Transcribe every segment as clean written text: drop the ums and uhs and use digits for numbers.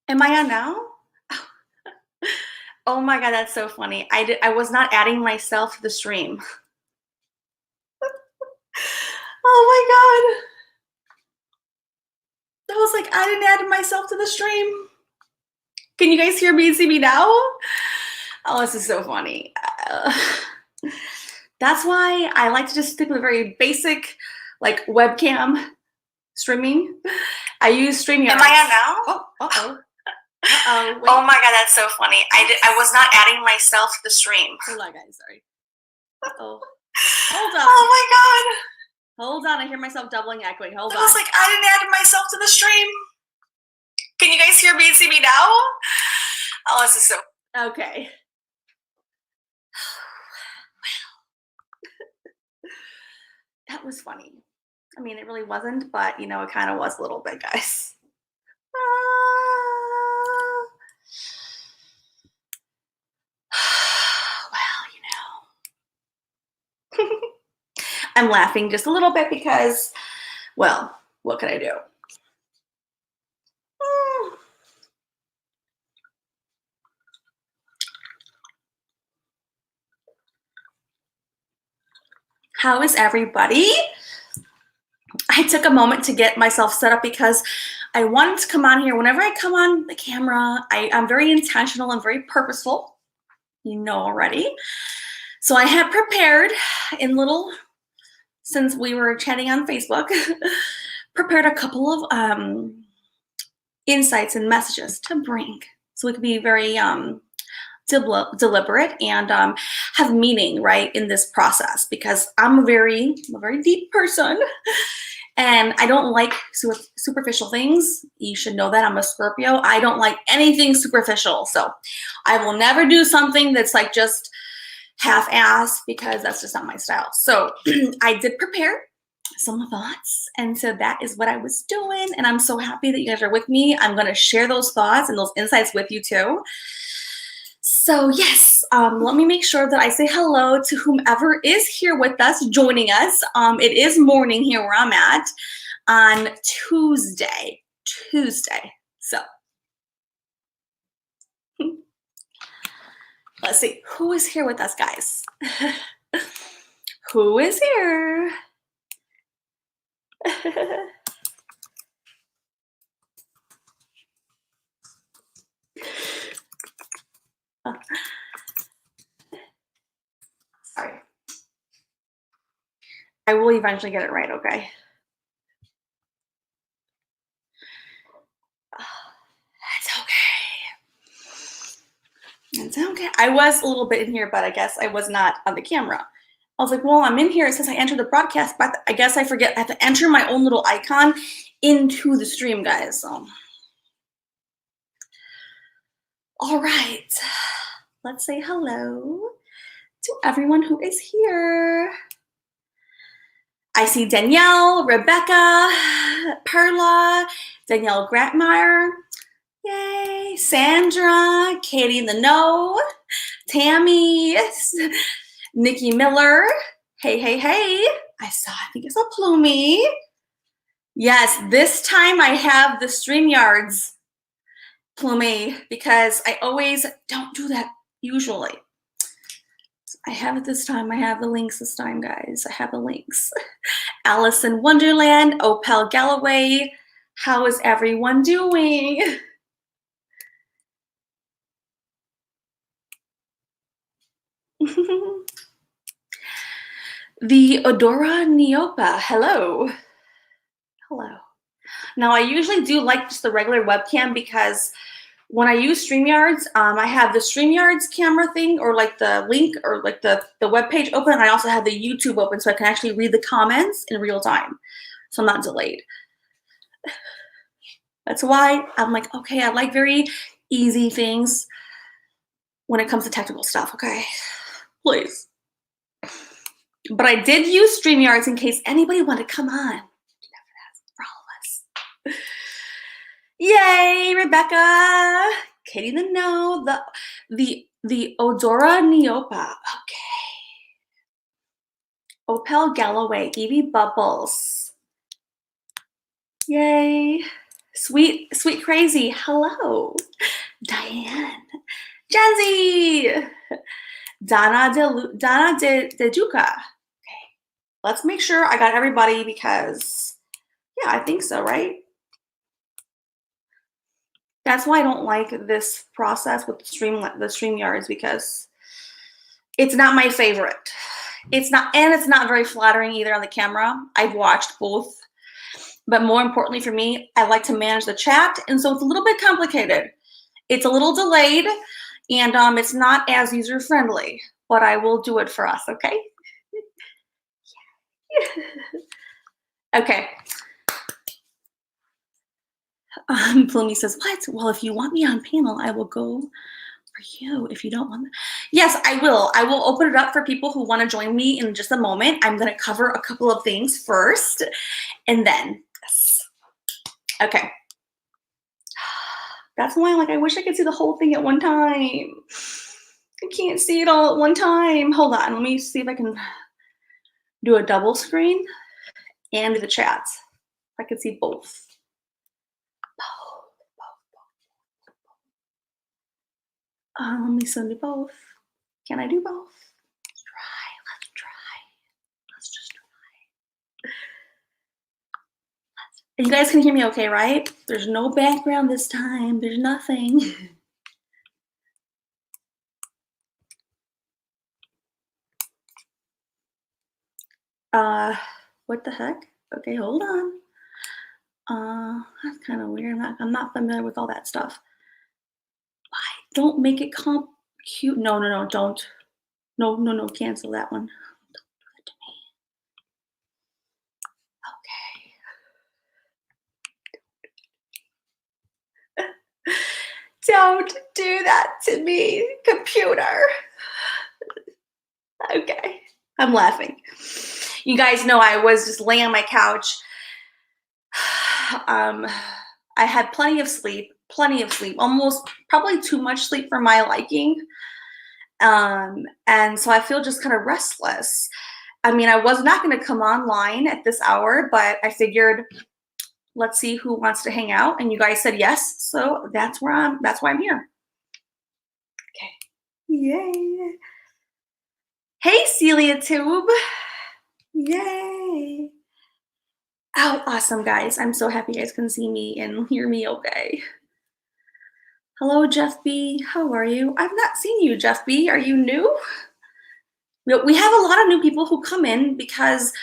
Am I on now? Oh my god, that's so funny. I was not adding myself to the stream. Oh my god. I was like, I didn't add myself to the stream. Can you guys hear me and see me now? Oh, this is so funny. That's why I like to just stick with very basic, like webcam streaming. I use StreamYard. Am I on now? Oh, uh-oh. Uh-oh. Oh my god, that's so funny. I was not adding myself to the stream. Hold on, guys. Sorry. Uh-oh. Hold on. Oh my god. Hold on. I hear myself doubling, echoing. Hold on. I was like, I didn't add myself to the stream. Can you guys hear me and see me now? Oh, this is so. Okay. That was funny. I mean, it really wasn't, but you know, it kind of was a little bit, guys. Well, you know. I'm laughing just a little bit because, well, what could I do? How is everybody? I took a moment to get myself set up because I wanted to come on here. Whenever I come on the camera, I'm very intentional and very purposeful. You know already. So I had prepared since we were chatting on Facebook, prepared a couple of insights and messages to bring. So we could be very deliberate and have meaning, right, in this process, because I'm a very deep person and I don't like superficial things. You should know that. I'm a Scorpio. I don't like anything superficial. So I will never do something that's like just half-ass, because that's just not my style. So I did prepare some thoughts, and so that is what I was doing, and I'm so happy that you guys are with me. I'm going to share those thoughts and those insights with you too. So yes, let me make sure that I say hello to whomever is here with us, joining us. It is morning here where I'm at on Tuesday. So let's see, who is here with us, guys? Who is here? Sorry. I will eventually get it right, okay? It's okay. I was a little bit in here, but I guess I was not on the camera. I was like, well, I'm in here. It says I entered the broadcast, but I guess I forget. I have to enter my own little icon into the stream, guys. So, all right. Let's say hello to everyone who is here. I see Danielle, Rebecca, Perla, Danielle Gratmeyer. Yay. Sandra, Katie in the Know, Tammy, Nikki Miller. Hey, hey, hey. I think it's a Plumie. Yes, this time I have the StreamYards Plumie, because I always don't do that usually. I have it this time. I have the links this time, guys. I have the links. Alice in Wonderland, Opel Galloway. How is everyone doing? The Odora Neopa, hello. Hello. Now I usually do like just the regular webcam, because when I use StreamYards, I have the StreamYards camera thing, or like the link, or like the web page open. And I also have the YouTube open, so I can actually read the comments in real time, so I'm not delayed. That's why I'm like, okay, I like very easy things when it comes to technical stuff, okay? Please. But I did use StreamYards in case anybody wanted to come on. For all of us. Yay, Rebecca. Katie the Know, the Odora Neopa. Okay. Opel Galloway, Evie Bubbles. Yay. Sweet crazy. Hello. Diane. Jenzy. Donna De Duca. Okay. Let's make sure I got everybody because, yeah, I think so, right? That's why I don't like this process with the StreamYards, because it's not my favorite. It's not very flattering either on the camera. I've watched both, but more importantly for me, I like to manage the chat, and so it's a little bit complicated. It's a little delayed, and it's not as user-friendly, but I will do it for us, okay? Okay. Plumi says, what? Well, if you want me on panel, I will go for you. If you don't want, yes, I will. I will open it up for people who want to join me in just a moment. I'm going to cover a couple of things first, and then, yes. Okay. That's why, like, I wish I could see the whole thing at one time. I can't see it all at one time. Hold on. Let me see if I can do a double screen and do the chats. I can see both. Let me send you both. Can I do both? Let's try. Let's just try. You guys can hear me okay, right? There's no background this time. There's nothing. What the heck? Okay, hold on. That's kind of weird. I'm not familiar with all that stuff. Why? Don't make it cute. No, don't. No, cancel that one. Don't do that to me. Okay. Don't do that to me, computer. Okay, I'm laughing. You guys know I was just laying on my couch. I had plenty of sleep, almost probably too much sleep for my liking. And so I feel just kind of restless. I mean, I was not going to come online at this hour, but I figured, let's see who wants to hang out. And you guys said yes, so that's why I'm here. Okay. Yay. Hey, Celia Tube. Yay. Oh, awesome, guys. I'm so happy you guys can see me and hear me okay. Hello, Jeff B. How are you? I've not seen you, Jeff B. Are you new? We have a lot of new people who come in because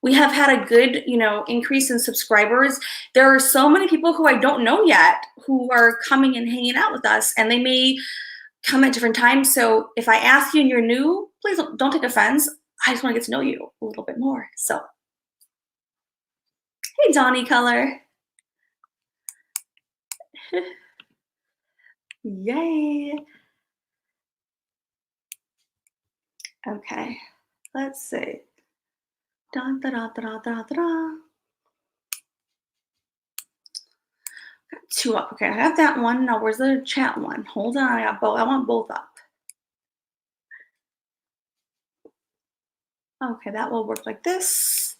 we have had a good, increase in subscribers. There are so many people who I don't know yet who are coming and hanging out with us, and they may come at different times. So if I ask you and you're new, please don't take offense. I just want to get to know you a little bit more. So, hey, Donnie Color. Yay. Okay, let's see. Da, da, da, da, da, da. Got two up. Okay, I have that one. Now, where's the chat one? Hold on, I got both. I want both up. Okay, that will work like this.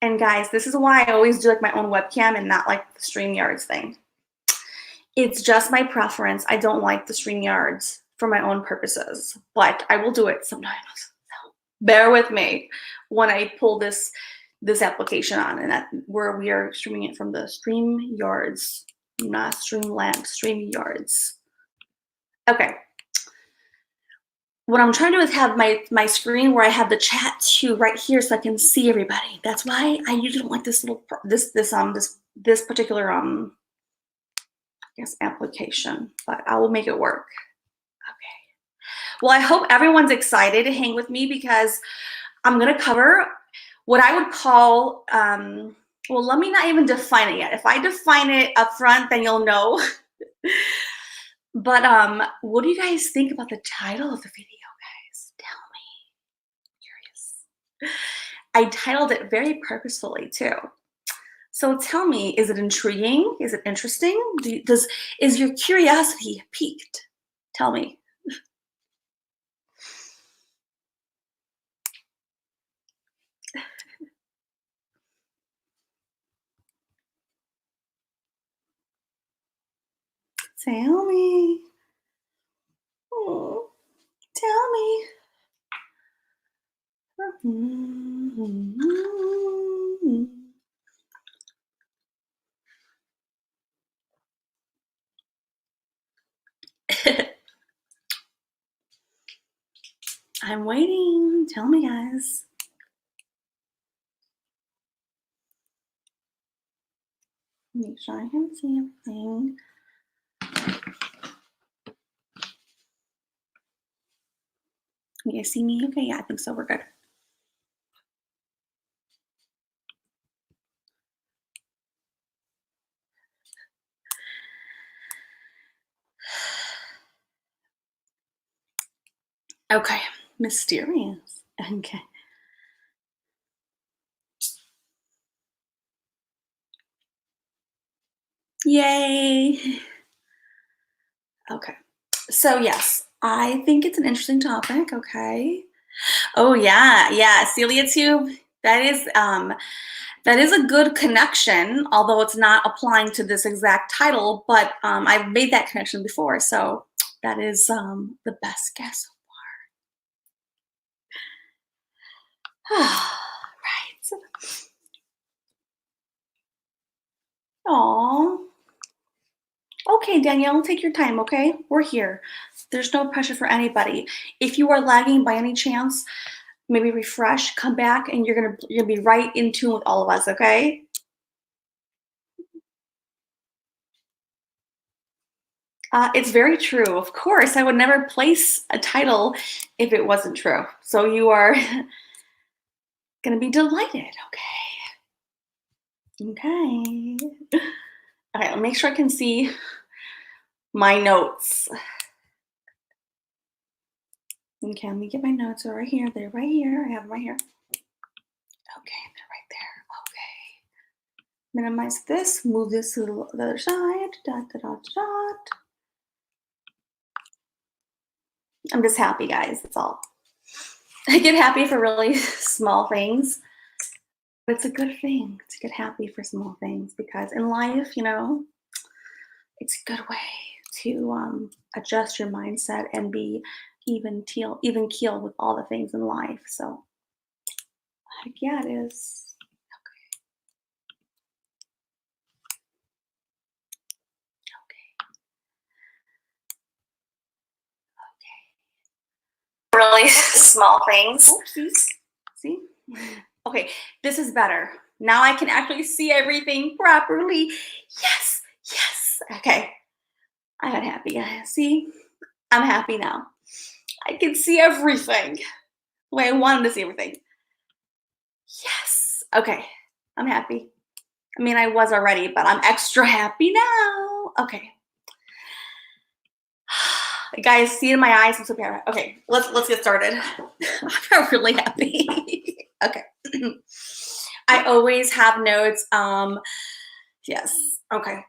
And guys, this is why I always do like my own webcam and not like the StreamYards thing. It's just my preference. I don't like the StreamYards for my own purposes, but I will do it sometimes. So bear with me when I pull this application on, and that where we are streaming it from the StreamYards, not Streamlabs, StreamYards. Okay. What I'm trying to do is have my screen where I have the chat too right here so I can see everybody. That's why I usually don't like this particular I guess application, but I will make it work. Okay. Well, I hope everyone's excited to hang with me because I'm gonna cover what I would call well, let me not even define it yet. If I define it up front, then you'll know. But what do you guys think about the title of the video, guys? Tell me. I'm curious. I titled it very purposefully too. So tell me, is it intriguing? Is it interesting? Is your curiosity piqued? Tell me. Tell me. Oh, tell me. I'm waiting. Tell me, guys. Make sure I can see everything. Can you guys see me? Okay, yeah, I think so. We're good. Okay, mysterious. Okay. Yay. Okay. So yes, I think it's an interesting topic. Okay. Oh yeah, yeah. Celia Tube. That is a good connection, although it's not applying to this exact title. But I've made that connection before, so that is the best guess. Right. Aw. Okay, Danielle, take your time, okay? We're here. There's no pressure for anybody. If you are lagging by any chance, maybe refresh, come back, and you're gonna be right in tune with all of us, okay? It's very true. Of course, I would never place a title if it wasn't true. So you are gonna be delighted, okay? Okay. Okay, I'll make sure I can see my notes. Okay, let me get my notes. They're right here. They're right here. I have them right here. Okay, they're right there. Okay. Minimize this. Move this to the other side. Dot, dot, dot, dot. I'm just happy, guys. That's all. I get happy for really small things. But it's a good thing to get happy for small things because in life, you know, it's a good way to adjust your mindset and be even keel with all the things in life. So, heck yeah, it is. Okay. Really small things. Oopsies. See? Okay, this is better. Now I can actually see everything properly. Yes, yes. Okay, I got happy, guys. See? I'm happy now. I can see everything the way I wanted to see everything. Yes. Okay, I'm happy. I mean, I was already, but I'm extra happy now. Okay. Guys, see it in my eyes. I'm so happy. Okay, let's get started. I'm really happy. Okay. I always have notes. Yes. Okay.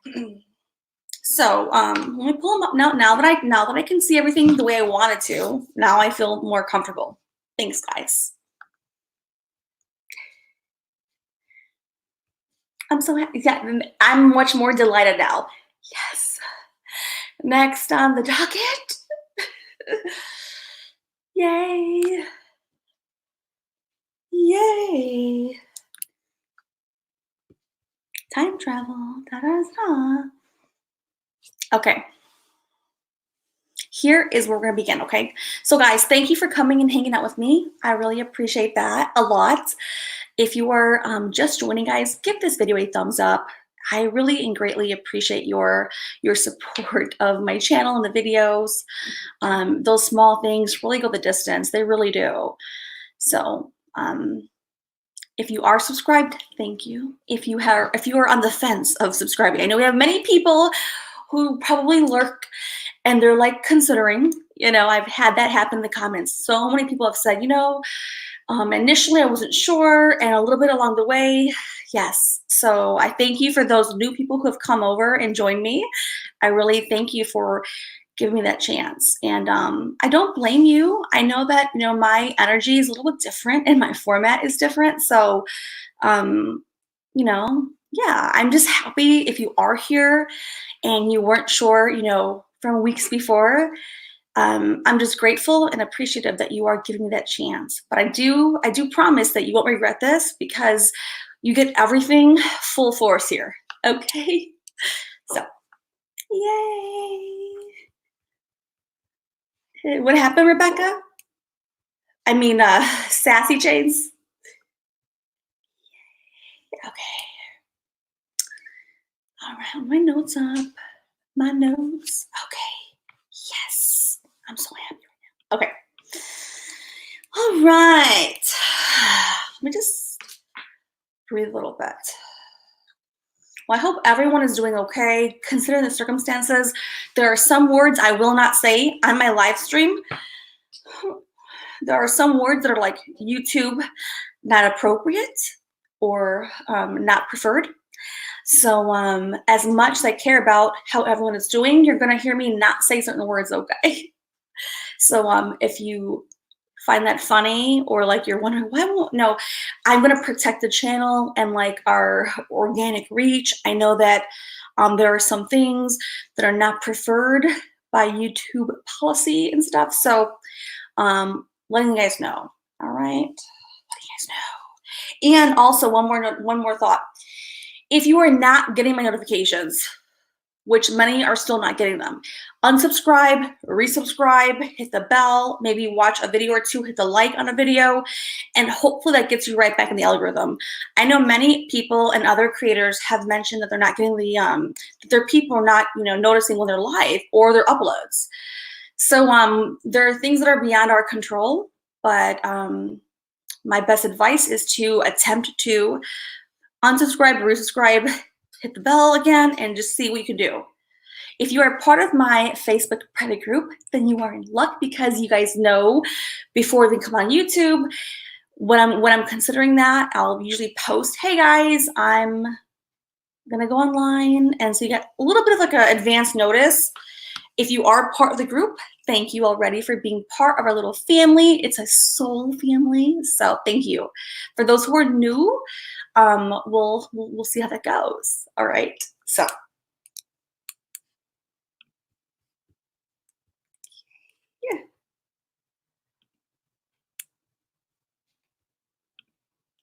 So let me pull them up now that I can see everything the way I wanted to. Now I feel more comfortable. Thanks, guys. I'm so happy. Yeah, I'm much more delighted now. Yes. Next on the docket. Yay. Yay. Time travel. Da-da-da. Okay. Here is where we're going to begin, okay? So guys, thank you for coming and hanging out with me. I really appreciate that a lot. If you are just joining, guys, give this video a thumbs up. I really and greatly appreciate your support of my channel and the videos. Those small things really go the distance. They really do. So if you are subscribed, thank you. If you are on the fence of subscribing, I know we have many people who probably lurk and they're like considering, you know, I've had that happen in the comments. So many people have said, you know, initially I wasn't sure and a little bit along the way, yes. So I thank you for those new people who have come over and joined me. I really thank you for giving me that chance. And I don't blame you. I know that, you know, my energy is a little bit different and my format is different. So, you know, yeah, I'm just happy if you are here and you weren't sure, from weeks before. I'm just grateful and appreciative that you are giving me that chance. But I do promise that you won't regret this because you get everything full force here. Okay? So, yay. What happened, Rebecca? I mean, Sassy Chains. Okay. All right, my notes up. My notes. Okay. Yes. I'm so happy right now. Okay. All right. Let me just breathe a little bit. Well, I hope everyone is doing okay considering the circumstances. There are some words I will not say on my live stream. There are some words that are like YouTube not appropriate or not preferred. So as much as I care about how everyone is doing, you're going to hear me not say certain words, okay? So if you find that funny or like you're wondering why won't no, I'm going to protect the channel and like our organic reach. I know that there are some things that are not preferred by YouTube policy and stuff. So letting you guys know. All right, letting you guys know. And also one more thought. If you are not getting my notifications, which many are still not getting them, unsubscribe, resubscribe, hit the bell, maybe watch a video or two, hit the like on a video, and hopefully that gets you right back in the algorithm. I know many people and other creators have mentioned that they're not getting that their people are not, noticing when they're live or their uploads. So there are things that are beyond our control, but my best advice is to attempt to unsubscribe, resubscribe, hit the bell again, and just see what you can do. If you are part of my Facebook private group, then you are in luck because you guys know before they come on YouTube. When I'm considering that, I'll usually post, hey guys, I'm gonna go online. And so you get a little bit of like an advance notice. If you are part of the group, thank you already for being part of our little family. It's a soul family, so thank you. For those who are new, we'll see how that goes. All right, so. Yeah.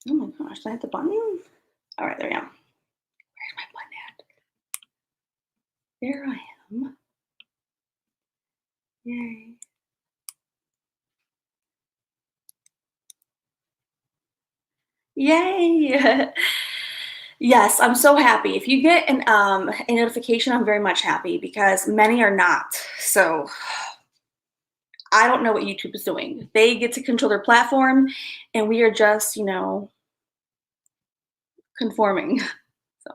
Oh my gosh, did I hit the button? All right, there we go. Where's my button at? There I am. Yay. Yay! Yes, I'm so happy. If you get a notification, I'm very much happy because many are not. So I don't know what YouTube is doing. They get to control their platform, and we are just, conforming. So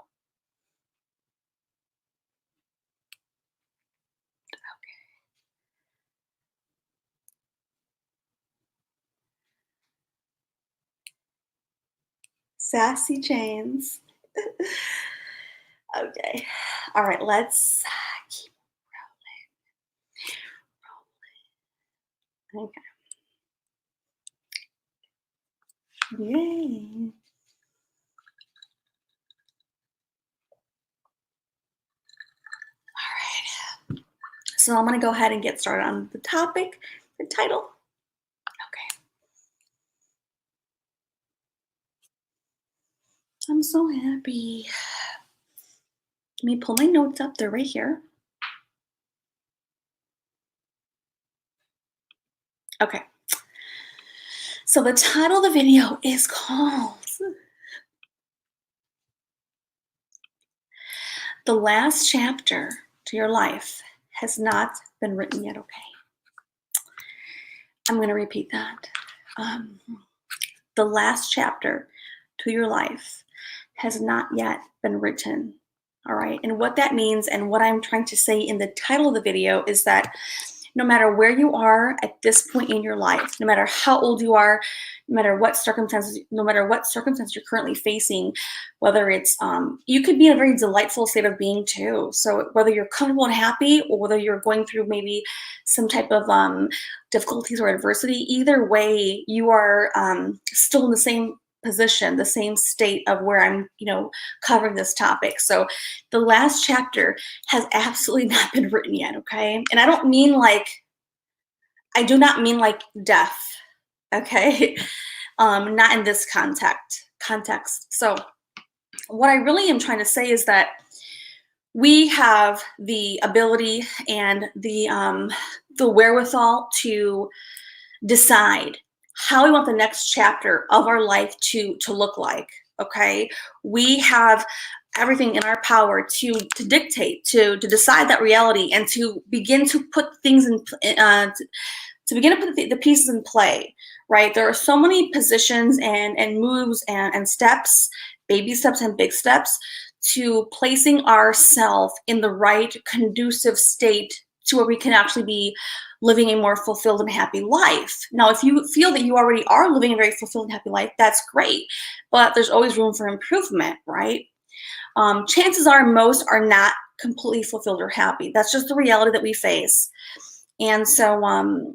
Sassy Chains. Okay. All right, let's keep rolling. Okay. Yay. All right. So I'm going to go ahead and get started on the topic, the title. Okay. I'm so happy. Let me pull my notes up. They're right here. Okay. So the title of the video is called The Last Chapter to Your Life Has Not Been Written Yet, okay? I'm going to repeat that. The last chapter to your life has not yet been written, all right? And what that means and what I'm trying to say in the title of the video is that no matter where you are at this point in your life, no matter how old you are, no matter what circumstances you're currently facing, whether it's, you could be in a very delightful state of being too. So whether you're comfortable and happy or whether you're going through maybe some type of difficulties or adversity, either way, you are still in the same position, the same state of where I'm, covering this topic. So the last chapter has absolutely not been written yet, okay? And I do not mean like death, okay? Not in this context. So what I really am trying to say is that we have the ability and the wherewithal to decide how we want the next chapter of our life to look like. Okay, we have everything in our power to dictate, to decide that reality, and to begin to put things in, to begin to put the pieces in play. Right, there are so many positions and moves and steps, baby steps and big steps, to placing ourselves in the right conducive state to where we can actually be living a more fulfilled and happy life. Now, if you feel that you already are living a very fulfilled and happy life, that's great, but there's always room for improvement, right? Chances are most are not completely fulfilled or happy. That's just the reality that we face. And so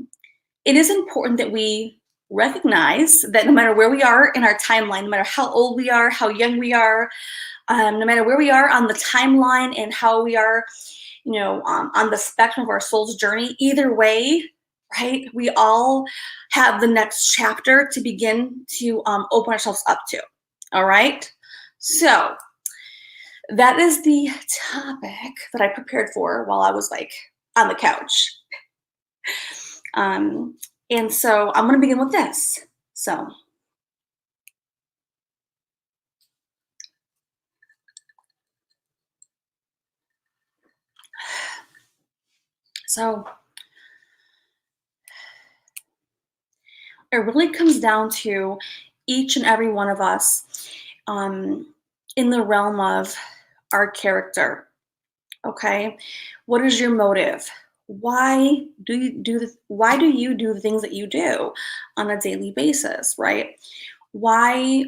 it is important that we recognize that no matter where we are in our timeline, no matter how old we are, how young we are, no matter where we are on the timeline and how we are, on the spectrum of our soul's journey, either way, right, we all have the next chapter to begin to open ourselves up to. All right. So that is the topic that I prepared for while I was like on the couch. And so I'm going to begin with this. So it really comes down to each and every one of us in the realm of our character. Okay, what is your motive? Why do you do the things that you do on a daily basis, right? Why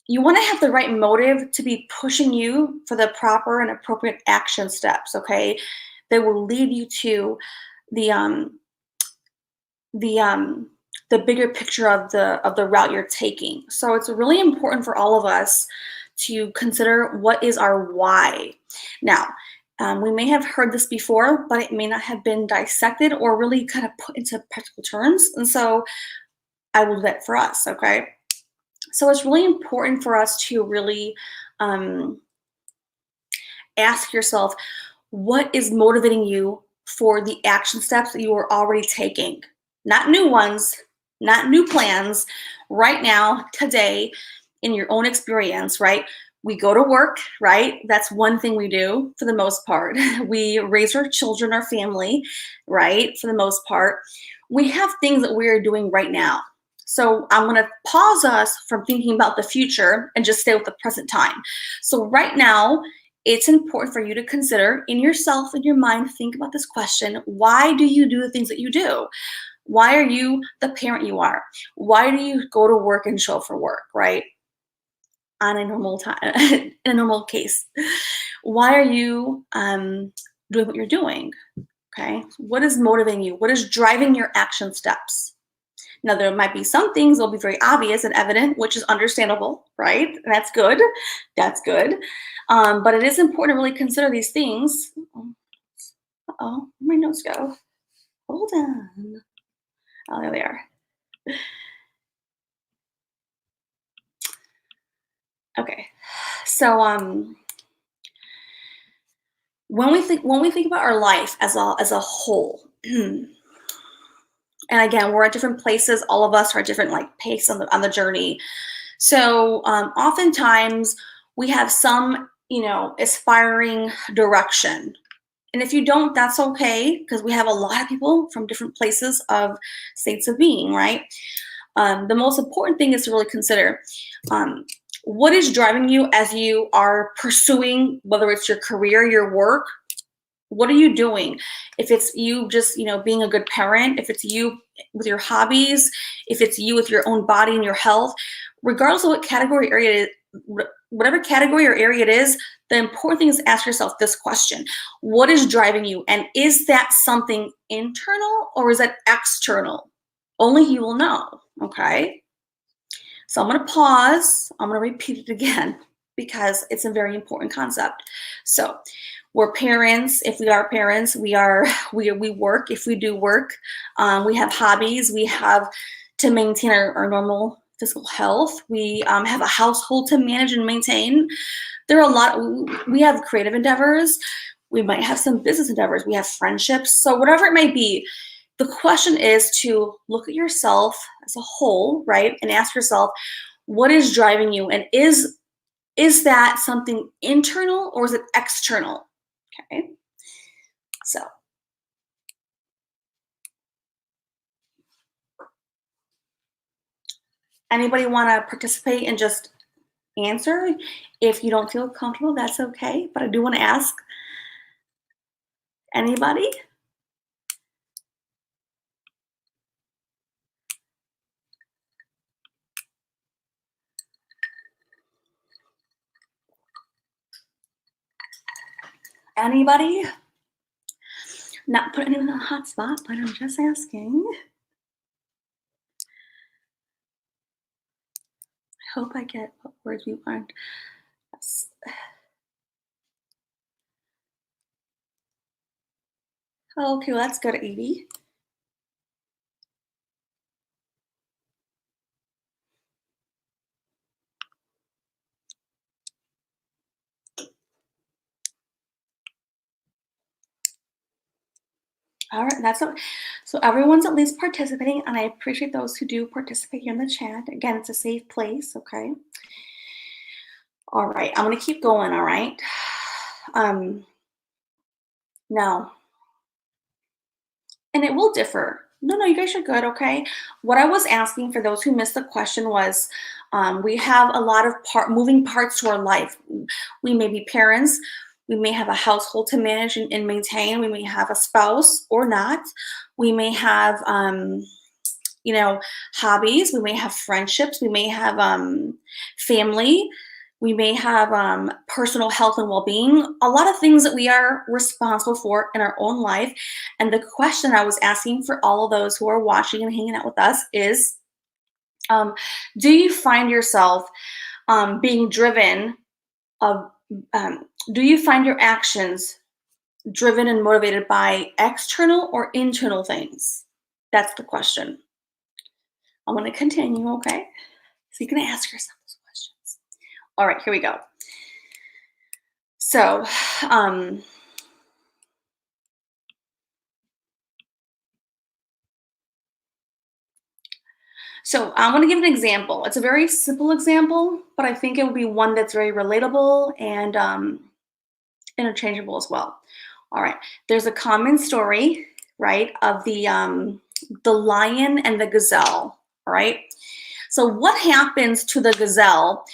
you want to have the right motive to be pushing you for the proper and appropriate action steps, okay? That will lead you to the bigger picture of the route you're taking. So it's really important for all of us to consider what is our why. Now, we may have heard this before, but it may not have been dissected or really kind of put into practical terms. And so I will do that for us, okay? So it's really important for us to really ask yourself, what is motivating you for the action steps that you are already taking? Not new ones, not new plans. Right now, today, in your own experience, right? We go to work, right? That's one thing we do for the most part. We raise our children, our family, right? For the most part. We have things that we're doing right now. So I'm going to pause us from thinking about the future and just stay with the present time. So right now, it's important for you to consider in yourself, in your mind, think about this question. Why do you do the things that you do? Why are you the parent you are? Why do you go to work and show up for work, right? On a normal time, in a normal case. Why are you doing what you're doing? Okay. What is motivating you? What is driving your action steps? Now, there might be some things that will be very obvious and evident, which is understandable, right? And that's good. That's good. But it is important to really consider these things. Uh-oh, where'd my notes go? Hold on. Oh, there they are. Okay. So when we think about our life as a whole, and again, we're at different places. All of us are at different pace on the journey. So oftentimes we have some aspiring direction. And if you don't, that's okay, because we have a lot of people from different places of states of being, right? The most important thing is to really consider what is driving you as you are pursuing, whether it's your career, your work. What are you doing? If it's you just, being a good parent, if it's you with your hobbies, if it's you with your own body and your health, regardless of what category area it is, whatever category or area it is, the important thing is to ask yourself this question. What is driving you? And is that something internal or is that external? Only you will know, okay? So I'm going to pause. I'm going to repeat it again because it's a very important concept. So we're parents. If we are parents, we work. If we do work, we have hobbies. We have to maintain our normal physical health. We have a household to manage and maintain. There are a lot. We have creative endeavors. We might have some business endeavors. We have friendships. So whatever it may be, the question is to look at yourself as a whole, right? And ask yourself, what is driving you? And is that something internal or is it external? Okay. So anybody want to participate and just answer? If you don't feel comfortable, that's okay. But I do want to ask anybody. Anybody? Not put anyone on the hot spot, but I'm just asking. I hope I get what words we want. Yes. Okay, well, that's good, 80. All right, that's okay. So everyone's at least participating, and I appreciate those who do participate here in the chat. Again, it's a safe place, okay? All right, I'm gonna keep going, all right? Now, and it will differ. No, you guys are good, okay? What I was asking for those who missed the question was, we have a lot of moving parts to our life. We may be parents, we may have a household to manage and maintain, we may have a spouse or not. We may have, hobbies, we may have friendships, we may have family, we may have personal health and well-being, a lot of things that we are responsible for in our own life. And the question I was asking for all of those who are watching and hanging out with us is, do you find yourself being driven do you find your actions driven and motivated by external or internal things? That's the question. I'm going to continue, okay? So you can ask yourself those questions. All right, here we go. So, I'm going to give an example. It's a very simple example, but I think it will be one that's very relatable and interchangeable as well. All right, there's a common story, right, of the lion and the gazelle. All right. So what happens to the gazelle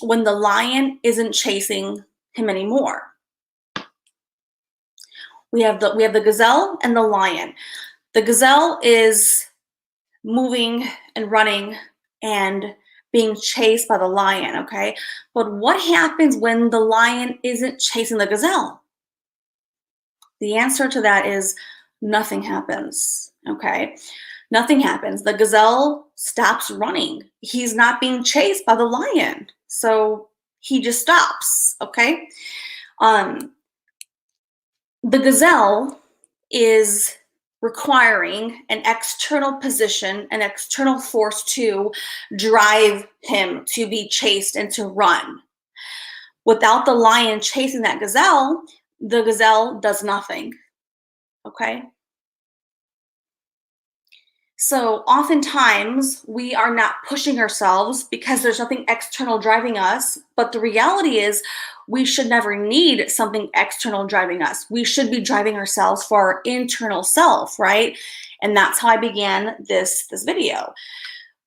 when the lion isn't chasing him anymore? We have the gazelle and the lion. The gazelle is moving and running and being chased by the lion, okay? But what happens when the lion isn't chasing the gazelle? The answer to that is nothing happens, okay? Nothing happens. The gazelle stops running. He's not being chased by the lion. So he just stops, okay? The gazelle is requiring an external position, an external force to drive him to be chased and to run. Without the lion chasing that gazelle, the gazelle does nothing, okay? So oftentimes we are not pushing ourselves because there's nothing external driving us, but the reality is we should never need something external driving us. We should be driving ourselves for our internal self, right? And that's how I began this video.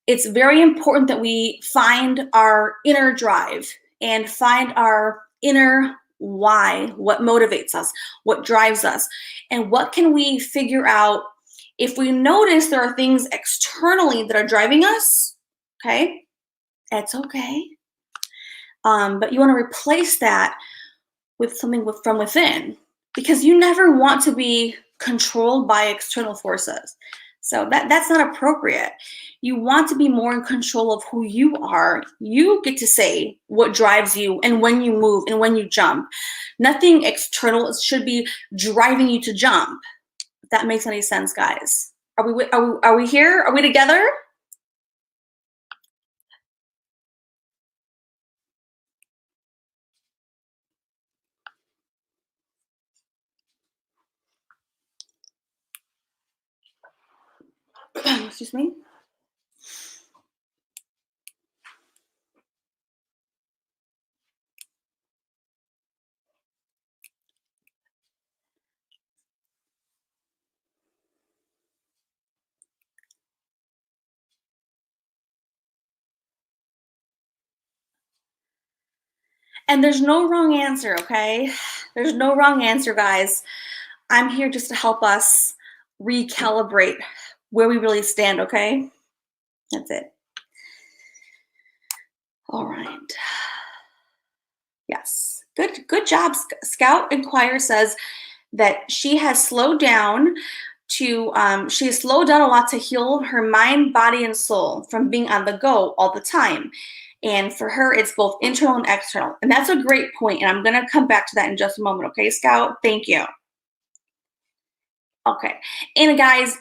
It's very important that we find our inner drive and find our inner why, what motivates us, what drives us, and what can we figure out. If we notice there are things externally that are driving us, okay, that's okay. But you want to replace that with something from within, because you never want to be controlled by external forces. So that's not appropriate. You want to be more in control of who you are. You get to say what drives you and when you move and when you jump. Nothing external should be driving you to jump. If that makes any sense, guys. Are we here? Are we together? Excuse me. And there's no wrong answer, okay? There's no wrong answer, guys. I'm here just to help us recalibrate where we really stand, okay? That's it. All right. Yes. Good job. Scout Inquirer says that she has slowed down she has slowed down a lot to heal her mind, body, and soul from being on the go all the time. And for her, it's both internal and external. And that's a great point. And I'm going to come back to that in just a moment. Okay, Scout? Thank you. Okay. And guys,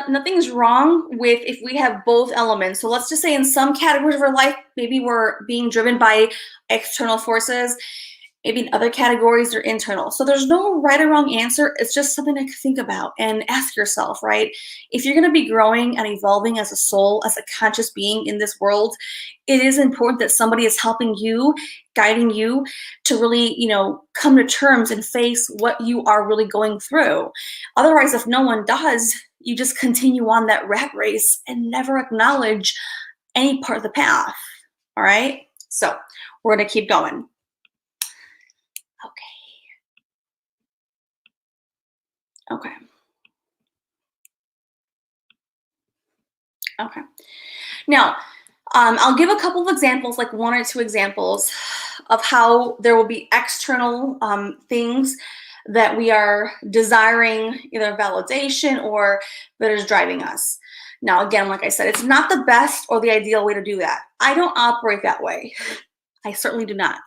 nothing's wrong with if we have both elements. So let's just say in some categories of our life, maybe we're being driven by external forces. Maybe in other categories, they're internal. So there's no right or wrong answer. It's just something to think about and ask yourself, right? If you're going to be growing and evolving as a soul, as a conscious being in this world, it is important that somebody is helping you, guiding you to really, come to terms and face what you are really going through. Otherwise, if no one does, you just continue on that rat race and never acknowledge any part of the path. All right? So we're going to keep going. Okay. Now, I'll give a couple of examples, like 1 or 2 examples of how there will be external things that we are desiring, either validation or that is driving us. Now, again, like I said, it's not the best or the ideal way to do that. I don't operate that way. I certainly do not.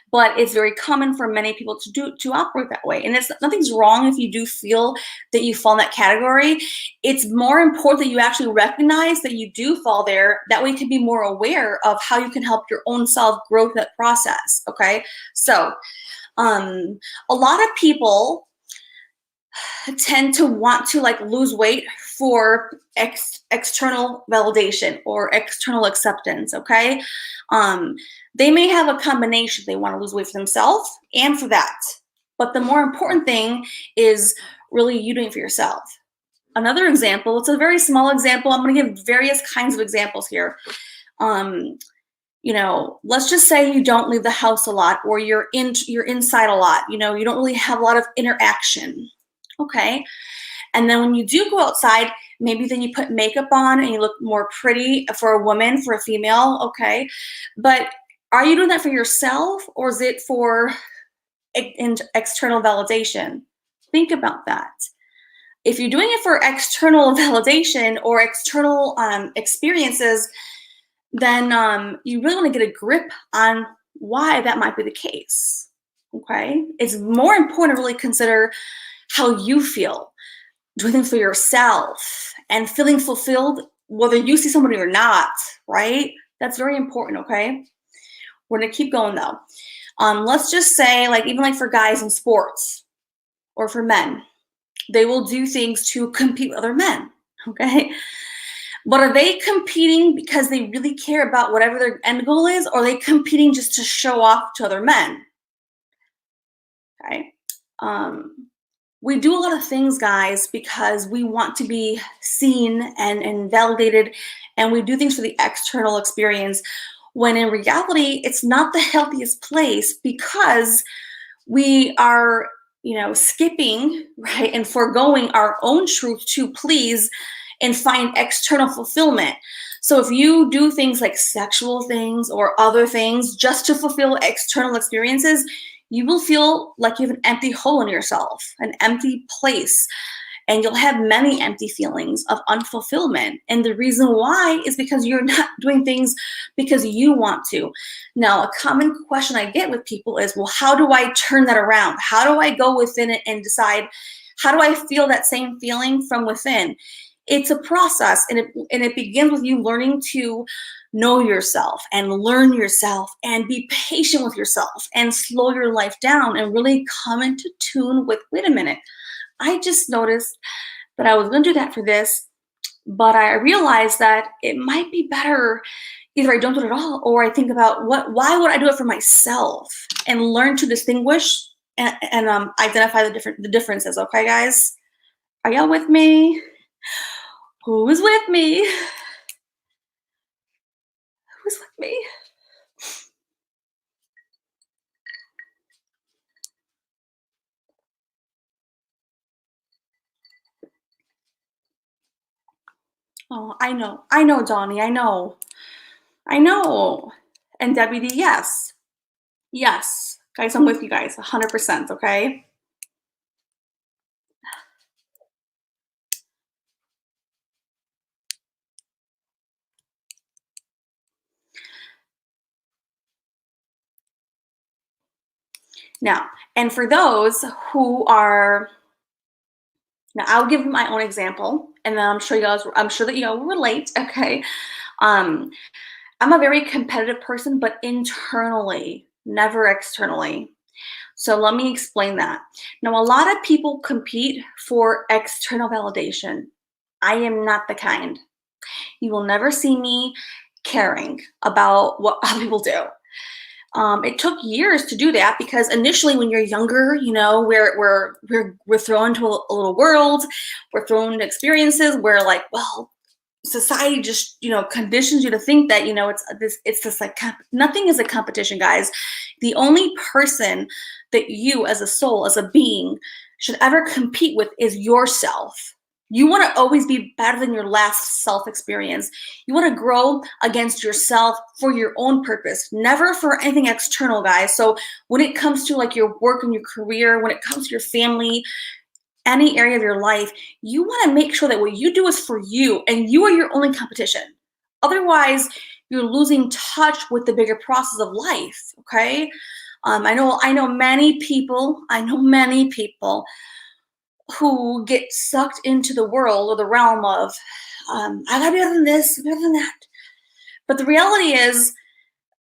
But it's very common for many people to operate that way. And nothing's wrong if you do feel that you fall in that category. It's more important that you actually recognize that you do fall there. That way you can be more aware of how you can help your own self grow through that process, okay? So a lot of people tend to want to lose weight for external validation or external acceptance, okay? They may have a combination. They want to lose weight for themselves and for that. But the more important thing is really you doing it for yourself. Another example, it's a very small example. I'm going to give various kinds of examples here. Let's just say you don't leave the house a lot, or you're inside a lot. You don't really have a lot of interaction. Okay. And then when you do go outside, maybe then you put makeup on and you look more pretty for a woman, for a female. Okay. But are you doing that for yourself, or is it for external validation? Think about that. If you're doing it for external validation or external experiences, then you really want to get a grip on why that might be the case. Okay. It's more important to really consider how you feel, doing things for yourself and feeling fulfilled, whether you see somebody or not, right? That's very important, okay? We're gonna keep going though. Let's just say, even for guys in sports or for men, they will do things to compete with other men, okay? But are they competing because they really care about whatever their end goal is, or are they competing just to show off to other men? Okay. We do a lot of things, guys, because we want to be seen and validated, and we do things for the external experience, when in reality, it's not the healthiest place, because we are, skipping, right, and foregoing our own truth to please and find external fulfillment. So if you do things like sexual things or other things just to fulfill external experiences, you will feel like you have an empty hole in yourself, an empty place. and you'll have many empty feelings of unfulfillment. And the reason why is because you're not doing things because you want to. Now, a common question I get with people is, well, how do I turn that around? How do I go within it and decide, how do I feel that same feeling from within? It's a process, and it begins with you learning to know yourself and learn yourself and be patient with yourself and slow your life down and really come into tune with, wait a minute, I just noticed that I was going to do that for this, but I realized that it might be better either I don't do it at all, or I think about why would I do it for myself, and learn to distinguish and identify the differences. Okay, guys, are y'all with me? Who is with me? Who's with me? Oh, I know, Donnie, I know. And Debbie D, yes. Guys, I'm with you guys, 100%, okay? Now, and for those who are, now I'll give my own example, and then I'm sure that y'all will relate, okay? I'm a very competitive person, but internally, never externally. So let me explain that. Now, a lot of people compete for external validation. I am not the kind. You will never see me caring about what other people do. It took years to do that, because initially when you're younger, you know, we're thrown into a little world, we're thrown into experiences where, like, well, society just, you know, conditions you to think that, you know, it's this like nothing is a competition, guys. The only person that you as a soul, as a being, should ever compete with is yourself. You want to always be better than your last self experience. You want to grow against yourself for your own purpose, never for anything external, guys. So when it comes to like your work and your career, when it comes to your family, any area of your life, you want to make sure that what you do is for you, and you are your only competition. Otherwise, you're losing touch with the bigger process of life. Okay. I know many people who get sucked into the world or the realm of, I gotta be better than this, better than that. But the reality is,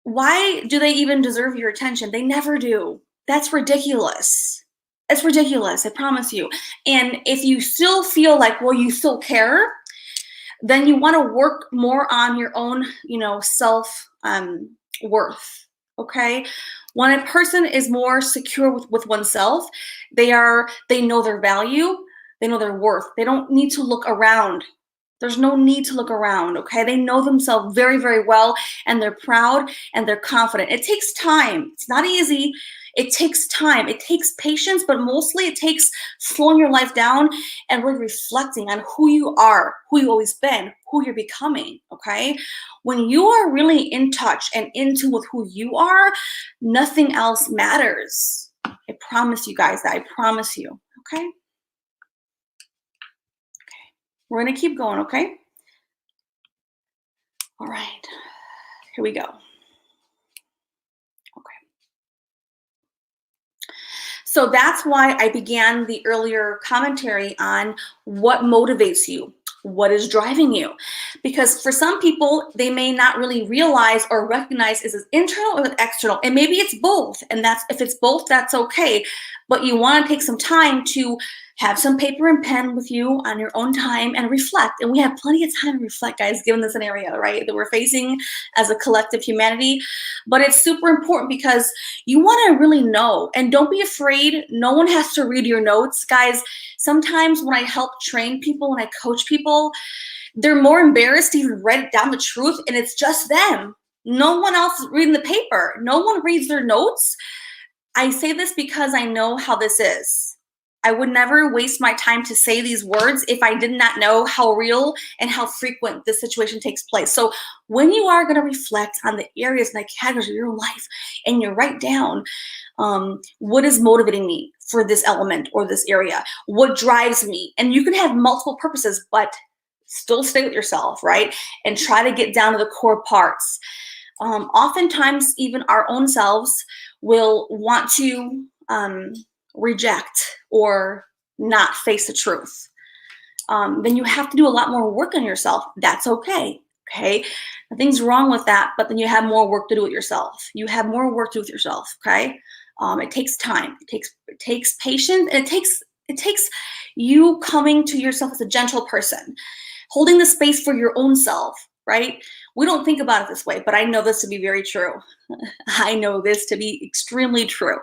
why do they even deserve your attention? They never do. That's ridiculous. It's ridiculous, I promise you. And if you still feel like, well, you still care, then you want to work more on your own, you know, self worth. Okay. When a person is more secure with oneself, they know their value, they know their worth. They don't need to look around. There's no need to look around, okay? They know themselves very, very well, and they're proud and they're confident. It takes time. It's not easy. It takes time. It takes patience, but mostly it takes slowing your life down and really reflecting on who you are, who you've always been, who you're becoming, okay? When you are really in touch and into with who you are, nothing else matters. I promise you guys that. I promise you, okay? We're going to keep going, okay? All right. Here we go. Okay. So that's why I began the earlier commentary on what motivates you, what is driving you. Because for some people, they may not really realize or recognize is it internal or external. And maybe it's both. And if it's both, that's okay. But you want to take some time to have some paper and pen with you on your own time and reflect. And we have plenty of time to reflect, guys, given the scenario, right, that we're facing as a collective humanity. But it's super important because you want to really know. And don't be afraid. No one has to read your notes. Guys, sometimes when I help train people, when I coach people, they're more embarrassed to even write down the truth. And it's just them. No one else is reading the paper. No one reads their notes. I say this because I know how this is. I would never waste my time to say these words if I did not know how real and how frequent this situation takes place. So when you are going to reflect on the areas and the categories of your life and you write down what is motivating me for this element or this area? What drives me? And you can have multiple purposes, but still stay with yourself, right? And try to get down to the core parts. Oftentimes, even our own selves will want to reject or not face the truth. Then you have to do a lot more work on yourself. That's okay. Okay. Nothing's wrong with that, but then you have more work to do with yourself. You have more work to do with yourself. Okay. It takes time. It takes patience, and it takes you coming to yourself as a gentle person, holding the space for your own self, right? We don't think about it this way, but I know this to be very true. I know this to be extremely true.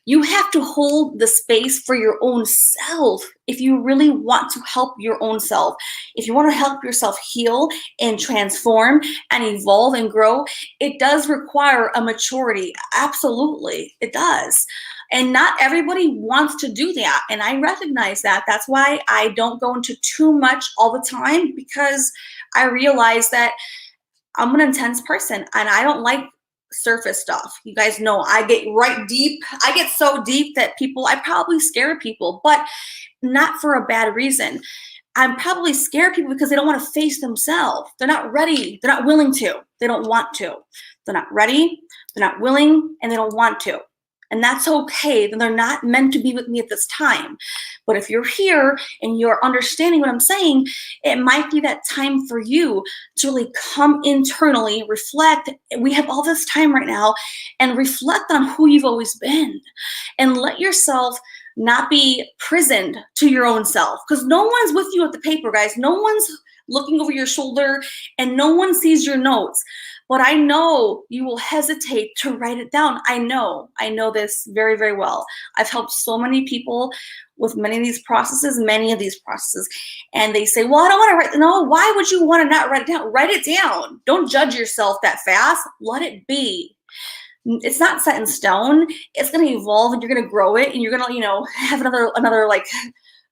You have to hold the space for your own self if you really want to help your own self. If you want to help yourself heal and transform and evolve and grow, it does require a maturity. Absolutely, it does. And not everybody wants to do that. And I recognize that. That's why I don't go into too much all the time, because I realize that I'm an intense person and I don't like surface stuff. You guys know I get right deep. I get so deep that I probably scare people, but not for a bad reason. I'm probably scare people because they don't want to face themselves. They're not ready. They're not willing to. They don't want to. They're not ready. They're not willing, and they don't want to. And that's okay. Then they're not meant to be with me at this time. But if you're here and you're understanding what I'm saying, it might be that time for you to really come internally, reflect. We have all this time right now, and reflect on who you've always been, and let yourself not be prisoned to your own self, because no one's with you at the paper, guys. No one's looking over your shoulder, and no one sees your notes. But I know you will hesitate to write it down. I know this very, very well. I've helped so many people with many of these processes, and they say, well, I don't want to write. No, why would you want to not write it down? Write it down. Don't judge yourself that fast. Let it be. It's not set in stone. It's going to evolve, and you're going to grow it, and you're going to, have another like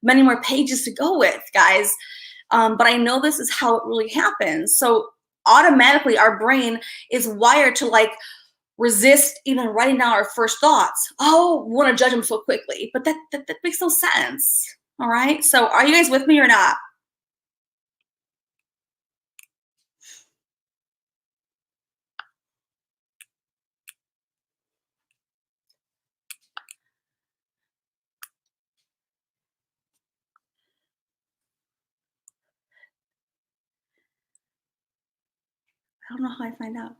many more pages to go with, guys. But I know this is how it really happens. So automatically our brain is wired to like resist even writing down our first thoughts. Oh, we want to judge them so quickly, but that makes no sense. All right. So are you guys with me or not? I don't know how I find out.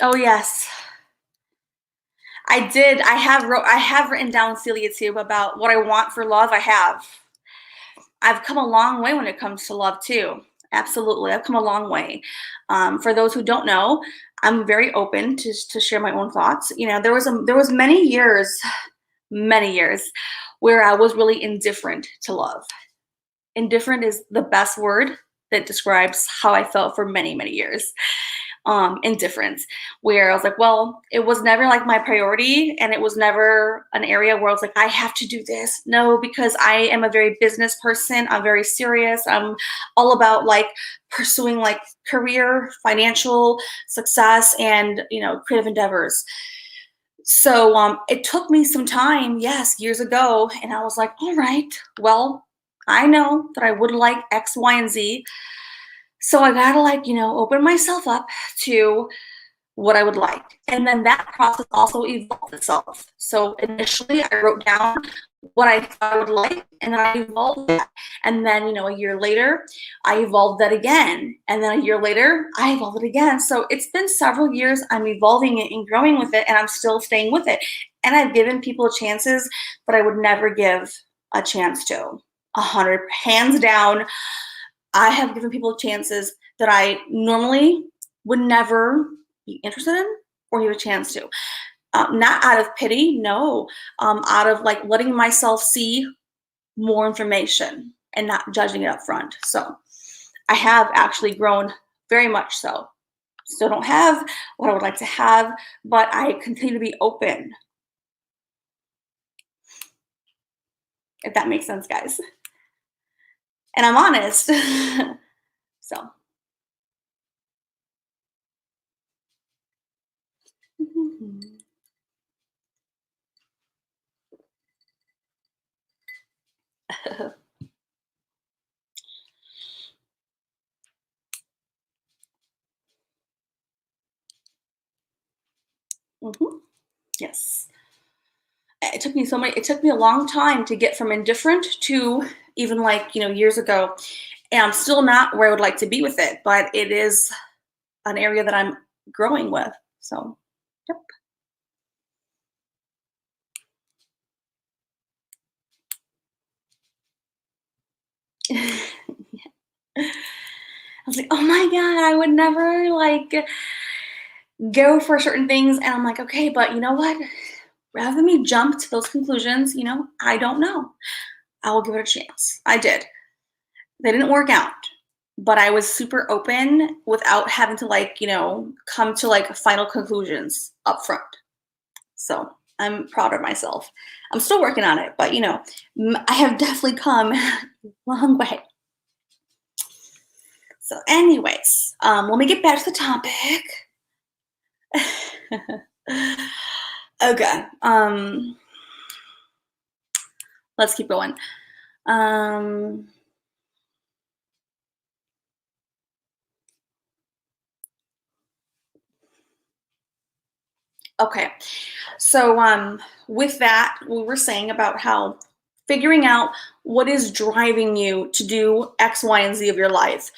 Oh yes, I did. I have written down, Celia, too, about what I want for love. I've come a long way when it comes to love too. Absolutely, I've come a long way. For those who don't know, I'm very open to share my own thoughts. There was many years where I was really indifferent to love. Indifferent is the best word that describes how I felt for many, many years. Indifference, where I was like, well, it was never like my priority, and it was never an area where I was like, I have to do this. No, because I am a very business person. I'm very serious. I'm all about like pursuing like career, financial success, and creative endeavors. So it took me some time, yes, years ago, and I was like, all right, well, I know that I would like X, Y, and Z. So I gotta open myself up to what I would like. And then that process also evolved itself. So initially I wrote down what I thought I would like, and then I evolved that. And then, a year later, I evolved that again. And then a year later, I evolved it again. So it's been several years. I'm evolving it and growing with it, and I'm still staying with it. And I've given people chances that I would never give a chance to. 100, hands down. I have given people chances that I normally would never be interested in or give a chance to. Not out of pity, no. Out of like letting myself see more information and not judging it up front. So I have actually grown very much so. Still don't have what I would like to have, but I continue to be open. If that makes sense, guys. And I'm honest. So Yes. It took me a long time to get from indifferent to even like, years ago. And I'm still not where I would like to be with it, but it is an area that I'm growing with. So, yep. I was like, oh my God, I would never like go for certain things. And I'm like, okay, but you know what? Rather than me jump to those conclusions, I don't know. I will give it a chance. I did. They didn't work out, but I was super open without having to like, come to like final conclusions up front. So I'm proud of myself. I'm still working on it, but I have definitely come a long way. So anyways, let me get back to the topic. Okay. Let's keep going. Okay. So with that, we were saying about how figuring out what is driving you to do X, Y, and Z of your life.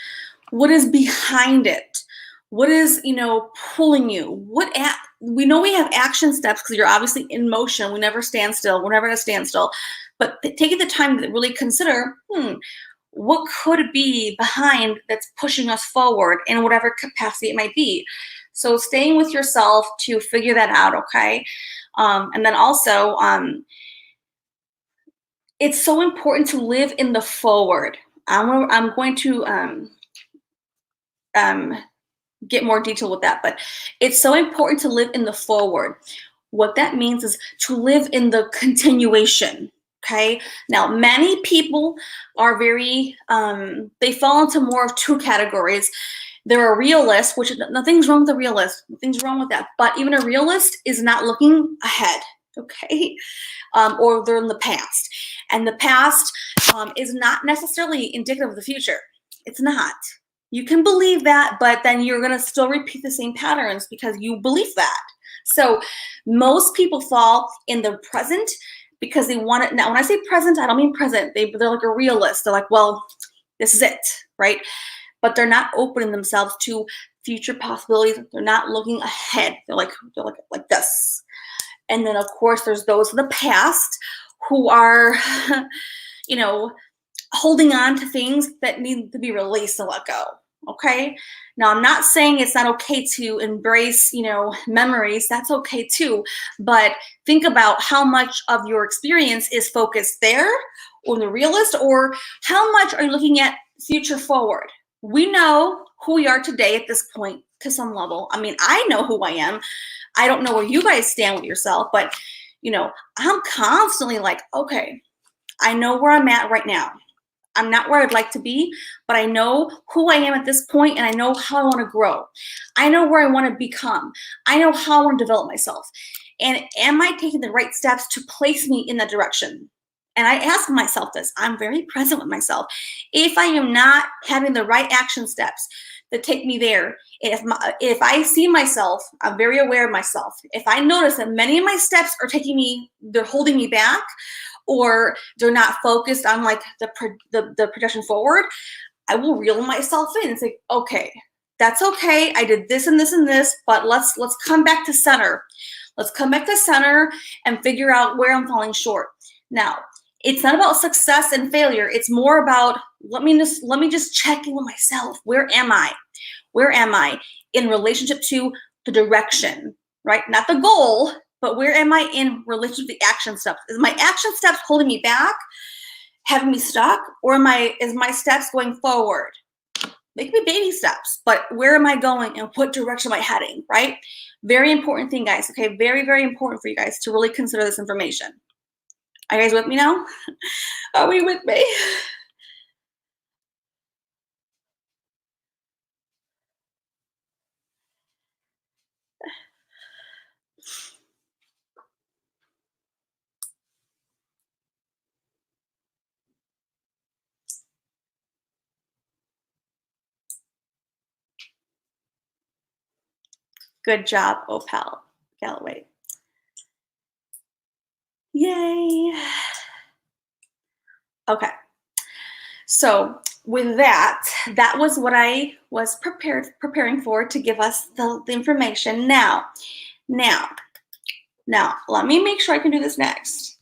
What is behind it? What is, pulling you? We know we have action steps because you're obviously in motion. We never stand still. We're never going to stand still. But taking the time to really consider, what could be behind that's pushing us forward in whatever capacity it might be. So staying with yourself to figure that out, okay? And then also, it's so important to live in the forward. I'm going to get more detail with that, but it's so important to live in the forward. What that means is to live in the continuation. Okay. Now, many people are very, they fall into more of two categories. They're a realist, which nothing's wrong with a realist. Nothing's wrong with that. But even a realist is not looking ahead. Okay. Or they're in the past. And the past is not necessarily indicative of the future. It's not. You can believe that, but then you're going to still repeat the same patterns because you believe that. So most people fall in the present because they want it. Now, when I say present, I don't mean present. They're like a realist. They're like, well, this is it, right? But they're not opening themselves to future possibilities. They're not looking ahead. They're like this. And then, of course, there's those in the past who are, holding on to things that need to be released and let go. Okay. Now, I'm not saying it's not okay to embrace, memories. That's okay too. But think about how much of your experience is focused there on the realist, or how much are you looking at future forward? We know who we are today at this point to some level. I mean, I know who I am. I don't know where you guys stand with yourself, but, I'm constantly like, okay, I know where I'm at right now. I'm not where I'd like to be, but I know who I am at this point, and I know how I want to grow. I know where I want to become. I know how I want to develop myself. And am I taking the right steps to place me in that direction? And I ask myself this. I'm very present with myself. If I am not having the right action steps that take me there, if I see myself, I'm very aware of myself. If I notice that many of my steps are they're holding me back, or they're not focused on like the projection forward, I will reel myself in and say, okay, that's okay. I did this and this and this, but let's come back to center. Let's come back to center and figure out where I'm falling short. Now, it's not about success and failure. It's more about let me just check in with myself. Where am I? Where am I in relationship to the direction, right? Not the goal, but where am I in relation to the action steps? Is my action steps holding me back, having me stuck, or is my steps going forward? They can be baby steps, but where am I going and what direction am I heading, right? Very important thing, guys, okay? Very, very important for you guys to really consider this information. Are you guys with me now? Are we with me? Good job, Opal Galloway. Yay. Okay. So with that was what I was preparing for to give us the information. Now, let me make sure I can do this next.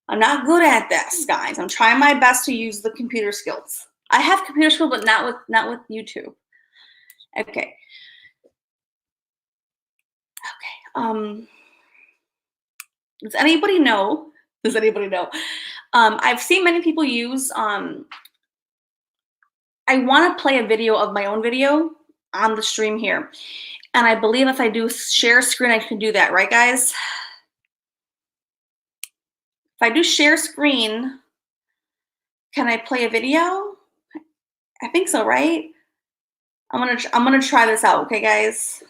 I'm not good at this, guys. I'm trying my best to use the computer skills. I have computer skills, but not with YouTube. Okay. Does anybody know? I've seen many people use, I want to play a video of my own video on the stream here. And I believe if I do share screen, I can do that, right, guys? If I do share screen, can I play a video? I think so, right? I'm gonna try this out, okay, guys?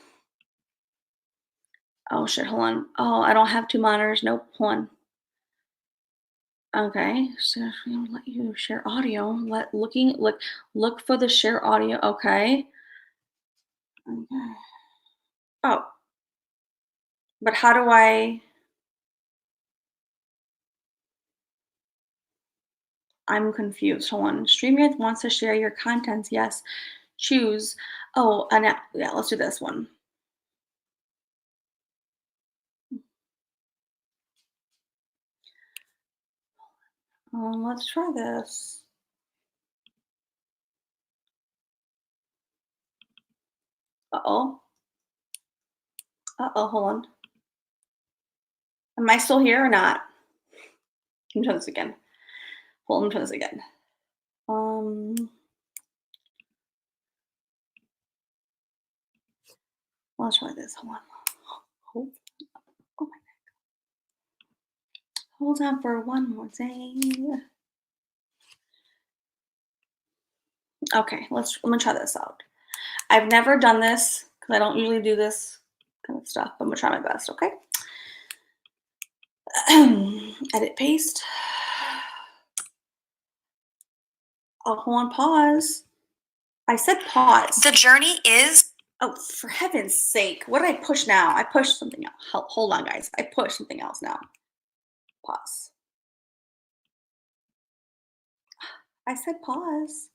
Oh shit, hold on. Oh, I don't have two monitors. Nope, hold on. Okay, so I'm gonna let you share audio. Look for the share audio. Okay. Okay. Oh, but how do I? I'm confused. Hold on. StreamYard wants to share your contents. Yes. Choose. Oh, and yeah, let's do this one. Let's try this. Uh-oh. Uh-oh, hold on. Am I still here or not? Let me try this again. Hold on, let me try this again. Let's try this. Hold on. Oh my God. Hold on for one more thing. Okay, let me try this out. I've never done this because I don't usually do this kind of stuff, but I'm gonna try my best, okay? Edit, paste. Oh, hold on, pause. I said pause. The journey is... Oh, for heaven's sake. What did I push now? I pushed something else. Hold on, guys. I pushed something else now. Pause. I said pause.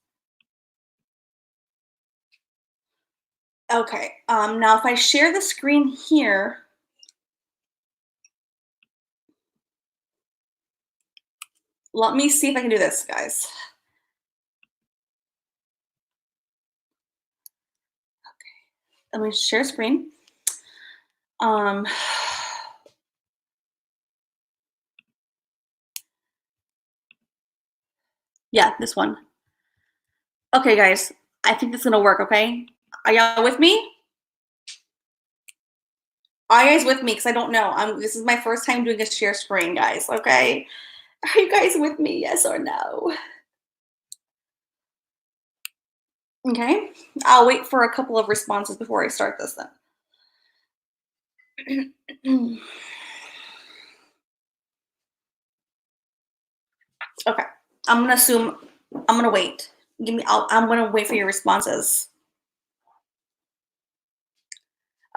Okay. Now if I share the screen here, let me see if I can do this, guys. Okay. Let me share screen. Yeah, this one. Okay, guys. I think this is gonna work, okay? Are y'all with me? Are you guys with me? Because I don't know. This is my first time doing a share screen, guys, okay? Are you guys with me, yes or no? Okay, I'll wait for a couple of responses before I start this then. Okay, I'm gonna wait. I'm gonna wait for your responses.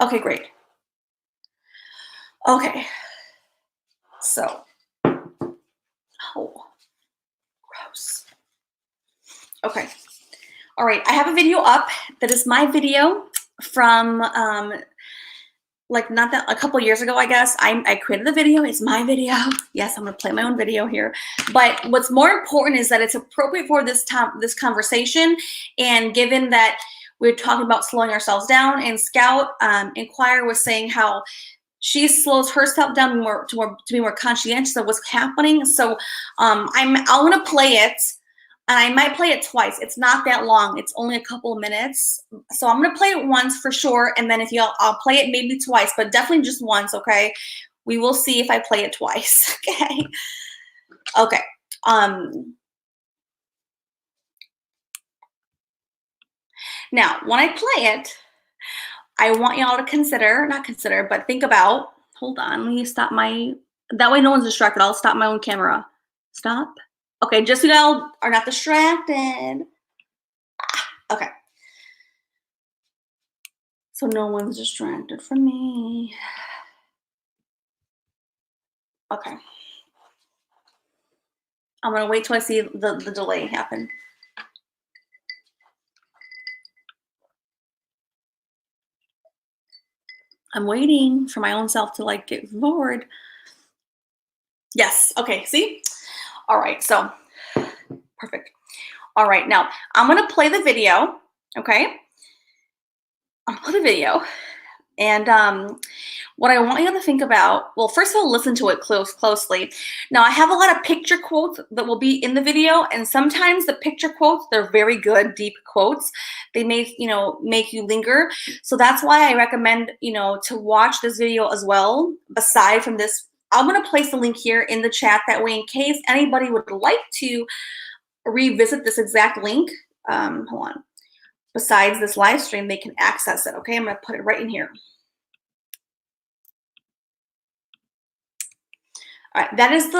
Okay, great. Okay, so, oh, gross. Okay, all right, I have a video up that is my video from, like not that, a couple years ago, I guess. I created the video, it's my video. Yes, I'm gonna play my own video here. But what's more important is that it's appropriate for this conversation, and given that we're talking about slowing ourselves down, and Scout Inquire was saying how she slows herself down to be more conscientious of what's happening. So I'm gonna play it, and I might play it twice. It's not that long. It's only a couple of minutes. So I'm gonna play it once for sure, and then I'll play it maybe twice, but definitely just once, okay? We will see if I play it twice, okay? Okay. Now, when I play it, I want y'all to not consider, but think about, hold on, let me stop that way no one's distracted. I'll stop my own camera. Stop. Okay, just so y'all are not distracted. Okay. so no one's distracted from me. Okay. I'm gonna wait till I see the delay happen. I'm waiting for my own self to like get forward. Yes, okay, see? All right, so perfect. All right, now I'm gonna play the video, okay? I'm gonna play the video. And what I want you to think about, well, first of all, listen to it closely. Now, I have a lot of picture quotes that will be in the video, and sometimes the picture quotes, they're very good, deep quotes. They may, make you linger. So that's why I recommend, to watch this video as well. Aside from this, I'm going to place the link here in the chat. That way, in case anybody would like to revisit this exact link, hold on. Besides this live stream, they can access it. Okay, I'm going to put it right in here. All right, that is the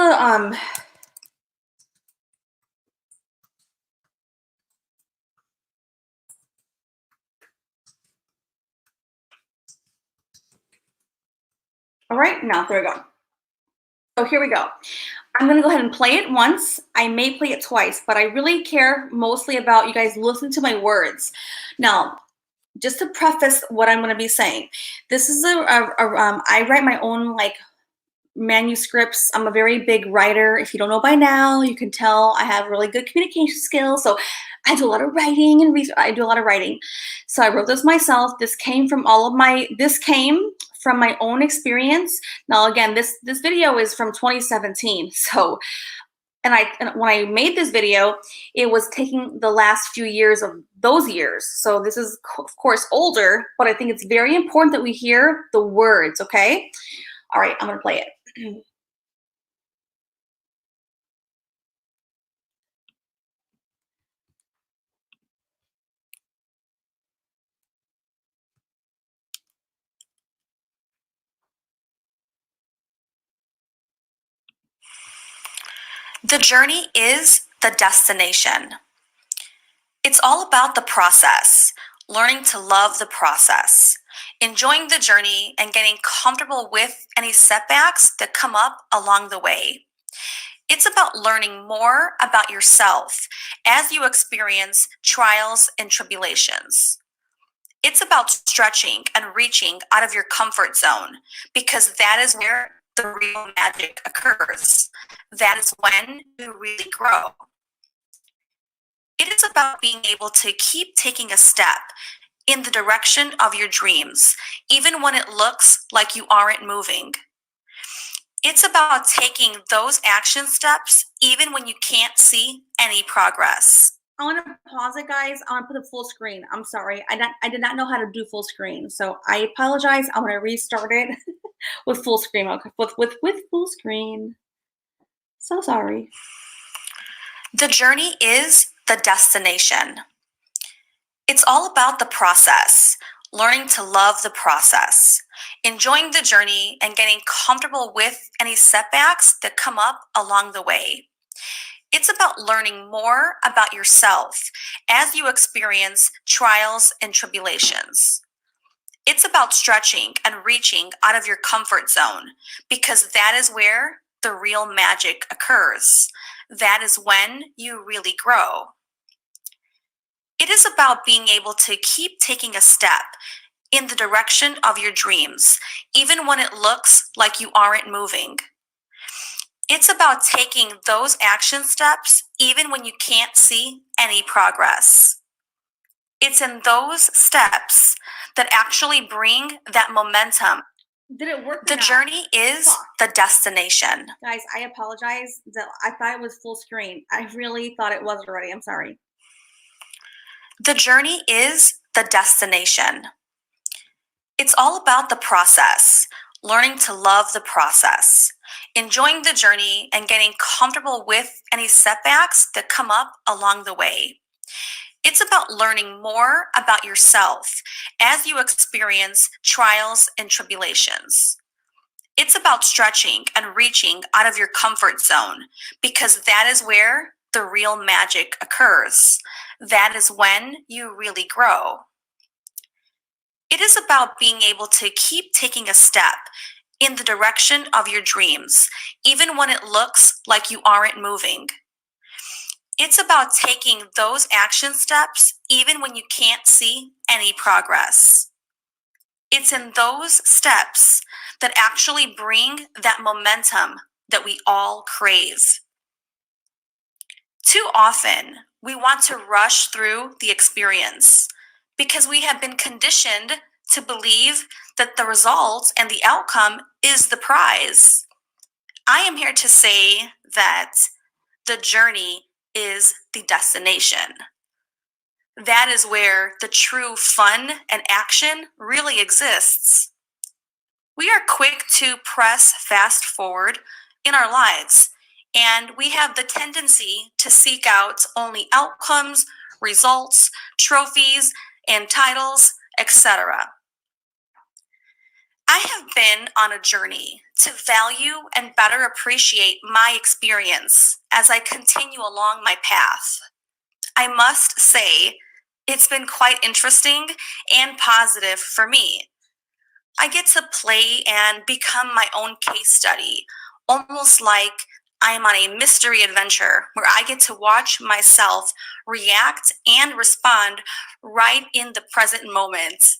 all right, now there we go. So here we go. I'm gonna go ahead and play it once. I may play it twice, but I really care mostly about you guys listening to my words. Now, just to preface what I'm gonna be saying, this is I write my own like manuscripts. I'm a very big writer. If you don't know by now, you can tell I have really good communication skills. So I do a lot of writing and research. I do a lot of writing. So I wrote this myself. This came from my own experience. Now, again, this video is from 2017. So, and when I made this video, it was taking the last few years of those years. So this is, of course, older, but I think it's very important that we hear the words, okay? All right, I'm gonna play it. The journey is the destination. It's all about the process, learning to love the process, enjoying the journey, and getting comfortable with any setbacks that come up along the way. It's about learning more about yourself as you experience trials and tribulations. It's about stretching and reaching out of your comfort zone because that is where the real magic occurs. That is when you really grow. It is about being able to keep taking a step in the direction of your dreams, even when it looks like you aren't moving. It's about taking those action steps, even when you can't see any progress. I want to pause it, guys. I want to put it full screen. I'm sorry. I did not know how to do full screen. So I apologize. I'm going to restart it with full screen. Okay, with full screen. So sorry. The journey is the destination. It's all about the process, learning to love the process, enjoying the journey, and getting comfortable with any setbacks that come up along the way. It's about learning more about yourself as you experience trials and tribulations. It's about stretching and reaching out of your comfort zone because that is where the real magic occurs. That is when you really grow. It is about being able to keep taking a step in the direction of your dreams, even when it looks like you aren't moving. It's about taking those action steps, even when you can't see any progress. It's in those steps that actually bring that momentum. Did it work? The journey is the destination. Guys, I apologize. I thought it was full screen. I really thought it was already. I'm sorry. The journey is the destination. It's all about the process, learning to love the process, enjoying the journey, and getting comfortable with any setbacks that come up along the way. It's about learning more about yourself as you experience trials and tribulations. It's about stretching and reaching out of your comfort zone because that is where the real magic occurs. That is when you really grow. It is about being able to keep taking a step in the direction of your dreams, even when it looks like you aren't moving. It's about taking those action steps even when you can't see any progress. It's in those steps that actually bring that momentum that we all crave. Too often, we want to rush through the experience because we have been conditioned to believe that the result and the outcome is the prize. I am here to say that the journey is the destination. That is where the true fun and action really exists. We are quick to press fast forward in our lives, and we have the tendency to seek out only outcomes, results, trophies, and titles, etc. I have been on a journey to value and better appreciate my experience as I continue along my path. I must say, it's been quite interesting and positive for me. I get to play and become my own case study, almost like I'm on a mystery adventure where I get to watch myself react and respond right in the present moment.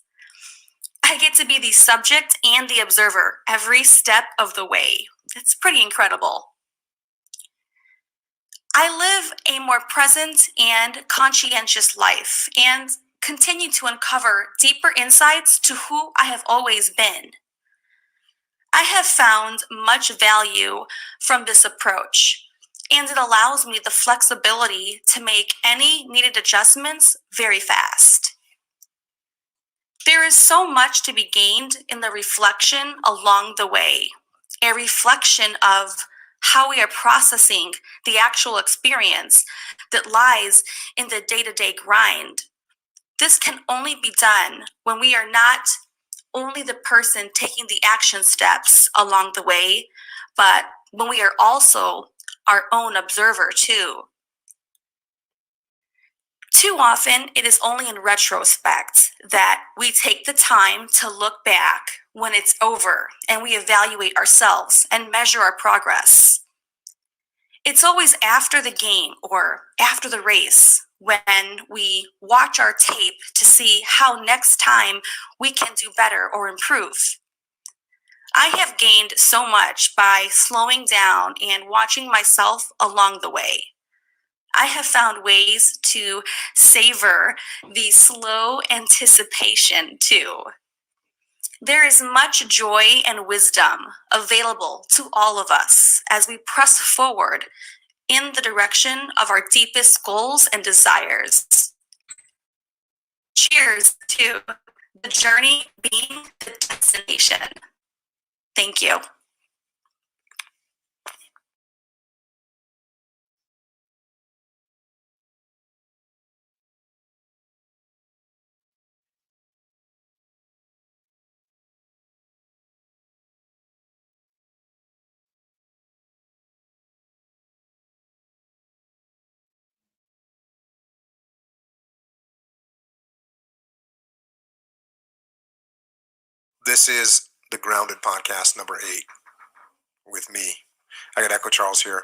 I get to be the subject and the observer every step of the way. It's pretty incredible. I live a more present and conscientious life and continue to uncover deeper insights to who I have always been. I have found much value from this approach, and it allows me the flexibility to make any needed adjustments very fast. There is so much to be gained in the reflection along the way, a reflection of how we are processing the actual experience that lies in the day-to-day grind. This can only be done when we are not only the person taking the action steps along the way, but when we are also our own observer too. Too often, it is only in retrospect that we take the time to look back when it's over and we evaluate ourselves and measure our progress. It's always after the game or after the race when we watch our tape to see how next time we can do better or improve. I have gained so much by slowing down and watching myself along the way. I have found ways to savor the slow anticipation too. There is much joy and wisdom available to all of us as we press forward in the direction of our deepest goals and desires. Cheers to the journey being the destination. Thank you. This is the Grounded Podcast number 8 with me. I got Echo Charles here.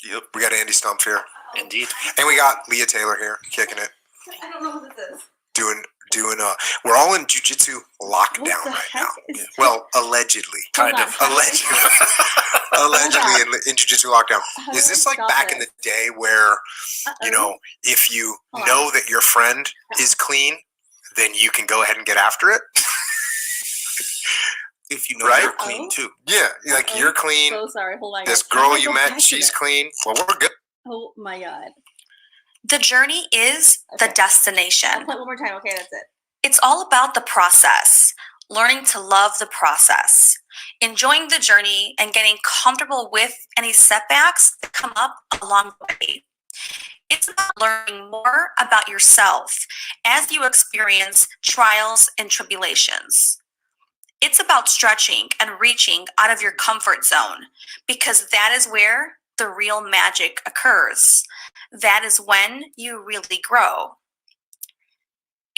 Yep, We got Andy Stump here. indeed. And we got Leah Taylor here, kicking it. I don't know who this is. Doing we're all in jiu-jitsu What lockdown the right heck now. is Well, allegedly. Hold Kind on, of. how do I- Allegedly in jiu-jitsu lockdown. how do Is I this like stop back in the this? day where, Uh-oh. you know, if you Hold know on. that your friend is clean, then you can go ahead and get after it? If you know Right? you're clean too. Yeah, like Uh-oh. you're clean. So sorry, hold on. This guys. How do girl I you go back met, to she's this? clean. Well, we're good. Oh my god. The journey is the Okay. destination. I'll play it one more time. Okay, that's it. It's all about the process, learning to love the process, enjoying the journey, and getting comfortable with any setbacks that come up along the way. It's about learning more about yourself as you experience trials and tribulations. It's about stretching and reaching out of your comfort zone because that is where the real magic occurs. That is when you really grow.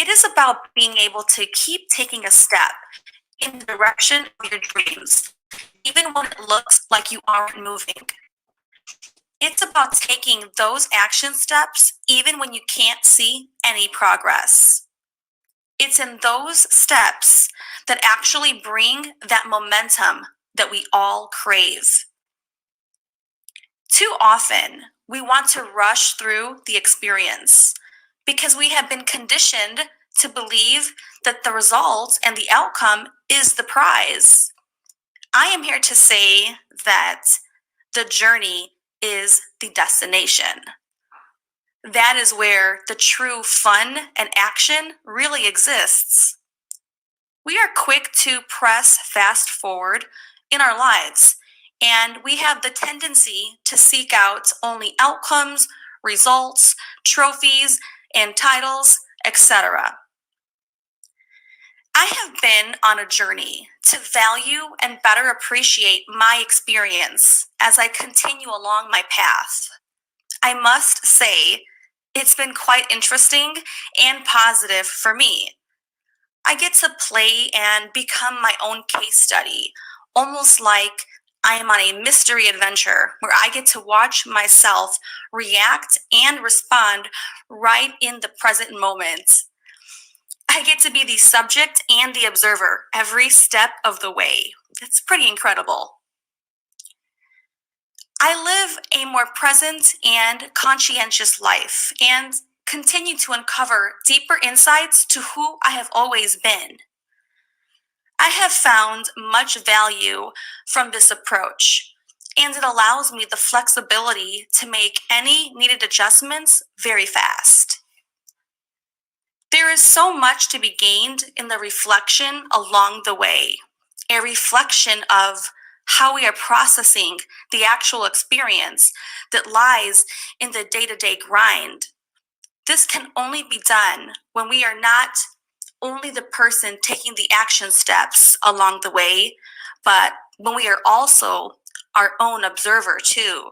It is about being able to keep taking a step in the direction of your dreams, even when it looks like you aren't moving. It's about taking those action steps even when you can't see any progress. It's in those steps that actually bring that momentum that we all crave. Too often, we want to rush through the experience because we have been conditioned to believe that the result and the outcome is the prize. I am here to say that the journey is the destination. That is where the true fun and action really exists. We are quick to press fast forward in our lives, and we have the tendency to seek out only outcomes, results, trophies, and titles, etc. I have been on a journey to value and better appreciate my experience as I continue along my path. I must say, it's been quite interesting and positive for me. I get to play and become my own case study, almost like I am on a mystery adventure where I get to watch myself react and respond right in the present moment. I get to be the subject and the observer every step of the way. It's pretty incredible. I live a more present and conscientious life and continue to uncover deeper insights to who I have always been. I have found much value from this approach, and it allows me the flexibility to make any needed adjustments very fast. There is so much to be gained in the reflection along the way, a reflection of how we are processing the actual experience that lies in the day-to-day grind. This can only be done when we are not only the person taking the action steps along the way, but when we are also our own observer too.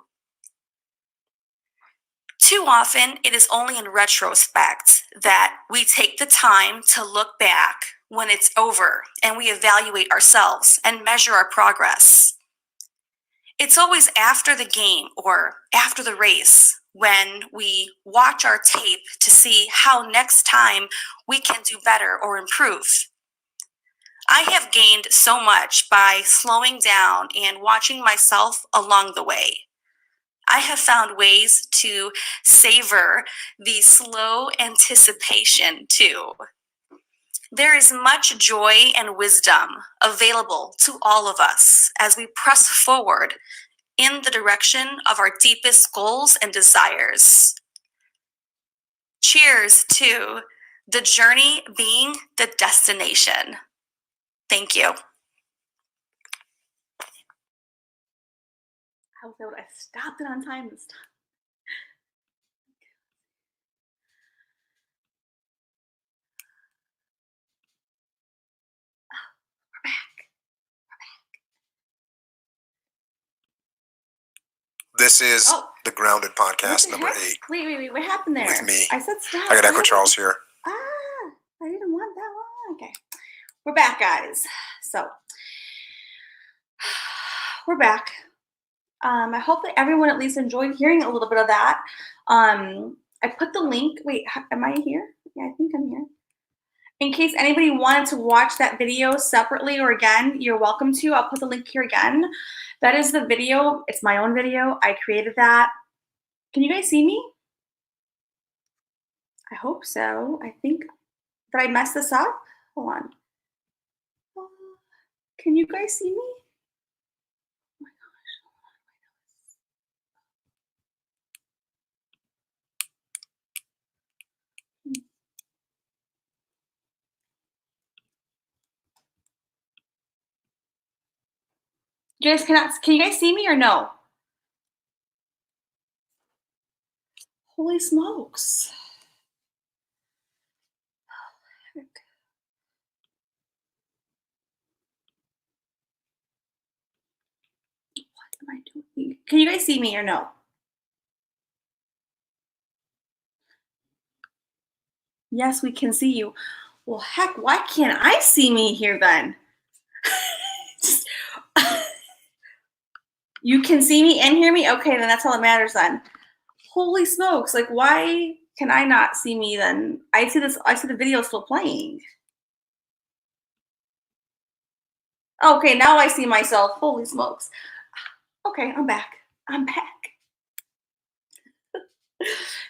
Too often, it is only in retrospect that we take the time to look back when it's over and we evaluate ourselves and measure our progress. It's always after the game or after the race when we watch our tape to see how next time we can do better or improve. I have gained so much by slowing down and watching myself along the way. I have found ways to savor the slow anticipation too. There is much joy and wisdom available to all of us as we press forward in the direction of our deepest goals and desires. Cheers to the journey being the destination. Thank you. I was able to, I stopped it on time this time. We're back. This is Oh. the Grounded What Podcast the number heck? 8 Wait, what happened there? with me. I said stop. I got What Echo happened? Charles here. I didn't want that one. Okay. We're back, guys. So, we're back. I hope that everyone at least enjoyed hearing a little bit of that. I put the link. Wait, am I here? Yeah, I think I'm here. In case anybody wanted to watch that video separately or again, you're welcome to. I'll put the link here again. That is the video. It's my own video. I created that. Can you guys see me? I hope so. I think, did I mess this up? Hold on. Can you guys see me? Oh my gosh. You guys can you guys see me or no? Holy smokes. What am I doing? Can you guys see me or no? Yes, we can see you. Well, heck, why can't I see me here then? Just- you can see me and hear me? Okay, then that's all that matters then. Holy smokes, like why can I not see me then? I see the video still playing. Okay, now I see myself. Holy smokes. Okay, I'm back. I'm back.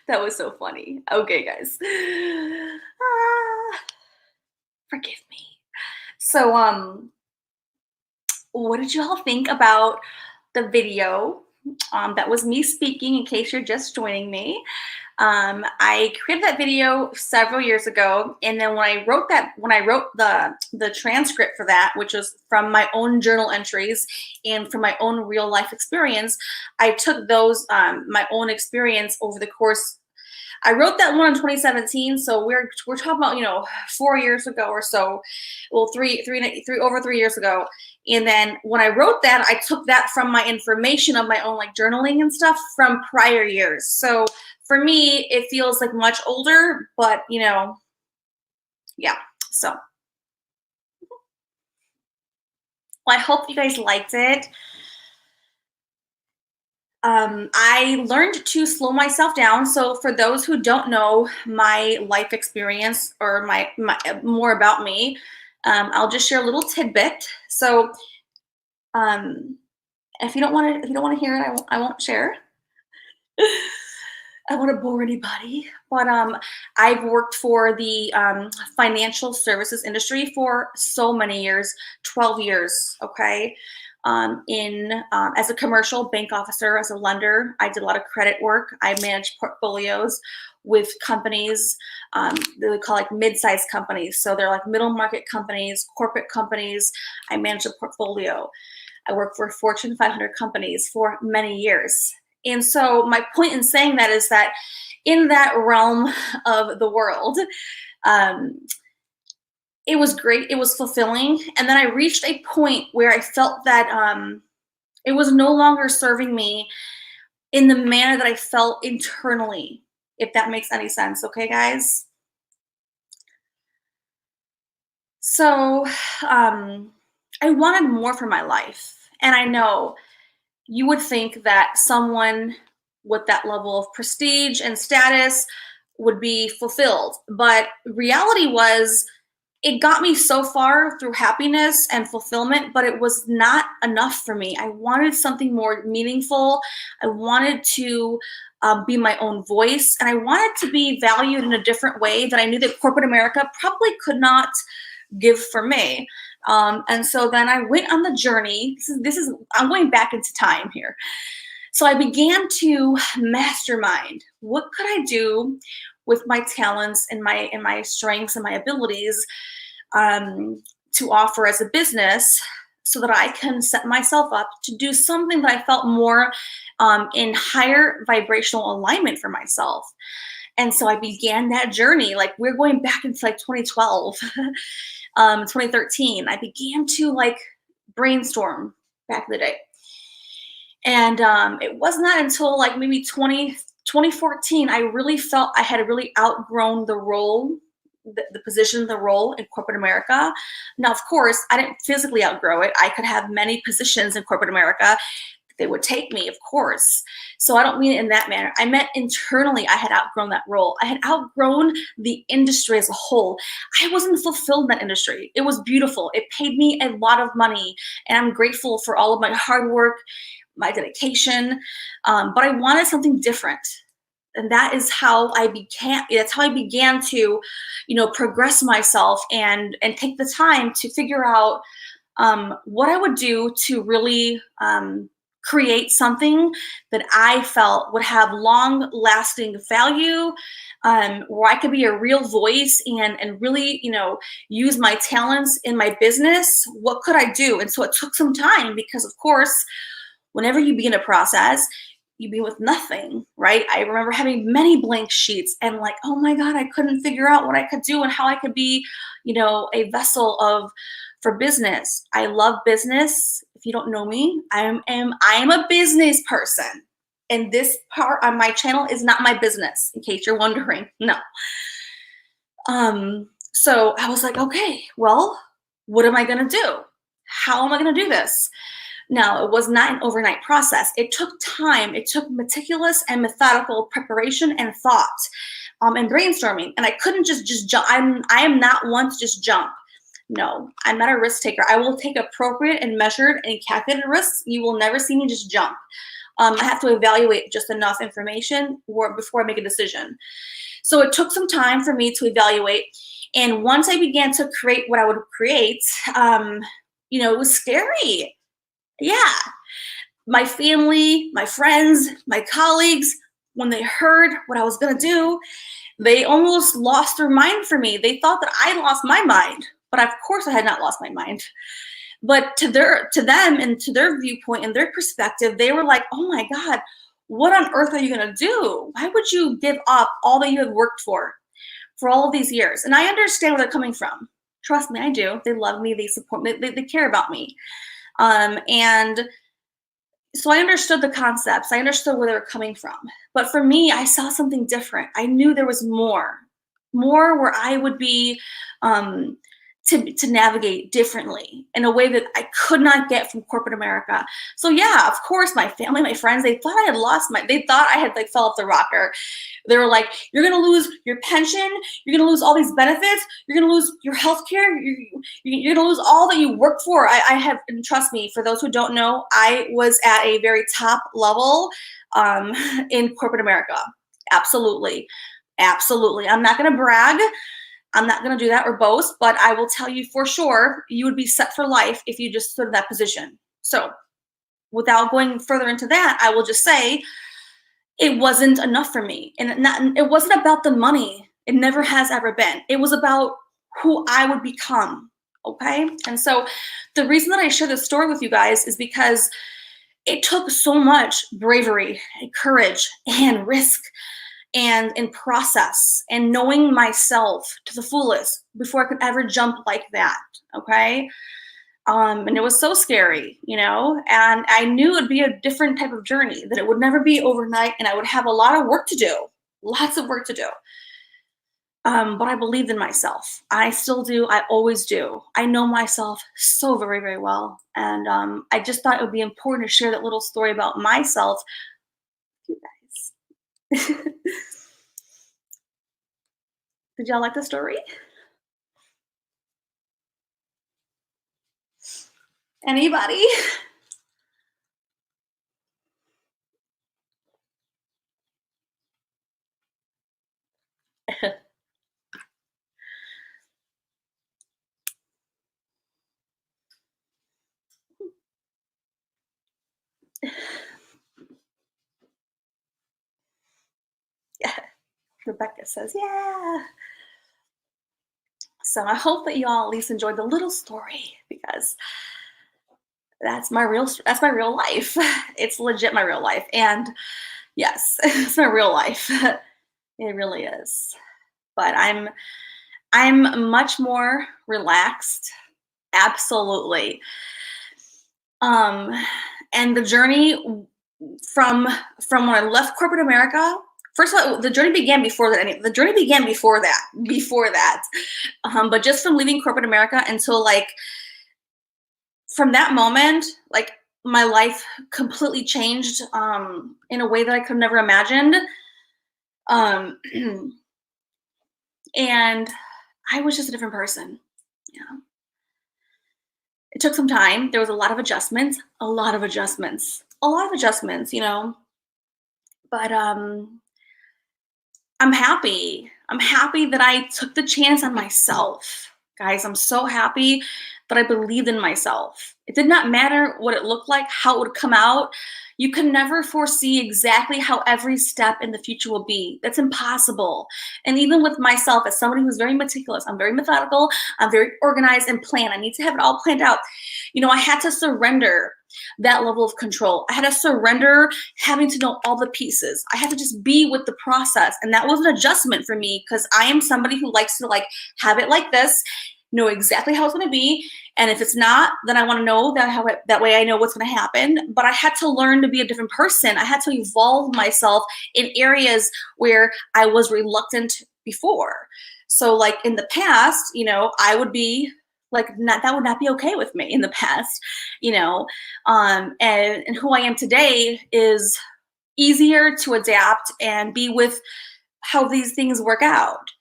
That was so funny. Okay, guys. Forgive me. So, what did you all think about the video? That was me speaking, in case you're just joining me. I created that video several years ago, and then when I wrote the transcript for that, which was from my own journal entries and from my own real life experience, I took those my own experience over the course. I wrote that one in 2017, so we're talking about 4 years ago or so, well over 3 years ago. And then when I wrote that, I took that from my information of my own like journaling and stuff from prior years. So for me, it feels like much older, but yeah. So well, I hope you guys liked it. I learned to slow myself down. So for those who don't know my life experience or my more about me, I'll just share a little tidbit. So if you don't want to hear it, I won't share. I don't want to bore anybody, but I've worked for the financial services industry for so many years, 12 years, okay? As a commercial bank officer, as a lender, I did a lot of credit work. I managed portfolios with companies, they call like mid-sized companies. So they're like middle market companies, corporate companies. I managed a portfolio. I worked for Fortune 500 companies for many years. And so my point in saying that is that in that realm of the world, it was great. It was fulfilling. And then I reached a point where I felt that it was no longer serving me in the manner that I felt internally, if that makes any sense. Okay, guys? So I wanted more for my life. And I know you would think that someone with that level of prestige and status would be fulfilled. But reality was, it got me so far through happiness and fulfillment, but it was not enough for me. I wanted something more meaningful. I wanted to be my own voice, and I wanted to be valued in a different way that I knew that corporate America probably could not give for me. And so then I went on the journey. I'm going back into time here. So I began to mastermind. What could I do with my talents and my strengths and my abilities to offer as a business, so that I can set myself up to do something that I felt more in higher vibrational alignment for myself. And so I began that journey. Like, we're going back into like 2012, 2013. I began to like brainstorm back in the day. And it was not until like maybe 2014, I really felt I had really outgrown the role, the position, the role in corporate America. Now, of course, I didn't physically outgrow it. I could have many positions in corporate America. They would take me, of course. So I don't mean it in that manner. I meant internally, I had outgrown that role. I had outgrown the industry as a whole. I wasn't fulfilled in that industry. It was beautiful. It paid me a lot of money, and I'm grateful for all of my hard work, my dedication, but I wanted something different. And that's how I began to, progress myself and take the time to figure out what I would do to really create something that I felt would have long lasting value, where I could be a real voice and really, use my talents in my business. What could I do? And so it took some time, because of course, whenever you begin a process, you begin with nothing, right? I remember having many blank sheets and like, oh my God, I couldn't figure out what I could do and how I could be, a vessel for business. I love business. If you don't know me, I am a business person. And this part on my channel is not my business, in case you're wondering. No. So I was like, okay, well, what am I going to do? How am I going to do this? Now, it was not an overnight process. It took time. It took meticulous and methodical preparation and thought, and brainstorming. And I couldn't just jump. I am not one to just jump. No, I'm not a risk taker. I will take appropriate and measured and calculated risks. You will never see me just jump. I have to evaluate just enough information before I make a decision. So it took some time for me to evaluate. And once I began to create what I would create, it was scary. Yeah. My family, my friends, my colleagues, when they heard what I was going to do, they almost lost their mind for me. They thought that I lost my mind, but of course I had not lost my mind. But to them and to their viewpoint and their perspective, they were like, oh my God, what on earth are you going to do? Why would you give up all that you had worked for all of these years? And I understand where they're coming from. Trust me, I do. They love me. They support me. They care about me. And so I understood the concepts. I understood where they were coming from. But for me, I saw something different. I knew there was more where I would be to navigate differently in a way that I could not get from corporate America. So yeah, of course, my family, my friends, they thought I had they thought I had fell off the rocker. They were like, you're going to lose your pension. You're going to lose all these benefits. You're going to lose your health care. You're going to lose all that you worked for. I have, and trust me, for those who don't know, I was at a very top level in corporate America. Absolutely. Absolutely. I'm not going to brag. I'm not going to do that or boast, but I will tell you for sure, you would be set for life if you just stood in that position. So without going further into that, I will just say it wasn't enough for me. And it wasn't about the money. It never has ever been. It was about who I would become. Okay. And so the reason that I share this story with you guys is because it took so much bravery and courage and risk and in process and knowing myself to the fullest before I could ever jump like that. Okay. And it was so scary, and I knew it'd be a different type of journey, that it would never be overnight and I would have a lot of work to do, lots of work to do. But I believed in myself. I still do. I always do. I know myself so very, very well. And I just thought it would be important to share that little story about myself with you guys. Did y'all like the story? Anybody? Yeah. Rebecca says, yeah. So I hope that you all at least enjoyed the little story, because that's my real life. It's legit my real life. And yes, it's my real life. It really is. But I'm much more relaxed. Absolutely. And the journey from when I left corporate America, first of all, the journey began before that. The journey began before that. But just from leaving corporate America until from that moment, my life completely changed in a way that I could have never imagined. And I was just a different person. Yeah. It took some time. There was a lot of adjustments. But I'm happy. I'm happy that I took the chance on myself. Guys, I'm so happy that I believed in myself. It did not matter what it looked like, how it would come out. You can never foresee exactly how every step in the future will be. That's impossible. And even with myself, as somebody who's very meticulous, I'm very methodical, I'm very organized and planned. I need to have it all planned out. I had to surrender that level of control. I had to surrender having to know all the pieces. I had to just be with the process. And that was an adjustment for me, because I am somebody who likes to have it like this, know exactly how it's going to be. And if it's not, then I want to know that way I know what's going to happen. But I had to learn to be a different person. I had to evolve myself in areas where I was reluctant before. So like in the past, you know, I would be like, that would not be okay with me in the past, you know, and who I am today is easier to adapt and be with how these things work out.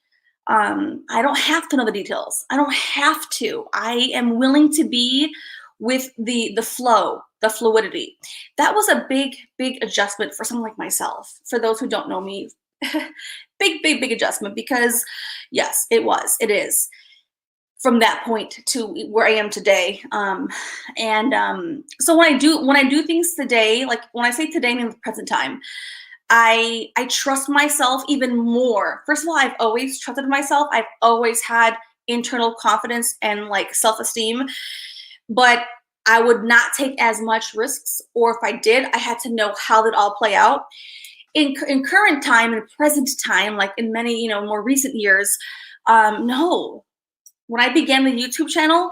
I don't have to know the details. I don't have to. I am willing to be with the flow, the fluidity. That was a big adjustment for someone like myself. For those who don't know me, big adjustment, because yes, it is from that point to where I am today. So when I do things today, like when I say today, I mean the present time, I trust myself even more. First of all, I've always trusted myself. I've always had internal confidence and like self-esteem, but I would not take as much risks, or if I did, I had to know how that all play out. In current time, in present time, like in many, you know, more recent years, no. When I began the YouTube channel,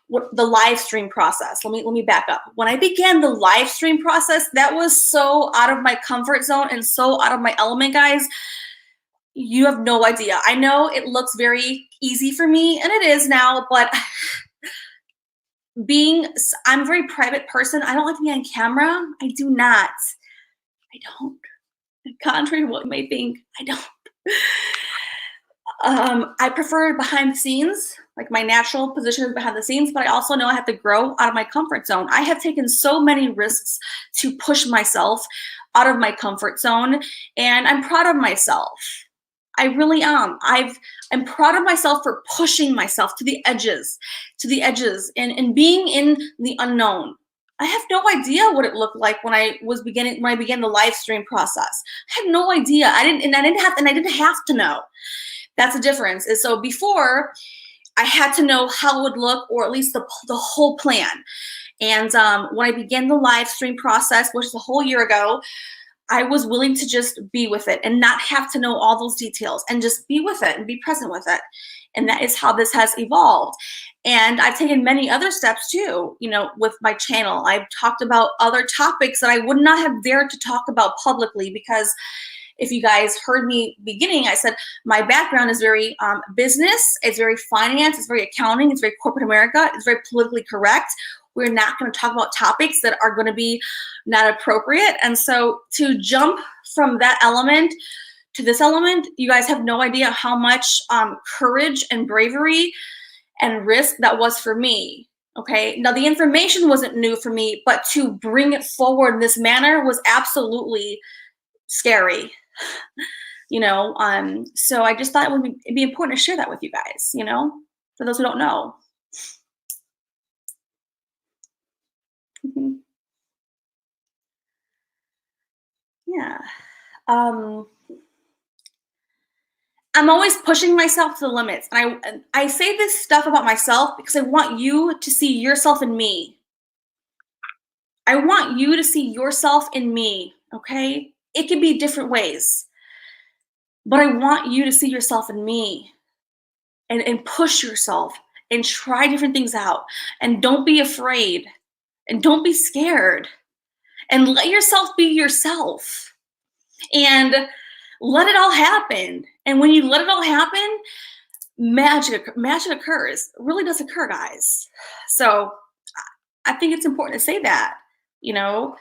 the live stream process, let me back up. When I began the live stream process, that was so out of my comfort zone and so out of my element, guys. You have no idea. I know it looks very easy for me, and it is now, but I'm a very private person. I don't like to be on camera. I do not. I don't. Contrary to what you may think, I don't. I prefer behind the scenes, like my natural position is behind the scenes, but I also know I have to grow out of my comfort zone. I have taken so many risks to push myself out of my comfort zone, and I'm proud of myself. I really am. I'm proud of myself for pushing myself to the edges, and being in the unknown. I have no idea what it looked like when I began the live stream process. I had no idea. I didn't have to know. That's the difference. And so before, I had to know how it would look, or at least the whole plan. And when I began the live stream process, which was a whole year ago, I was willing to just be with it and not have to know all those details, and just be with it and be present with it. And that is how this has evolved. And I've taken many other steps too, you know, with my channel. I've talked about other topics that I would not have dared to talk about publicly, because if you guys heard me beginning, I said my background is very business, it's very finance, it's very accounting, it's very corporate America, it's very politically correct. We're not going to talk about topics that are going to be not appropriate. And so to jump from that element to this element, you guys have no idea how much courage and bravery and risk that was for me. Okay, now the information wasn't new for me, but to bring it forward in this manner was absolutely scary. You know, so I just thought it'd be important to share that with you guys, you know, for those who don't know. Yeah. I'm always pushing myself to the limits. And I say this stuff about myself because I want you to see yourself in me. I want you to see yourself in me, okay? It can be different ways, but I want you to see yourself in me, and push yourself and try different things out, and don't be afraid, and don't be scared, and let yourself be yourself, and let it all happen. And when you let it all happen, magic occurs. It really does occur, guys. So I think it's important to say that, you know.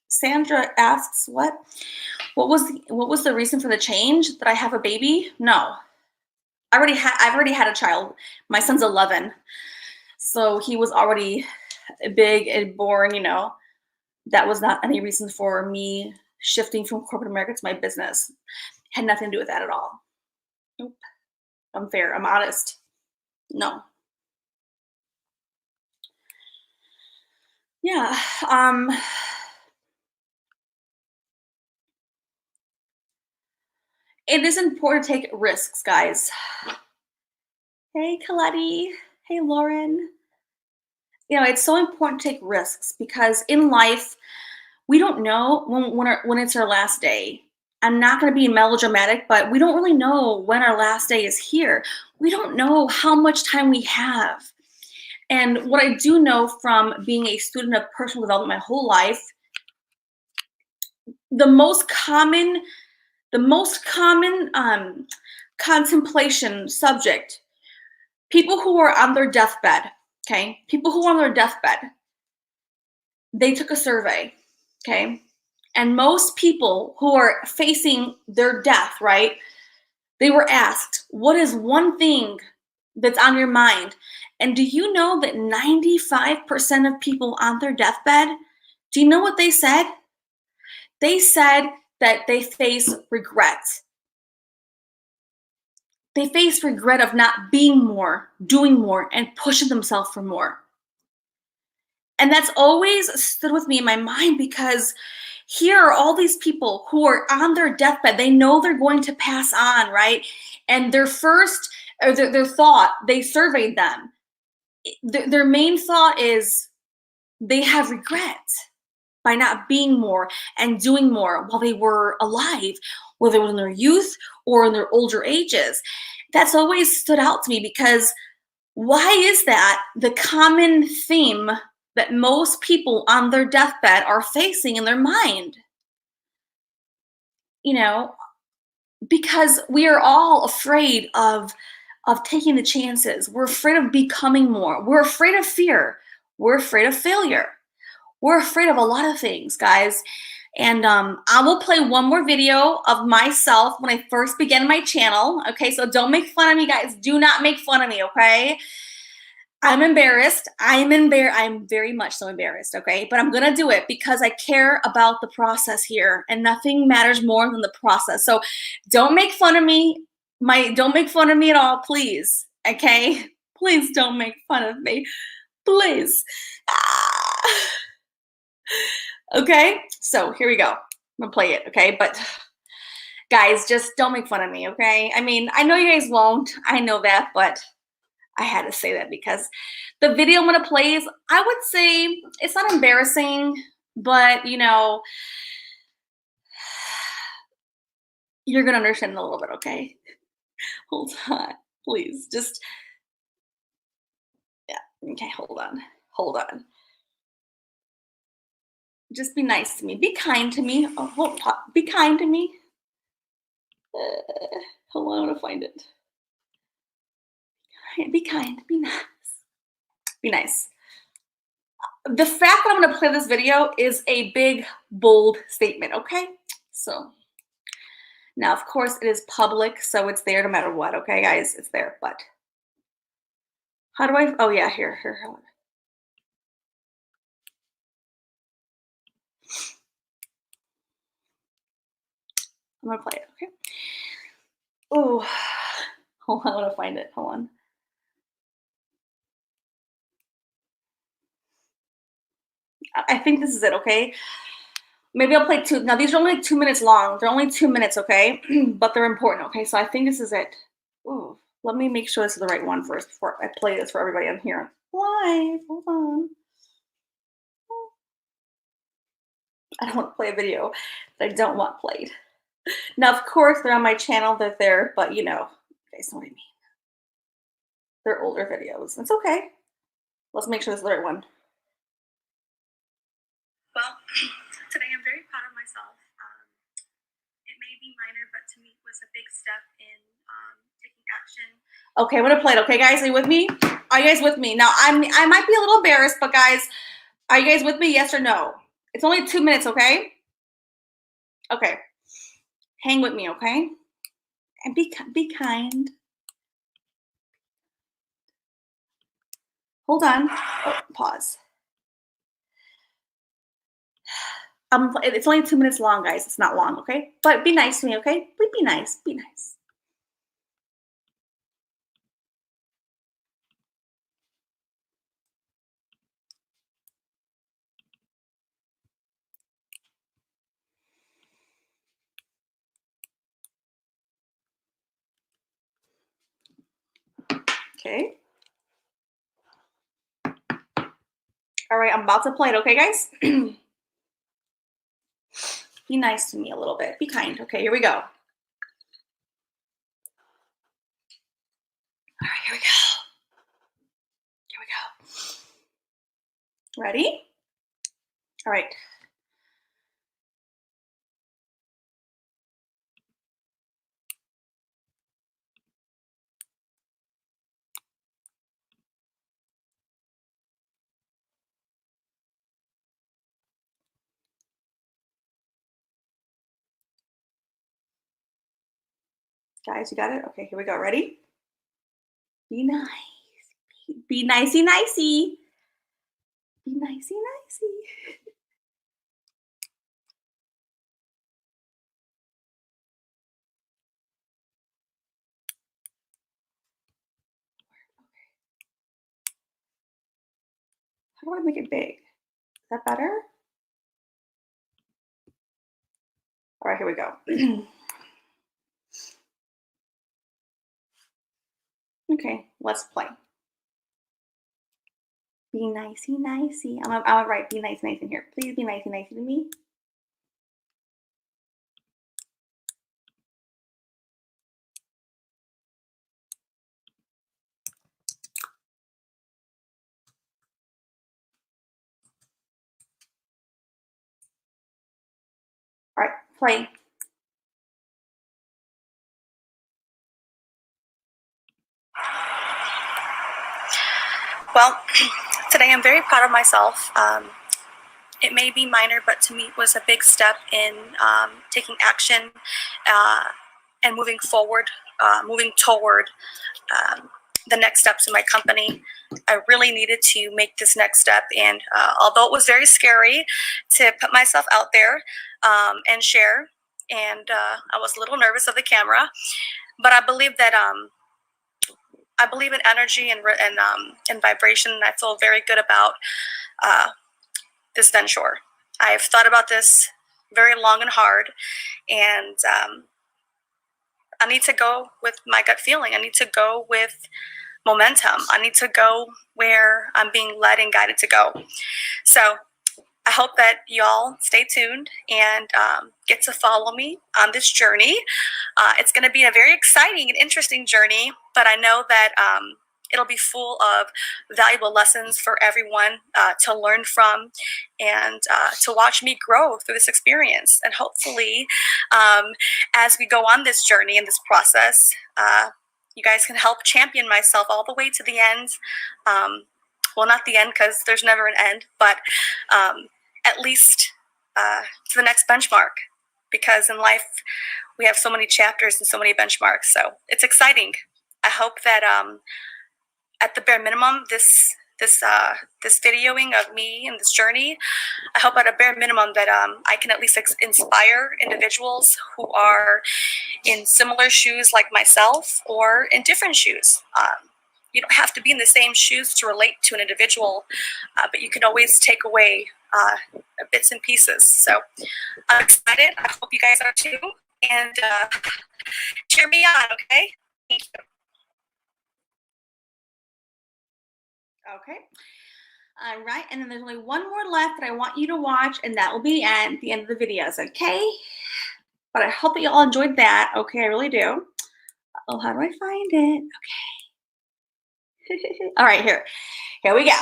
Sandra asks, what was the reason for the change? That I have a baby? No. I've already had a child. My son's 11. So he was already big and born, you know. That was not any reason for me shifting from corporate America to my business. Had nothing to do with that at all. Nope. I'm fair. I'm honest. No. Yeah. It is important to take risks, guys. Hey, Colette. Hey, Lauren. it's so important to take risks because in life, we don't know when it's our last day. I'm not going to be melodramatic, but we don't really know when our last day is here. We don't know how much time we have. And what I do know from being a student of personal development my whole life, the most common contemplation subject, people who are on their deathbed, okay? People who are on their deathbed, they took a survey, okay? And most people who are facing their death, right? They were asked, what is one thing that's on your mind? And do you know that 95% of people on their deathbed, do you know what they said? They said that they face regret. They face regret of not being more, doing more, and pushing themselves for more. And that's always stood with me in my mind because here are all these people who are on their deathbed. They know they're going to pass on, right? And their thought, they surveyed them. Their main thought is they have regret by not being more and doing more while they were alive, whether it was in their youth or in their older ages. That's always stood out to me because why is that the common theme that most people on their deathbed are facing in their mind? Because we are all afraid of taking the chances. We're afraid of becoming more. We're afraid of fear. We're afraid of failure. We're afraid of a lot of things, guys. And I will play one more video of myself when I first began my channel. Okay, so don't make fun of me, guys. Do not make fun of me, okay? I'm embarrassed. I'm very much so embarrassed, okay? But I'm gonna do it because I care about the process here, and nothing matters more than the process. So don't make fun of me. Don't make fun of me at all, please. Okay? Please don't make fun of me. Please. Ah. Okay, so here we go. I'm gonna play it, okay? But guys, just don't make fun of me, okay? I mean, I know you guys won't. I know that, but I had to say that because the video I'm gonna play is, I would say, it's not embarrassing, but you're gonna understand in a little bit, okay? Hold on, please, yeah, okay, hold on. Just be nice to me, be kind to me, be kind to me. Hold on, I wanna find it. Be kind, be nice. The fact that I'm gonna play this video is a big, bold statement, okay? So, now of course it is public, so it's there no matter what, okay guys? It's there, but how do I, oh yeah, here. I'm gonna play it, okay? Oh, hold on, I wanna find it, hold on. I think this is it, okay? Maybe I'll play two. Now these are only 2 minutes long. They're only 2 minutes, okay? But they're important, okay? So I think this is it. Ooh, let me make sure this is the right one first before I play this for everybody on here. Live, hold on. I don't want to play a video that I don't want played. Now, of course, they're on my channel. They're there, but you guys know what I mean. They're older videos. It's okay. Let's make sure this is the right one. Well, today I'm very proud of myself. It may be minor, but to me it was a big step in taking action. Okay, I'm gonna play it. Okay, guys, are you with me? Are you guys with me? Now, I might be a little embarrassed, but guys, are you guys with me? Yes or no? It's only 2 minutes, okay? Okay. Hang with me, okay? And be kind. Hold on. Oh, pause. It's only 2 minutes long, guys. It's not long, okay? But be nice to me, okay? Be nice. Be nice. Okay. All right, I'm about to play it, okay, guys? Be nice to me a little bit. Be kind. Okay, here we go. All right, here we go. Here we go. Ready? All right. Guys, you got it? Okay, here we go. Ready? Be nice. Be nicey nicey. Be nicey nicey. How do I make it big? Is that better? All right, here we go. Okay, let's play. Be nicey nicey. I'm gonna write be nice nice in here. Please be nicey nicey to me. All right, play. Well, today I'm very proud of myself. It may be minor, but to me it was a big step in taking action and moving forward, moving toward the next steps in my company. I really needed to make this next step, and although it was very scary to put myself out there and share, and I was a little nervous of the camera, but I believe that I believe in energy and vibration, and I feel very good about this venture. I've thought about this very long and hard, and I need to go with my gut feeling. I need to go with momentum. I need to go where I'm being led and guided to go. So I hope that y'all stay tuned and get to follow me on this journey. It's going to be a very exciting and interesting journey, but I know that it'll be full of valuable lessons for everyone to learn from and to watch me grow through this experience. And hopefully, as we go on this journey and this process, you guys can help champion myself all the way to the end. Well, not the end, because there's never an end, but at least to the next benchmark, because in life we have so many chapters and so many benchmarks. So it's exciting. I hope that at the bare minimum, this videoing of me and this journey, I hope at a bare minimum that I can at least inspire individuals who are in similar shoes like myself or in different shoes. You don't have to be in the same shoes to relate to an individual, but you can always take away bits and pieces. So I'm excited. I hope you guys are too. And cheer me on, okay? Thank you. Okay. All right, and then there's only one more left that I want you to watch, and that will be at the end of the videos, okay? But I hope that you all enjoyed that. Okay, I really do. Oh, how do I find it? Okay. All right, here we go.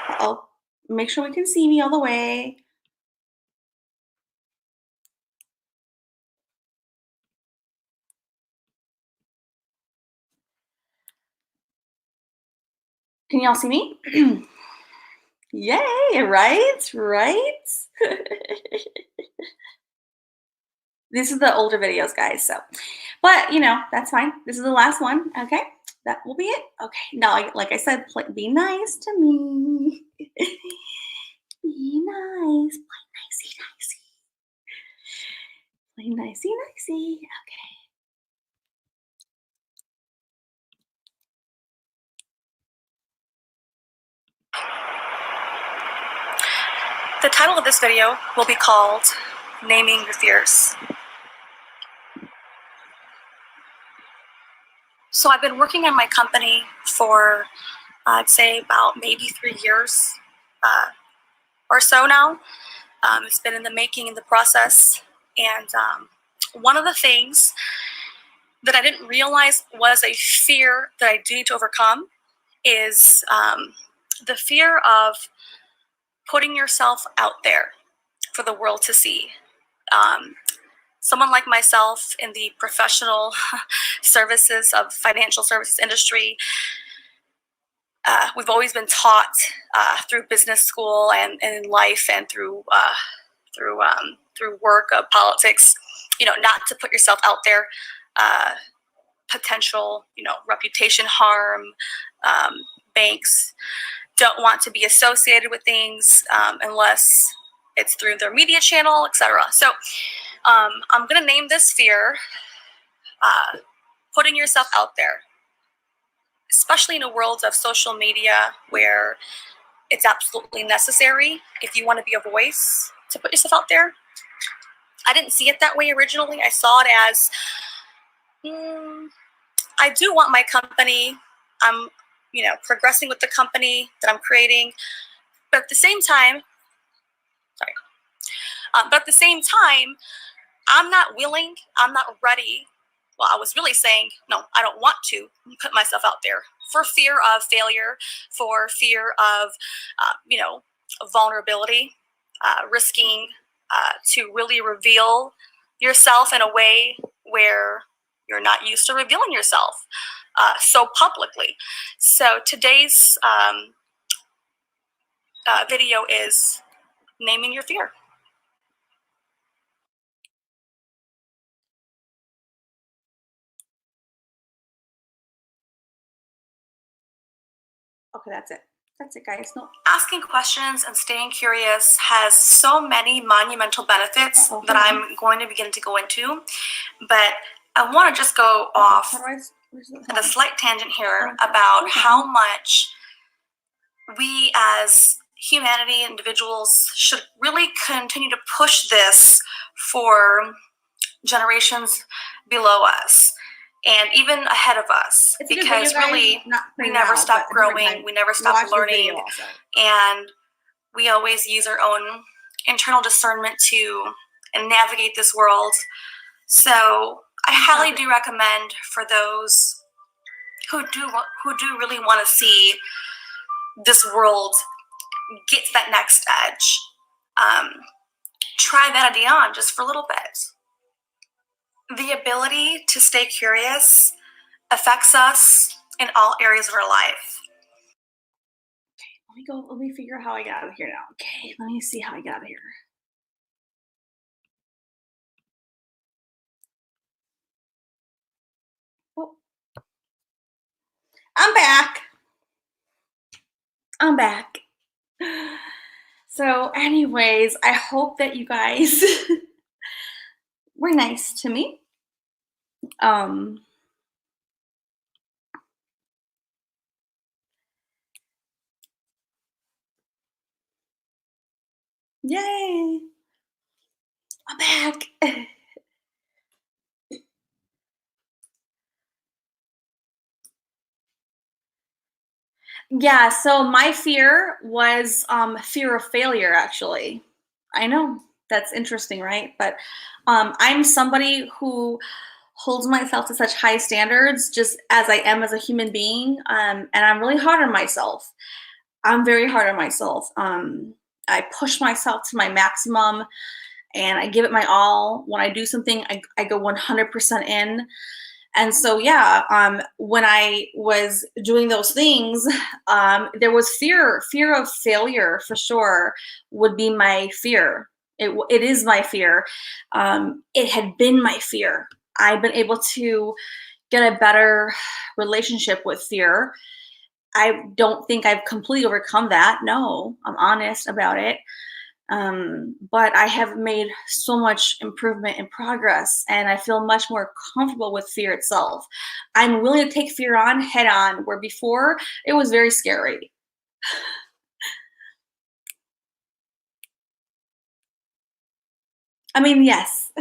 Uh-oh. Make sure we can see me all the way. Can y'all see me? Yay, right? This is the older videos, guys, so. But, you know, that's fine. This is the last one, okay? That will be it. Okay, now, like I said, be nice to me. Be nice. Play nicey nicey. Play nicey nicey. Okay. The title of this video will be called Naming Your Fears. So I've been working in my company for I'd say about maybe 3 years or so now. It's been in the making, in the process. And one of the things that I didn't realize was a fear that I do need to overcome is the fear of putting yourself out there for the world to see. Someone like myself in the professional services of financial services industry, we've always been taught through business school and in life and through work of politics, not to put yourself out there. Potential, reputation harm. Banks don't want to be associated with things unless it's through their media channel, etc. So I'm going to name this fear putting yourself out there, especially in a world of social media where it's absolutely necessary if you want to be a voice to put yourself out there. I didn't see it that way originally. I saw it as, I do want my company. I'm, progressing with the company that I'm creating, but at the same time, I'm not willing. I'm not ready. Well, I was really saying, no, I don't want to put myself out there for fear of failure, for fear of, vulnerability, risking to really reveal yourself in a way where you're not used to revealing yourself so publicly. So today's video is naming your fear. Okay, that's it. That's it, guys. No. Asking questions and staying curious has so many monumental benefits that I'm going to begin to go into, but I want to just go off at a slight tangent here about how much we as humanity, individuals, should really continue to push this for generations below us and even ahead of us, because really we never stop growing, we never stop learning, and we always use our own internal discernment to navigate this world. So I highly do recommend for those who do really want to see this world get to that next edge, try Vanity on just for a little bit. The ability to stay curious affects us in all areas of our life. Okay, let me figure out how I get out of here now. Okay, let me see how I get out of here. Oh. I'm back. So anyways, I hope that you guys were nice to me. Yay! I'm back. Yeah, so my fear was fear of failure, actually. I know, that's interesting, right? But I'm somebody who holds myself to such high standards just as I am as a human being, and I'm really hard on myself. I'm very hard on myself. I push myself to my maximum, and I give it my all. When I do something, I go 100% in. And so, yeah, when I was doing those things, there was fear of failure for sure would be my fear. It is my fear. It had been my fear. I've been able to get a better relationship with fear. I don't think I've completely overcome that. No, I'm honest about it. But I have made so much improvement and progress, and I feel much more comfortable with fear itself. I'm willing to take fear on head on, where before it was very scary. I mean, yes.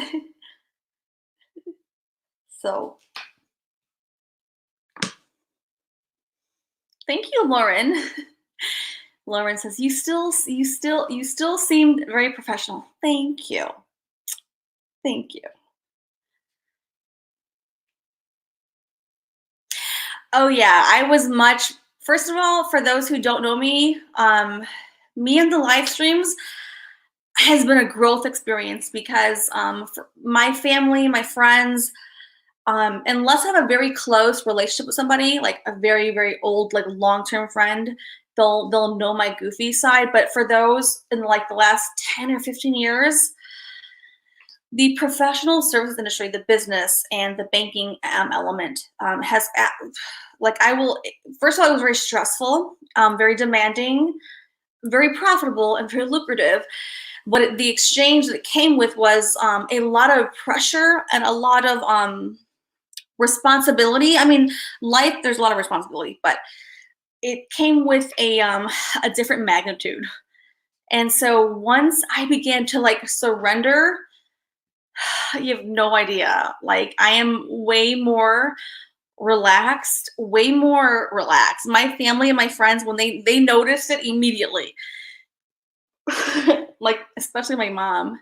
So Thank you, Lauren. Lauren says, you still seemed very professional. Thank you. Thank you. Oh yeah, I was first of all, for those who don't know me, me and the live streams has been a growth experience because for my family, my friends, unless I have a very close relationship with somebody, like a very, very old, like long-term friend, they'll know my goofy side. But for those in like the last 10 or 15 years, the professional services industry, the business and the banking element has, first of all, it was very stressful, very demanding, very profitable, and very lucrative. But the exchange that came with was a lot of pressure and a lot of responsibility. I mean, life, there's a lot of responsibility, but it came with a different magnitude. And so once I began to like surrender, you have no idea. Like I am way more relaxed, way more relaxed. My family and my friends, when they noticed it immediately, like especially my mom,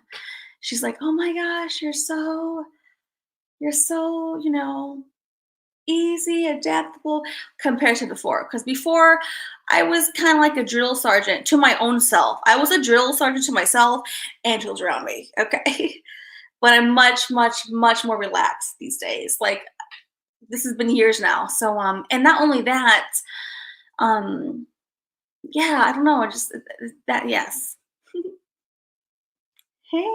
she's like, "Oh my gosh, you're so, easy, adaptable compared to before." Because before, I was kind of like a drill sergeant to my own self. I was a drill sergeant to myself and to those around me. Okay. But I'm much, much, much more relaxed these days. Like this has been years now. So, and not only that, yeah, I don't know, just that, yes. Hey.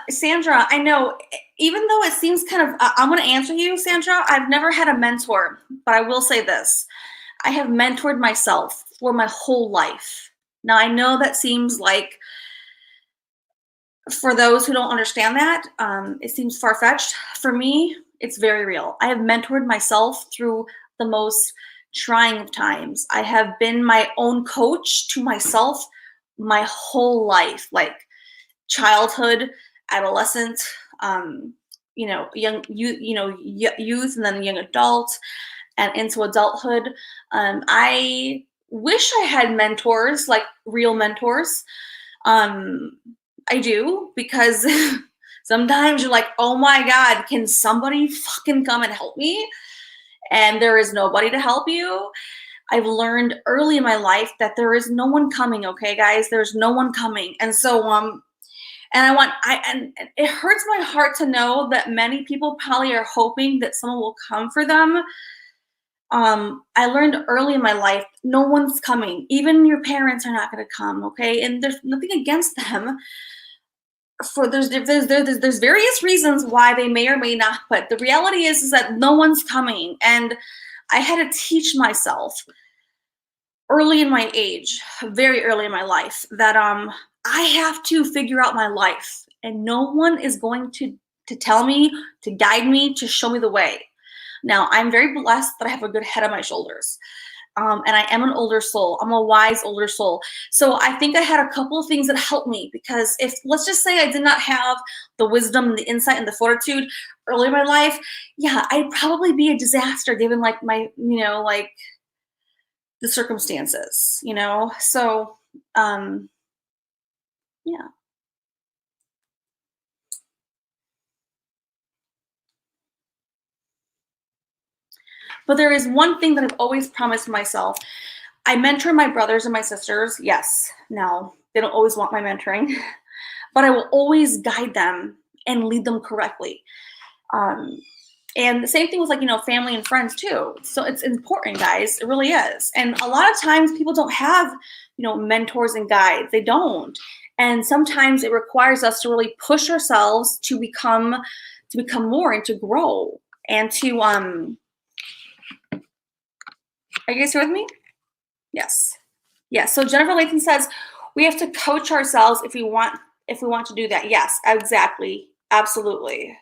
Sandra, I know, even though it seems kind of, I'm going to answer you, Sandra. I've never had a mentor, but I will say this. I have mentored myself for my whole life. Now, I know that seems like, for those who don't understand that, it seems far-fetched. For me, it's very real. I have mentored myself through the most trying of times. I have been my own coach to myself my whole life, like childhood, adolescent, young youth, and then young adult, and into adulthood. I wish I had mentors, like real mentors. I do, because sometimes you're like, oh my God, can somebody fucking come and help me? And there is nobody to help you. I've learned early in my life that there is no one coming, okay, guys? There's no one coming. And so, and it hurts my heart to know that many people probably are hoping that someone will come for them. I learned early in my life, no one's coming. Even your parents are not going to come, okay? And there's nothing against them. There's various reasons why they may or may not, but the reality is that no one's coming. And I had to teach myself early in my age, very early in my life, that I have to figure out my life, and no one is going to tell me, to guide me, to show me the way. Now, I'm very blessed that I have a good head on my shoulders. And I am an older soul. I'm a wise older soul. So I think I had a couple of things that helped me, because if, let's just say I did not have the wisdom and the insight and the fortitude early in my life, yeah, I'd probably be a disaster given like my, like the circumstances, So, yeah. But there is one thing that I've always promised myself. I mentor my brothers and my sisters. Yes. Now, they don't always want my mentoring, but I will always guide them and lead them correctly. And the same thing with family and friends too. So it's important, guys. It really is. And a lot of times people don't have, mentors and guides. They don't. And sometimes it requires us to really push ourselves to become more and to grow and to, are you guys here with me? Yes. Yes. So Jennifer Lathan says we have to coach ourselves if we want to do that. Yes, exactly. Absolutely.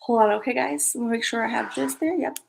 Hold on, okay, guys? Let me make sure I have this there. Yep.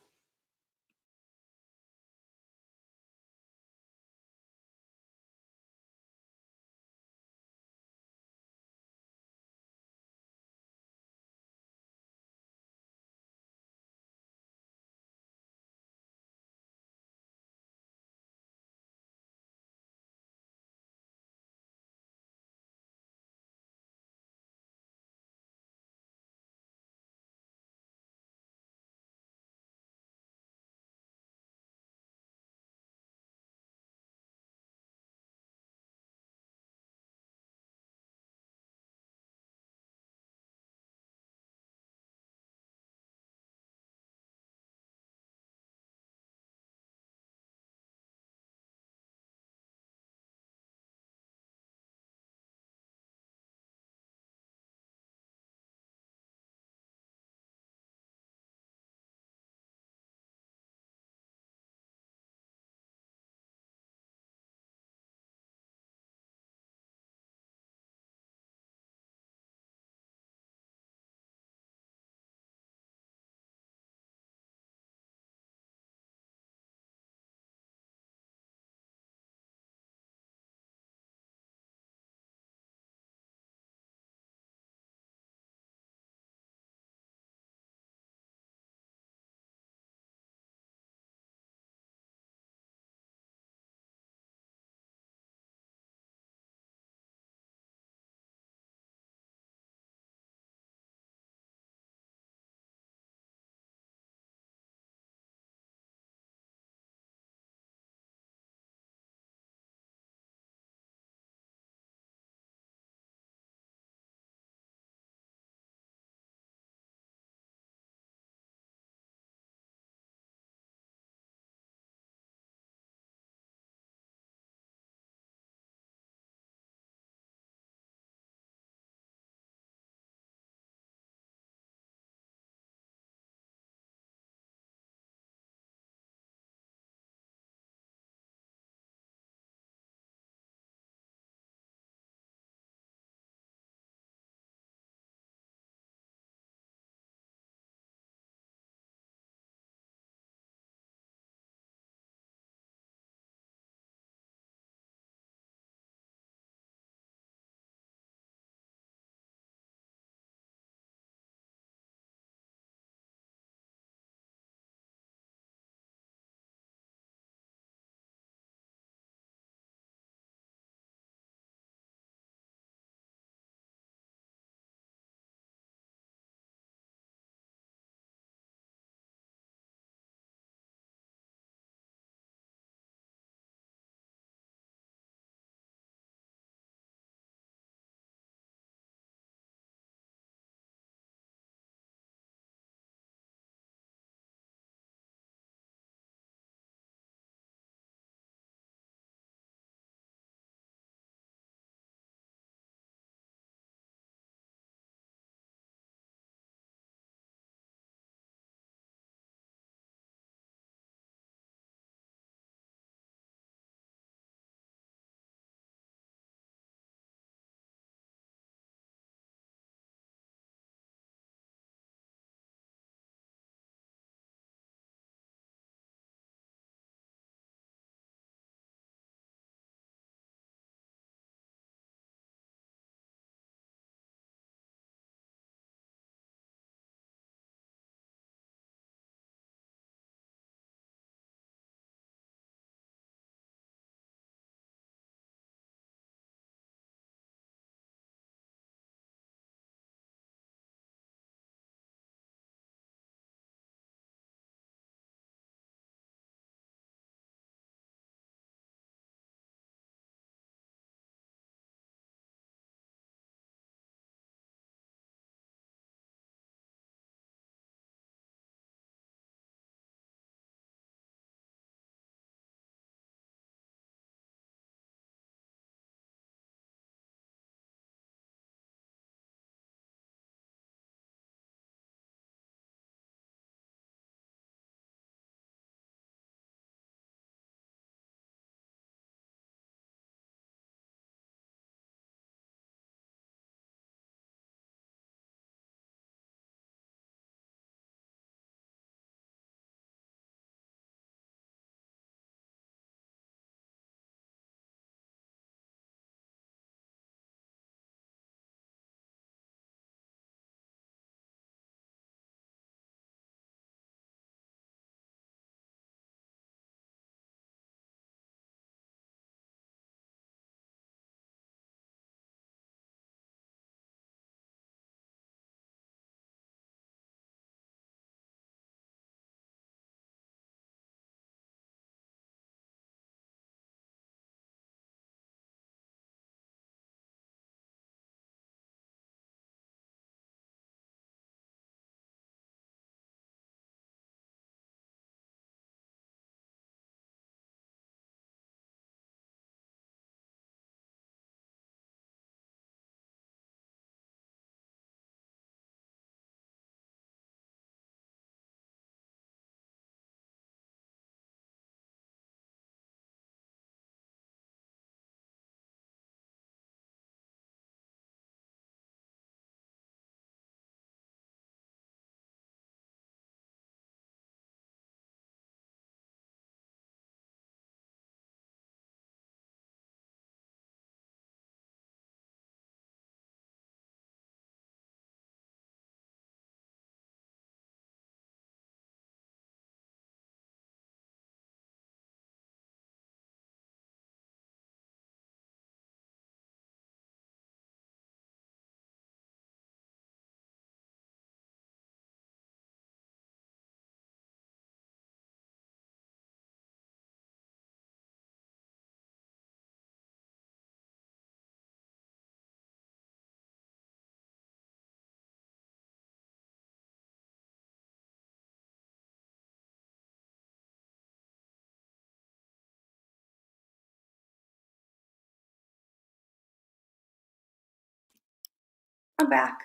I'm back.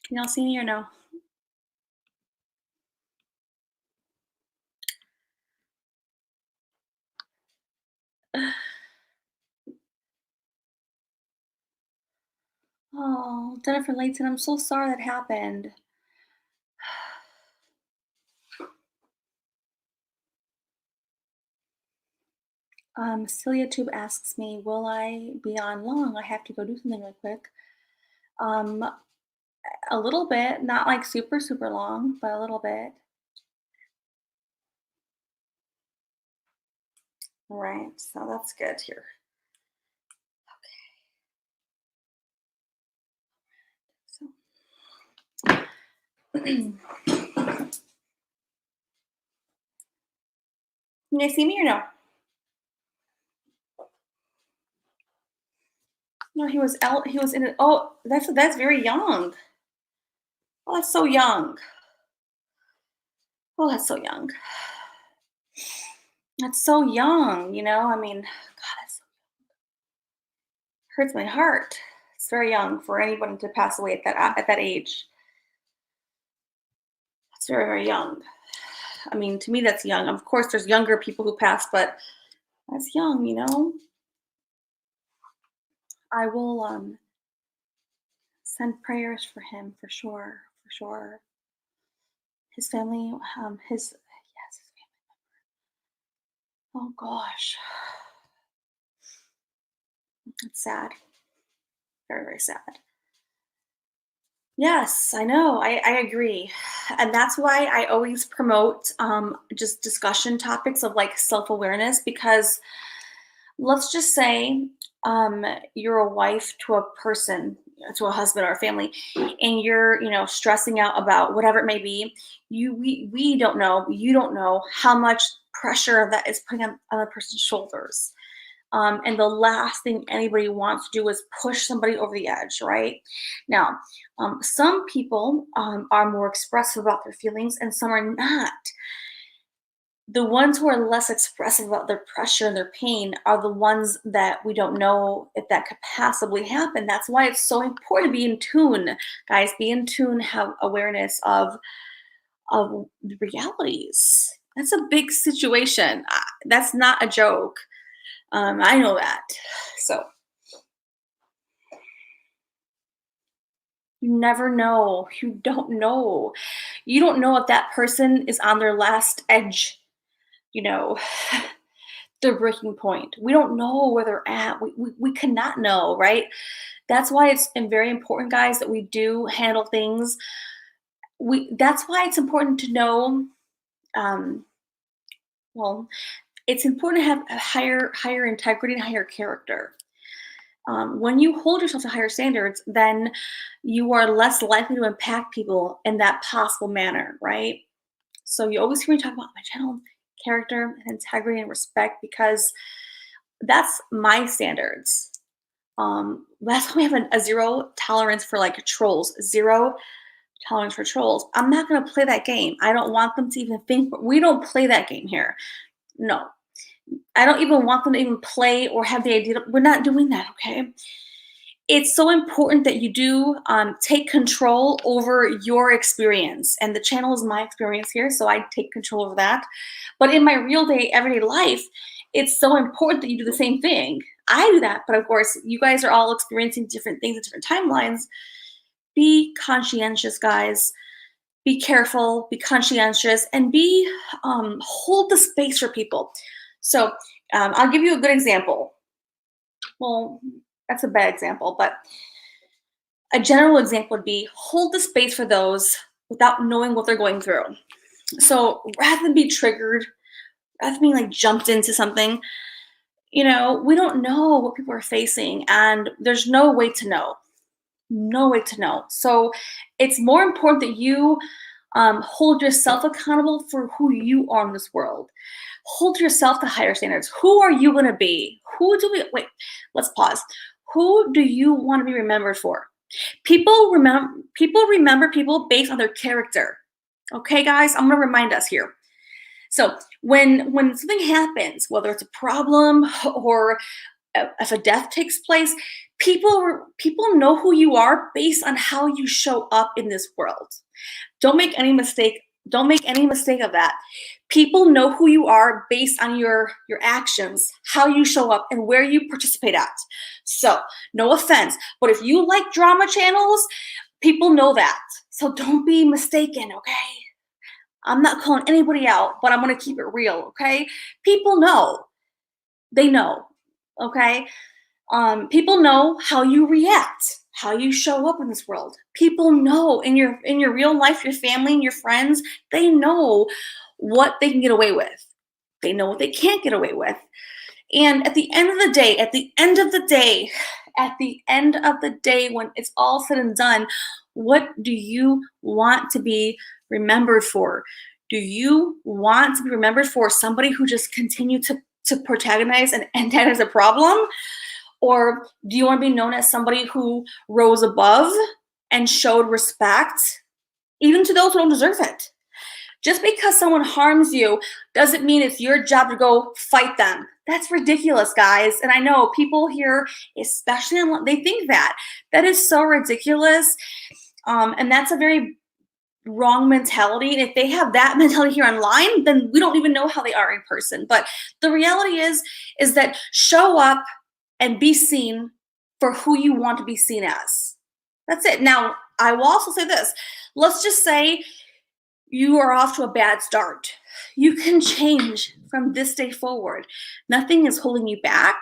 Can y'all see me or no? Oh, Jennifer Layton, I'm so sorry that happened. Celia Tube asks me, will I be on long? I have to go do something real quick. A little bit, not like super, super long, but a little bit. All right, so that's good here. Okay. So, can you see me or no? No, he was out. He was in it. Oh, that's very young. Oh, that's so young. Oh, that's so young. That's so young. I mean, God, it hurts my heart. It's very young for anyone to pass away at that age. That's very, very young. I mean, to me, that's young. Of course, there's younger people who pass, but that's young. I will send prayers for him for sure, for sure. His family, his family. Oh gosh, it's sad. Very, very sad. Yes, I know. I agree. And that's why I always promote just discussion topics of like self-awareness, because let's just say you're a wife to a person, to a husband or a family, and you're, stressing out about whatever it may be. We don't know, you don't know how much pressure that is putting on a person's shoulders. And the last thing anybody wants to do is push somebody over the edge, right? Now, some people are more expressive about their feelings and some are not. The ones who are less expressive about their pressure and their pain are the ones that we don't know if that could possibly happen. That's why it's so important to be in tune, guys. Be in tune, have awareness of the realities. That's a big situation. That's not a joke. I know that. So you never know. You don't know. You don't know if that person is on their last edge, their breaking point. We don't know where they're at. We cannot know, right? That's why it's very important, guys, that we do handle things. That's why it's important to know, well, it's important to have a higher integrity and higher character. When you hold yourself to higher standards, then you are less likely to impact people in that possible manner, right? So you always hear me talk about my channel, character, and integrity and respect, because that's my standards. That's why we have a zero tolerance for like trolls, zero tolerance for trolls. I'm not going to play that game. I don't want them to even think. We don't play that game here. No. I don't even want them to even play or have the idea. We're not doing that, okay? It's so important that you do take control over your experience. And the channel is my experience here, so I take control over that. But in my real day, everyday life, it's so important that you do the same thing. I do that, but of course, you guys are all experiencing different things at different timelines. Be conscientious, guys. Be careful, be conscientious, and hold the space for people. So I'll give you a good example. Well, that's a bad example, but a general example would be hold the space for those without knowing what they're going through. So rather than be triggered, rather than being like jumped into something, we don't know what people are facing, and there's no way to know. No way to know. So it's more important that you hold yourself accountable for who you are in this world. Hold yourself to higher standards. Who are you going to be? Wait, let's pause. Who do you want to be remembered for? People remember people based on their character. Okay, guys, I'm going to remind us here. So when something happens, whether it's a problem or if a death takes place, people know who you are based on how you show up in this world. Don't make any mistake of that. People know who you are based on your actions, how you show up, and where you participate at. So, no offense, but if you like drama channels, people know that. So don't be mistaken, okay? I'm not calling anybody out, but I'm going to keep it real, okay? People know. They know, okay? People know how you react, how you show up in this world. People know in your real life, your family and your friends, they know what they can get away with. They know what they can't get away with. And at the end of the day, when it's all said and done, what do you want to be remembered for? Do you want to be remembered for somebody who just continued to protagonize and antagonize a problem? Or do you want to be known as somebody who rose above and showed respect, even to those who don't deserve it? Just because someone harms you doesn't mean it's your job to go fight them. That's ridiculous, guys. And I know people here, especially, they think that. That is so ridiculous. And that's a very wrong mentality. And if they have that mentality here online, then we don't even know how they are in person. But the reality is that show up and be seen for who you want to be seen as. That's it. Now, I will also say this. Let's just say you are off to a bad start. You can change from this day forward. Nothing is holding you back.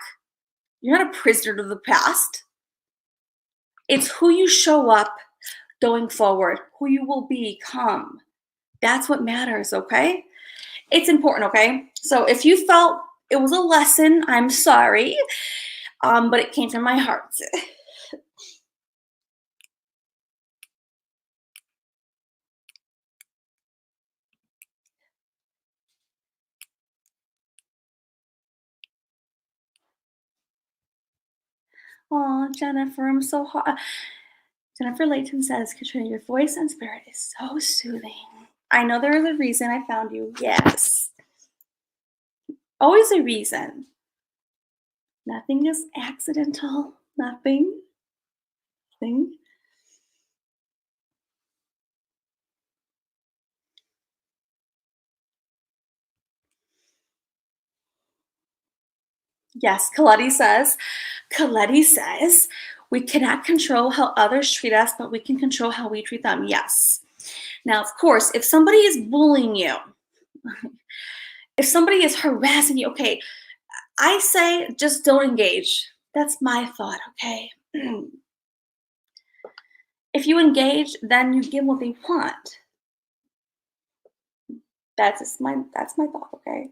You're not a prisoner to the past. It's who you show up going forward, who you will become. That's what matters, okay? It's important, okay? So if you felt it was a lesson, I'm sorry, but it came from my heart. Oh, Jennifer, I'm so hot. Jennifer Layton says, Katrina, your voice and spirit is so soothing. I know there is a reason I found you. Yes. Always a reason. Nothing is accidental. Nothing. Yes, Coletti says, we cannot control how others treat us, but we can control how we treat them. Yes. Now, of course, if somebody is bullying you, if somebody is harassing you, okay, I say just don't engage. That's my thought, okay? If you engage, then you give what they want. That's my thought, okay?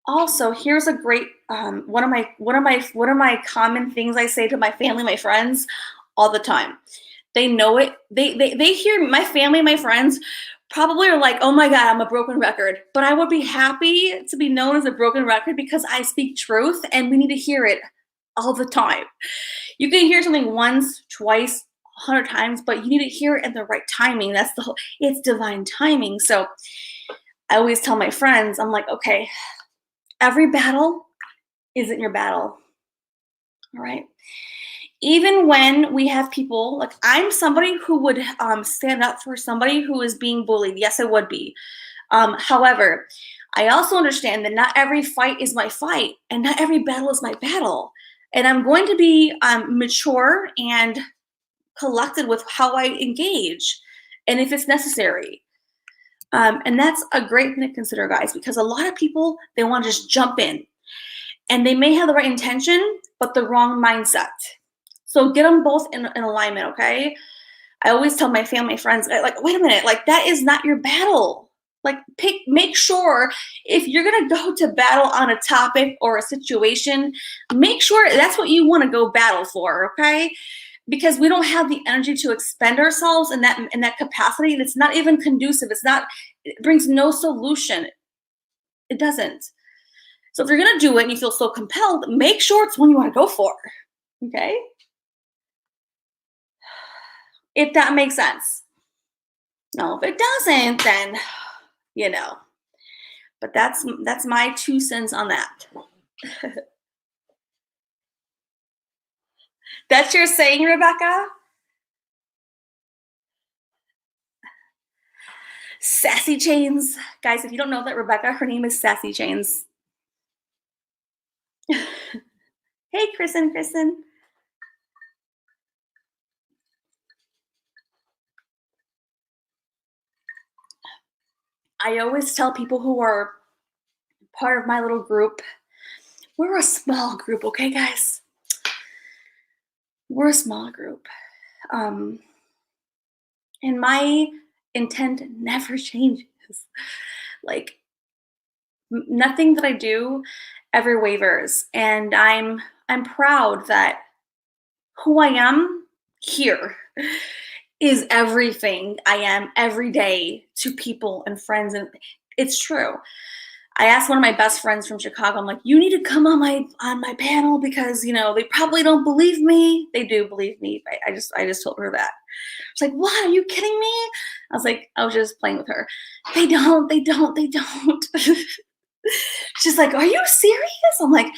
Also, here's a great one of my common things I say to my family, my friends, all the time. They know it. They hear my family, my friends probably are like, oh my God, I'm a broken record. But I would be happy to be known as a broken record because I speak truth and we need to hear it all the time. You can hear something once, twice, 100 times, but you need to hear it at the right timing. It's divine timing. So I always tell my friends, I'm like, okay, every battle isn't your battle. All right. Even when we have people, like I'm somebody who would stand up for somebody who is being bullied. Yes, I would be. However, I also understand that not every fight is my fight and not every battle is my battle. And I'm going to be mature and collected with how I engage and if it's necessary. And that's a great thing to consider, guys, because a lot of people, they want to just jump in and they may have the right intention, but the wrong mindset. So get them both in alignment, okay? I always tell my family, friends, like, wait a minute, like that is not your battle. Like make sure if you're gonna go to battle on a topic or a situation, make sure that's what you want to go battle for, okay? Because we don't have the energy to expend ourselves in that capacity, and it's not even conducive. It brings no solution. It doesn't. So if you're gonna do it and you feel so compelled, make sure it's one you want to go for, okay? If that makes sense. No, if it doesn't, then, But that's my 2 cents on that. That's your saying, Rebecca? Sassy Chains. Guys, if you don't know that Rebecca, her name is Sassy Chains. Hey, Kristen. I always tell people who are part of my little group, we're a small group, okay, guys? We're a small group. And my intent never changes. Like, nothing that I do ever wavers. And I'm proud that who I am here is everything I am every day to people and friends. And it's true. I asked one of my best friends from Chicago, I'm like, you need to come on my panel because, you know, they probably don't believe me. They do believe me. I just told her that. She's like, what? Are you kidding me? I was like, I was just playing with her. They don't. She's like, are you serious? I'm like,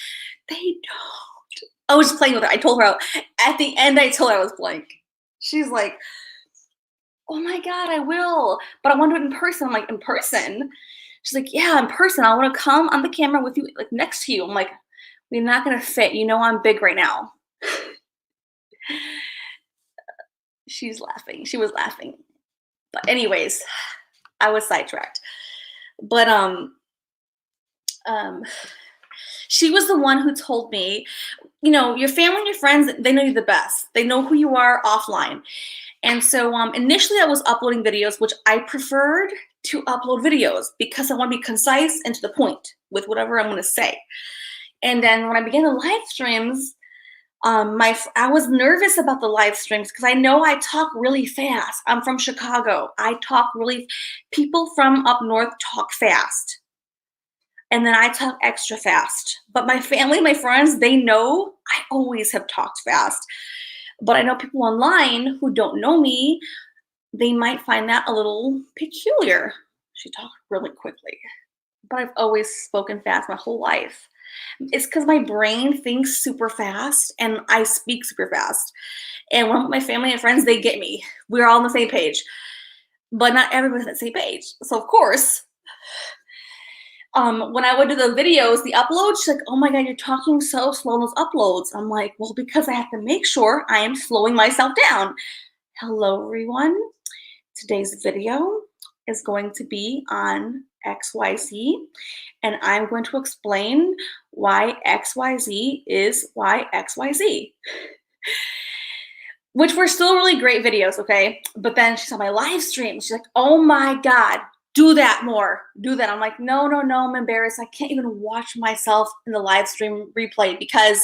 they don't. I was just playing with her. I told her, at the end, I told her I was blank. She's like, oh my God, I will. But I want to do it in person. I'm like, in person? She's like, yeah, in person. I want to come on the camera with you, like next to you. I'm like, we're not going to fit. You know, I'm big right now. She's laughing. She was laughing. But anyways, I was sidetracked. But she was the one who told me, you know, your family and your friends, they know you the best. They know who you are offline. And so initially I was uploading videos, which I preferred to upload videos because I want to be concise and to the point with whatever I'm going to say. And then when I began the live streams, I was nervous about the live streams because I know I talk really fast. I'm from Chicago. People from up north talk fast. And then I talk extra fast. But my family, my friends, they know I always have talked fast. But I know people online who don't know me, they might find that a little peculiar. She talked really quickly. But I've always spoken fast my whole life. It's because my brain thinks super fast and I speak super fast. And when I'm with my family and friends, they get me. We're all on the same page. But not everybody's on the same page. So of course, when I would do the videos, the uploads, she's like, oh my God, you're talking so slow in those uploads. I'm like, well, because I have to make sure I am slowing myself down. Hello, everyone. Today's video is going to be on XYZ, and I'm going to explain why XYZ is why XYZ. Which were still really great videos, okay? But then she saw my live stream. She's like, oh my God, do that more. Do that. I'm like, no, I'm embarrassed. I can't even watch myself in the live stream replay because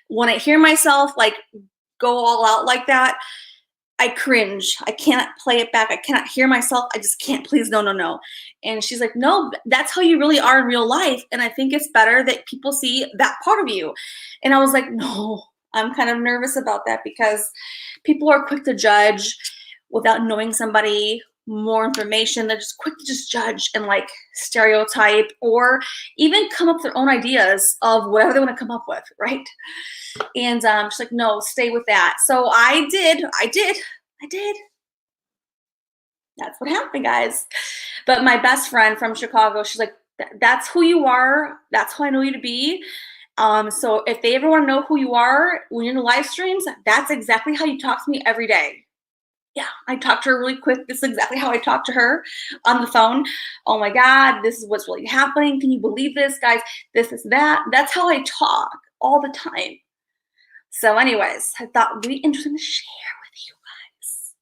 when I hear myself like go all out like that, I cringe. I cannot play it back. I cannot hear myself. I just can't. Please, no. And she's like, no, that's how you really are in real life. And I think it's better that people see that part of you. And I was like, no, I'm kind of nervous about that because people are quick to judge without knowing somebody, more information. They're just quick to just judge and like stereotype or even come up with their own ideas of whatever they want to come up with, right? And she's like, no, stay with that. So I did. That's what happened, guys. But my best friend from Chicago, she's like, that's who you are. That's who I know you to be. So if they ever want to know who you are when you're in the live streams, that's exactly how you talk to me every day. Yeah, I talked to her really quick. This is exactly how I talked to her on the phone. Oh my God, this is what's really happening. Can you believe this, guys? This is that. That's how I talk all the time. So anyways, I thought it would be interesting to share with you guys.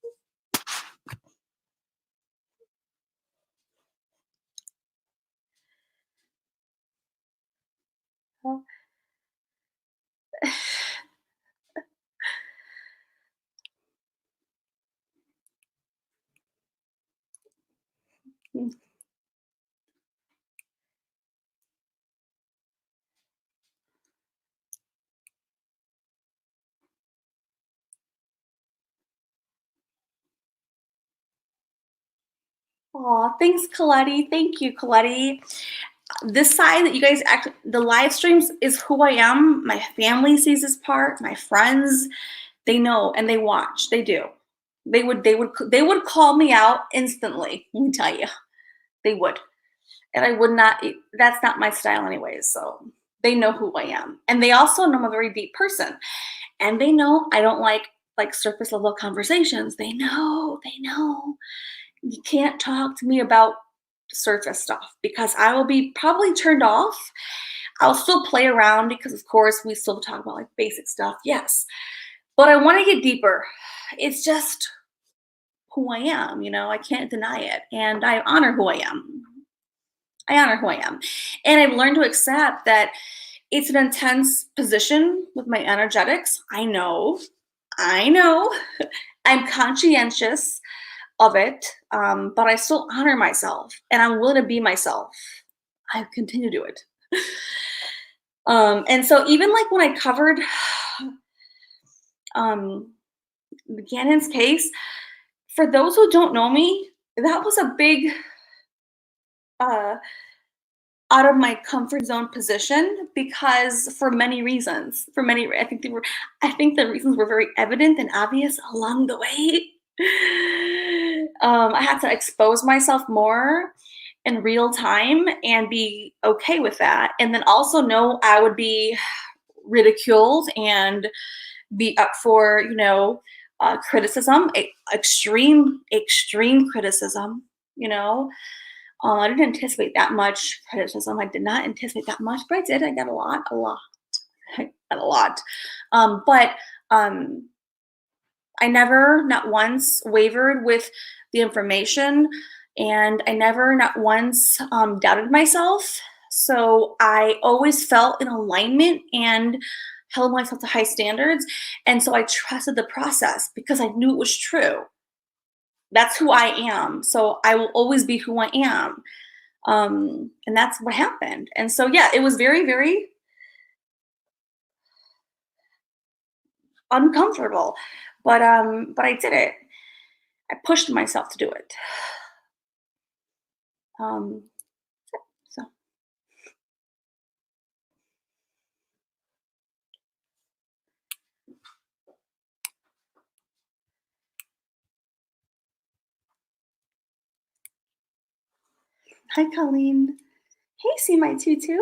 Aw, thanks, Coletti. Thank you, Coletti. this side that you guys actually, the live streams is who I am. My family sees this part. My friends, they know and they watch. They do. They would call me out instantly. Let me tell you, they would, and I would not. That's not my style, anyways. So they know who I am, and they also know I'm a very deep person, and they know I don't like surface level conversations. They know. They know. You can't talk to me about surface stuff because I will be probably turned off. I'll still play around because, of course, we still talk about like basic stuff. Yes. But I want to get deeper. It's just who I am, I can't deny it. And I honor who I am. I honor who I am. And I've learned to accept that it's an intense position with my energetics. I know. I'm conscientious of it, but I still honor myself and I'm willing to be myself. I continue to do it. And so even like when I covered Gannon's case, for those who don't know me, that was a big out of my comfort zone position because for many reasons. I think the reasons were very evident and obvious along the way. I had to expose myself more in real time and be okay with that. And then also know I would be ridiculed and be up for, criticism, extreme criticism, I didn't anticipate that much criticism. I did not anticipate that much, but I did. I got a lot. I got a lot. But I never, not once, wavered with the information, and I never, not once, doubted myself. So I always felt in alignment and held myself to high standards. And so I trusted the process because I knew it was true. That's who I am. So I will always be who I am. And that's what happened. And so, yeah, it was very, very uncomfortable, but I did it. I pushed myself to do it. So hi, Colleen. Hey, see my tutu.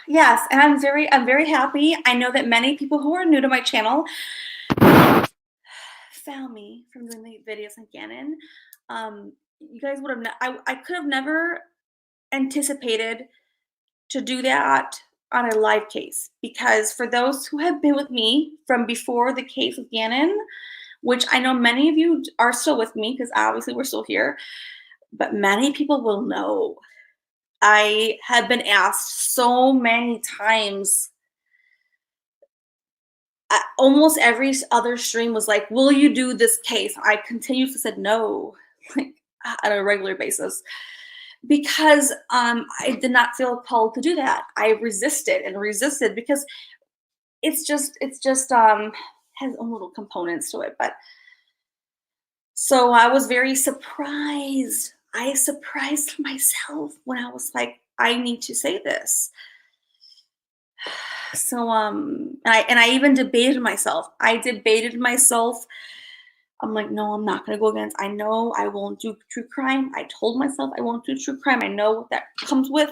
Yes, and I'm very happy. I know that many people who are new to my channel found me from doing the videos on Gannon. You guys would have, I could have never anticipated to do that on a live case, because for those who have been with me from before the case of Gannon, which I know many of you are still with me because obviously we're still here, but many people will know. I have been asked so many times. Almost every other stream was like, will you do this case? I continuously said no, like on a regular basis, because I did not feel called to do that. I resisted because it's just has own little components to it. But so I was very surprised. I surprised myself when I was like, I need to say this. So I even debated myself. I'm like, no, I'm not gonna go against. I know I won't do true crime. I told myself I won't do true crime. I know what that comes with.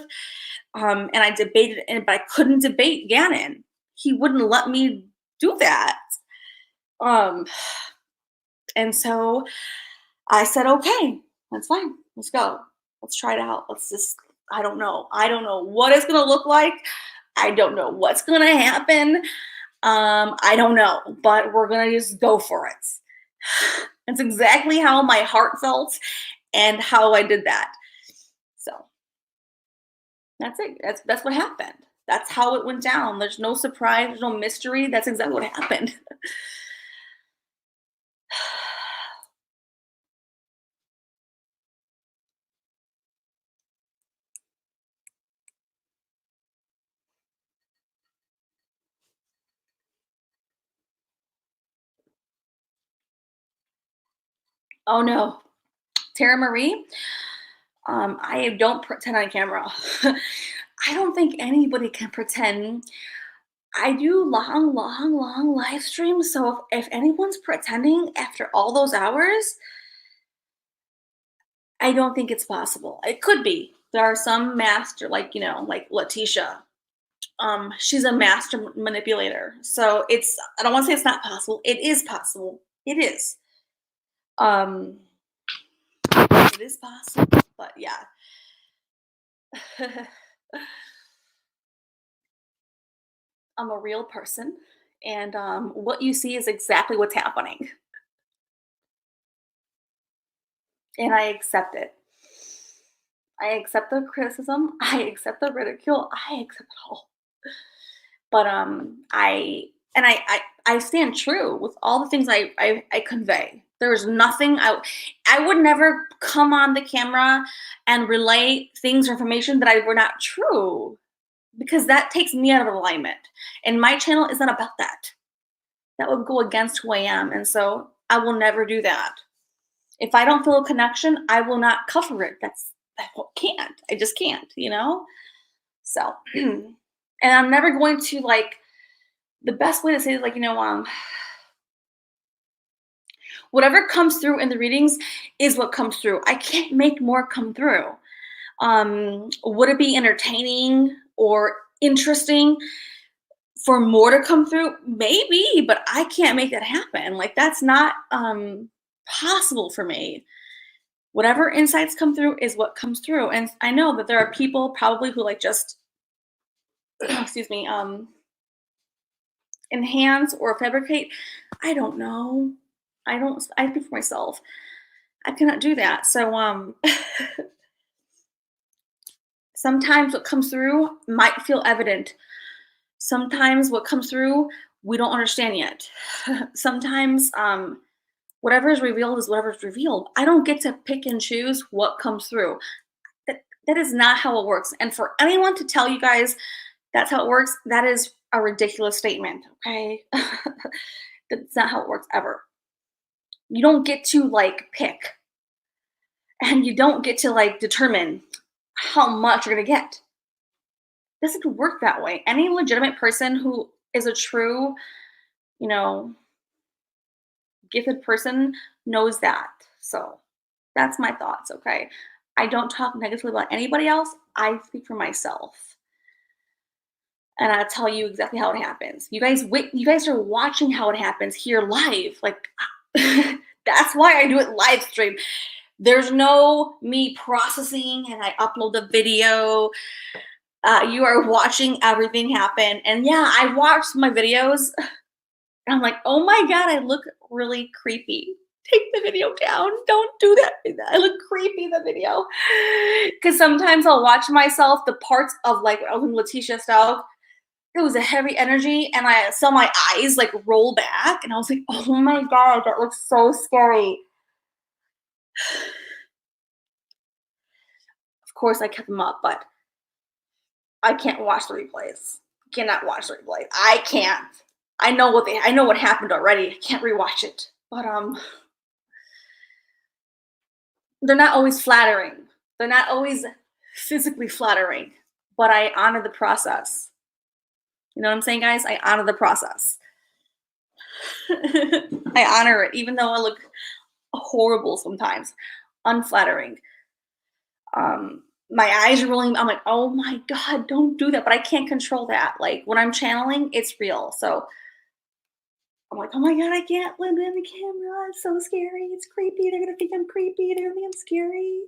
And I debated it, but I couldn't debate Gannon. He wouldn't let me do that. And so I said, okay, that's fine. Let's go. Let's try it out. I don't know. I don't know what it's gonna look like. I don't know what's gonna happen. I don't know, but we're gonna just go for it. That's exactly how my heart felt and how I did that. So that's it. That's what happened. That's how it went down. There's no surprise. There's no mystery. That's exactly what happened. Oh no. Tara Marie. I don't pretend on camera. I don't think anybody can pretend. I do long, long, long live streams. So if anyone's pretending after all those hours, I don't think it's possible. It could be. There are some master, like, like Letitia. She's a master manipulator. So I don't want to say it's not possible. It is possible. It is. It is possible, but yeah. I'm a real person, and what you see is exactly what's happening. And I accept it. I accept the criticism. I accept the ridicule. I accept it all. But I stand true with all the things I convey. There's nothing I would never come on the camera and relay things or information that were not true, because that takes me out of alignment. And my channel is not about that. That would go against who I am. And so I will never do that. If I don't feel a connection, I will not cover it. I can't. I just can't, So, and I'm never going to, like, the best way to say it is, like, whatever comes through in the readings is what comes through. I can't make more come through. Would it be entertaining or interesting for more to come through? Maybe, but I can't make that happen. Like, that's not possible for me. Whatever insights come through is what comes through. And I know that there are people probably who, like, just, excuse me, enhance or fabricate. I don't know. I speak for myself. I cannot do that. So sometimes what comes through might feel evident. Sometimes what comes through we don't understand yet. Sometimes whatever is revealed is whatever is revealed. I don't get to pick and choose what comes through. That is not how it works. And for anyone to tell you guys that's how it works, that is a ridiculous statement, okay? That's not how it works ever. You don't get to, like, pick. And you don't get to, like, determine how much you're going to get. It doesn't work that way. Any legitimate person who is a true, gifted person knows that. So that's my thoughts, okay? I don't talk negatively about anybody else. I speak for myself. And I'll tell you exactly how it happens. You guys are watching how it happens here live. Like, that's why I do it live stream. There's no me processing and I upload the video. You are watching everything happen. And yeah, I watched my videos and I'm like, oh my God, I look really creepy. Take the video down. Don't do that. I look creepy in the video. Because sometimes I'll watch myself, the parts of, like, when I was in Letitia style, it was a heavy energy and I saw my eyes, like, roll back and I was like, oh my God, that looks so scary. Of course I kept them up, but I can't watch the replays. Cannot watch the replays. I can't. I know what happened already. I can't rewatch it. But they're not always flattering. They're not always physically flattering, but I honor the process. You know what I'm saying, guys? I honor the process. I honor it, even though I look horrible sometimes, unflattering. My eyes are rolling. I'm like, oh my God, don't do that. But I can't control that. Like, when I'm channeling, it's real. So I'm like, oh my God, I can't live in the camera. It's so scary. It's creepy. They're going to think I'm creepy. They're going to think I'm scary.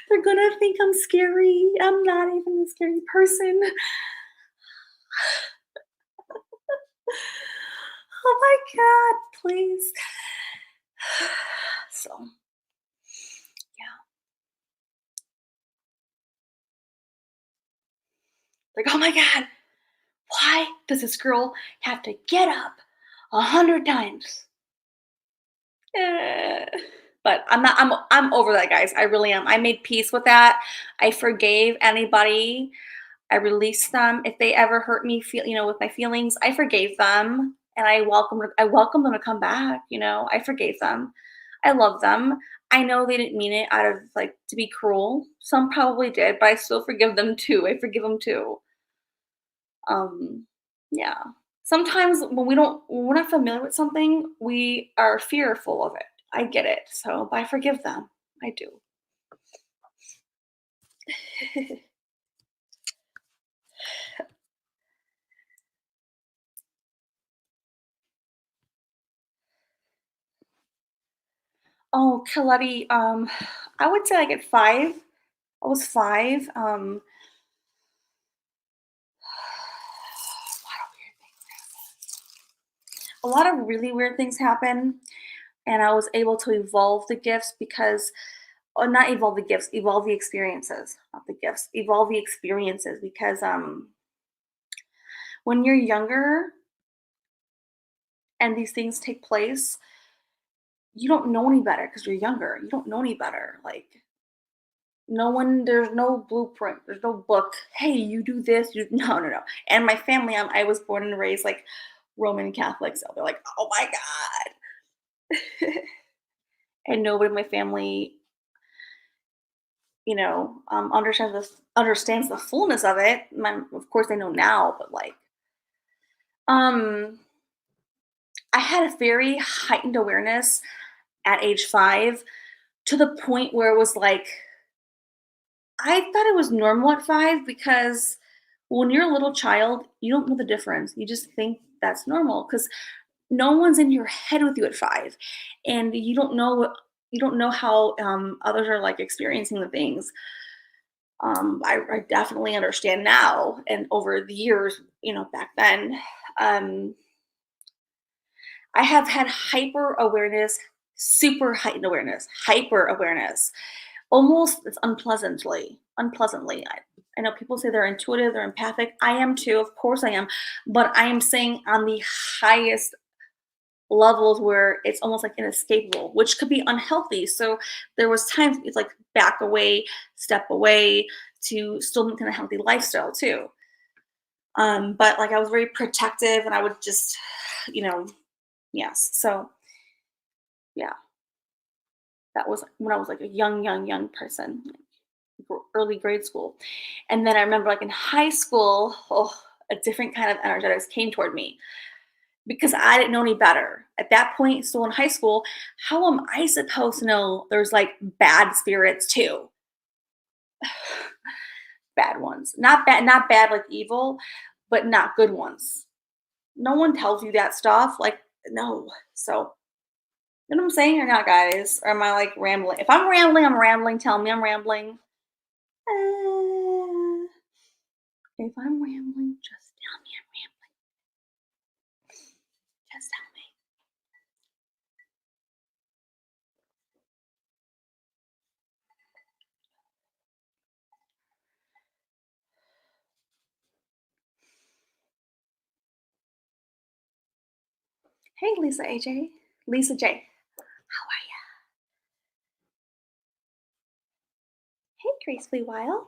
They're going to think I'm scary. I'm not even a scary person. Oh my God, please. So, yeah. Like, oh my God, why does this girl have to get up 100 times? But I'm over that, guys. I really am. I made peace with that. I forgave anybody. I released them. If they ever hurt me, with my feelings, I forgave them, and I welcome them to come back. I forgave them. I love them. I know they didn't mean it out of like to be cruel. Some probably did, but I still forgive them too. I forgive them too. Um, yeah. Sometimes when we're not familiar with something, we are fearful of it. I get it. So, but I forgive them. I do. Oh, Kaleti, I would say like at 5. I was 5. A lot of really weird things happen, and I was able to evolve the gifts because, or not evolve the gifts, evolve the experiences, not the gifts, evolve the experiences because when you're younger and these things take place, you don't know any better because you're younger. You don't know any better. Like no one, there's no blueprint, there's no book. Hey, you do this. You no, no, no. And my family, I was born and raised like Roman Catholic, so they're like, oh my god. And nobody in my family, understands the fullness of it. Of course, they know now, but like, um, I had a very heightened awareness at age 5 to the point where it was like I thought it was normal at 5 because when you're a little child, you don't know the difference. You just think that's normal because no one's in your head with you at 5, and you don't know how others are like experiencing the things. I definitely understand now, and over the years, back then, um, I have had hyper awareness, super heightened awareness, hyper awareness, almost it's unpleasantly. I know people say they're intuitive, they're empathic. I am too, of course I am, but I am saying on the highest levels where it's almost like inescapable, which could be unhealthy. So there was times it's like back away, step away to still maintain a healthy lifestyle too. But like I was very protective and I would just, you know, yes. So yeah, that was when I was like a young person, like early grade school. And then I remember like in high school, oh, a different kind of energetics came toward me because I didn't know any better. At that point, still in high school, how am I supposed to know there's like bad spirits too? Bad ones. Not bad like evil, but not good ones. No one tells you that stuff. Like, no. So, you know what I'm saying or not, guys? Or am I like rambling? If I'm rambling, I'm rambling. Tell me I'm rambling. If I'm rambling, just tell me I'm rambling. Just tell me. Hey, Lisa AJ. Lisa J. How are ya? Hey, Gracefully Wild.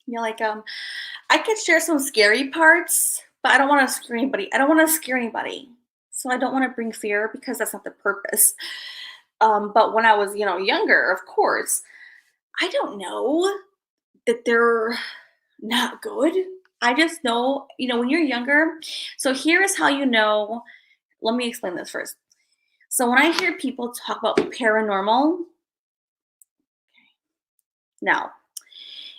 You're like, I could share some scary parts, but I don't want to scare anybody. I don't want to scare anybody. So I don't want to bring fear because that's not the purpose. But when I was, younger, of course, I don't know that they're not good. I just know, when you're younger. So here is how you know. Let me explain this first. So when I hear people talk about paranormal, now,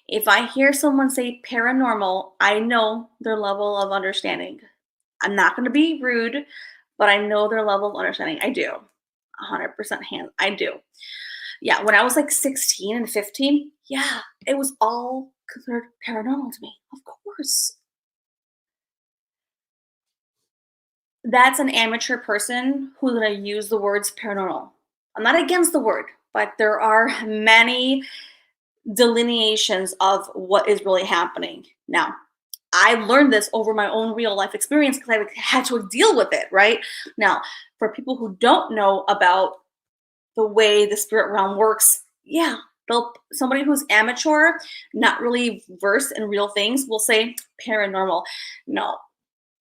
if I hear someone say paranormal, I know their level of understanding. I'm not going to be rude, but I know their level of understanding. I do. 100% hand. I do. Yeah, when I was like 16 and 15, yeah, it was all considered paranormal to me. Of course. That's an amateur person who's going to use the words paranormal. I'm not against the word, but there are many delineations of what is really happening. Now, I learned this over my own real life experience because I had to deal with it, right? Now, for people who don't know about the way the spirit realm works, yeah, somebody who's amateur, not really versed in real things, will say paranormal. No,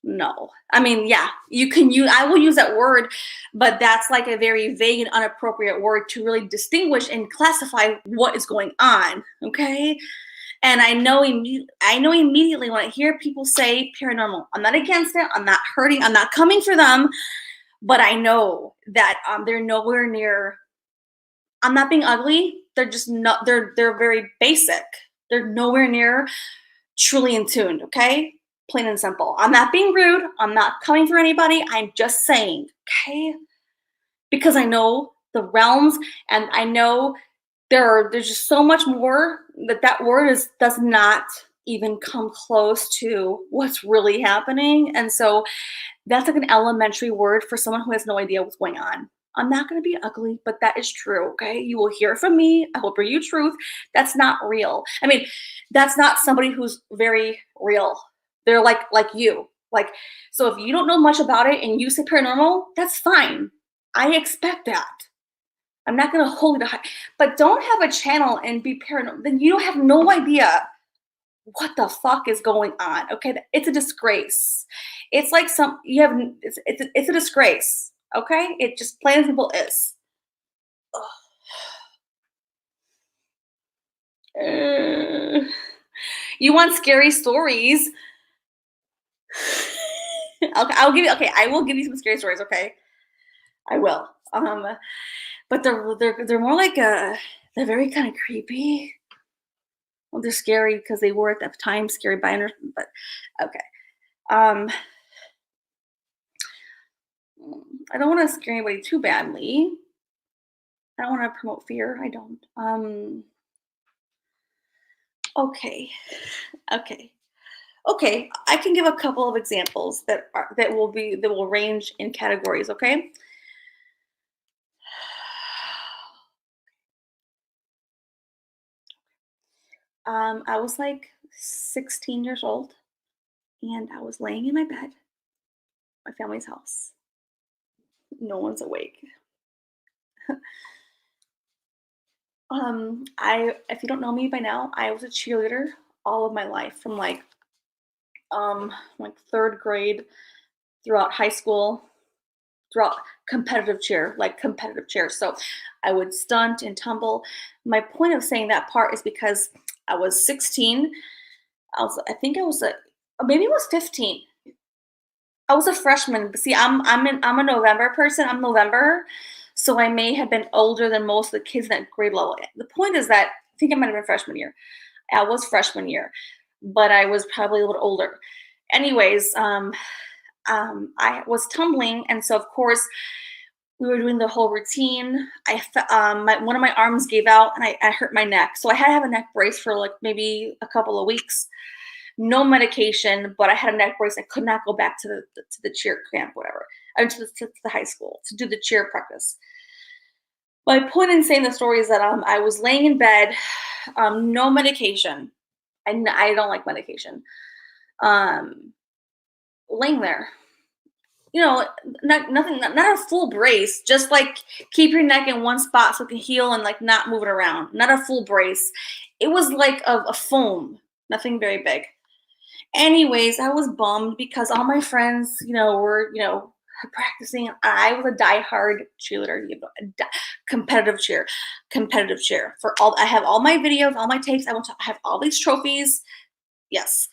No. I mean, yeah, you can use, I will use that word, but that's like a very vague and inappropriate word to really distinguish and classify what is going on. Okay. And I know immediately when I hear people say paranormal, I'm not against it. I'm not hurting. I'm not coming for them, but I know that they're nowhere near. I'm not being ugly. They're just not. They're very basic. They're nowhere near truly in tune. Okay, plain and simple. I'm not being rude. I'm not coming for anybody. I'm just saying. Okay, because I know the realms, and I know there's just so much more that word does not even come close to what's really happening. And so that's like an elementary word for someone who has no idea what's going on. I'm not going to be ugly, but that is true. Okay, you will hear from me. I will bring you truth. That's not real. I mean, that's not somebody who's very real. They're like you. Like, so if you don't know much about it and you say paranormal, that's fine. I expect that. I'm not going to hold you to high, but don't have a channel and be paranoid. Then you don't have no idea what the fuck is going on. Okay, it's a disgrace. It's like it's a disgrace. Okay, it just plain and simple is. You want scary stories? Okay, I'll give you. Okay, I will give you some scary stories. Okay, I will. But they're more like they're very kind of creepy. Well, they're scary because they were at that time scary binders, but okay. I don't want to scare anybody too badly. I don't want to promote fear. I don't. Okay. Okay. I can give a couple of examples that will range in categories. Okay. I was like 16 years old, and I was laying in my bed, my family's house. No one's awake. If you don't know me by now, I was a cheerleader all of my life from like third grade throughout high school, throughout competitive cheer. So I would stunt and tumble. My point of saying that part is because I was 16. I think I was maybe it was 15. I was a freshman. But see, I'm a November person. I'm November, so I may have been older than most of the kids in that grade level. The point is that I think I might have been freshman year. I was freshman year, but I was probably a little older. Anyways, I was tumbling, and so of course we were doing the whole routine. One of my arms gave out, and I hurt my neck, so I had to have a neck brace for like maybe a couple of weeks. No medication, but I had a neck brace. I could not go back to the cheer camp, whatever. I went to the high school to do the cheer practice. My point in saying the story is that I was laying in bed, no medication. I don't like medication. Laying there, not a full brace, just like keep your neck in one spot so it can heal and like not move it around. Not a full brace. It was like a foam, nothing very big. Anyways, I was bummed because all my friends, were, practicing. I was a diehard cheerleader, competitive cheer. I have all my videos, all my tapes. I have all these trophies. Yes.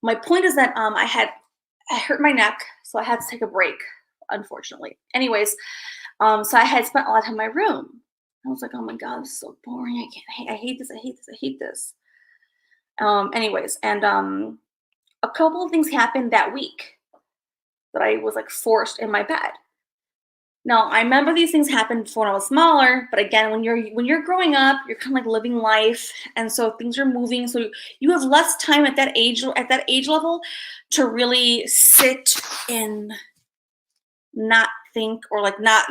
My point is that I hurt my neck, so I had to take a break, unfortunately. Anyways, so I had spent a lot of time in my room. I was like, oh my God, this is so boring. I hate this. Anyways, and a couple of things happened that week that I was like forced in my bed. Now, I remember these things happened before when I was smaller, but again, when you're growing up, you're kind of like living life, and so things are moving. So you have less time at that age level to really sit and not think or like not,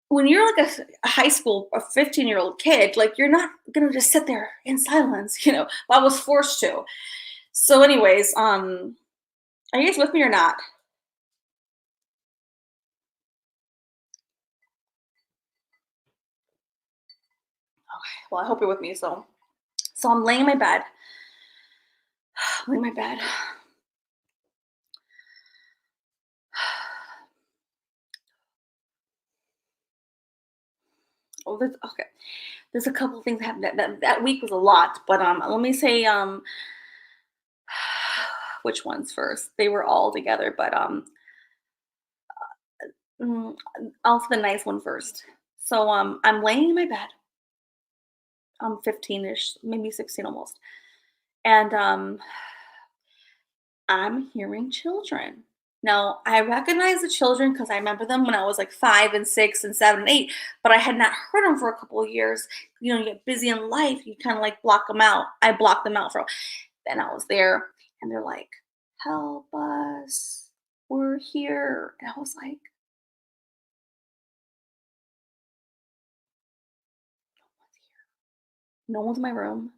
when you're like a high school, a 15-year-old kid, like you're not gonna just sit there in silence, but I was forced to. So anyways, are you guys with me or not? Okay, well, I hope you're with me. So I'm laying in my bed. Oh, okay. There's a couple things that happened. That week was a lot, but let me say which ones first. They were all together, but mm, I'll say the nice one first. So I'm laying in my bed. I'm 15ish, maybe 16 almost, and I'm hearing children. Now, I recognize the children because I remember them when I was like 5 and 6 and 7 and 8, but I had not heard them for a couple of years. You get busy in life, you kind of like block them out. I blocked them out for, then I was there and they're like, help us, we're here. And I was like, no one's in my room.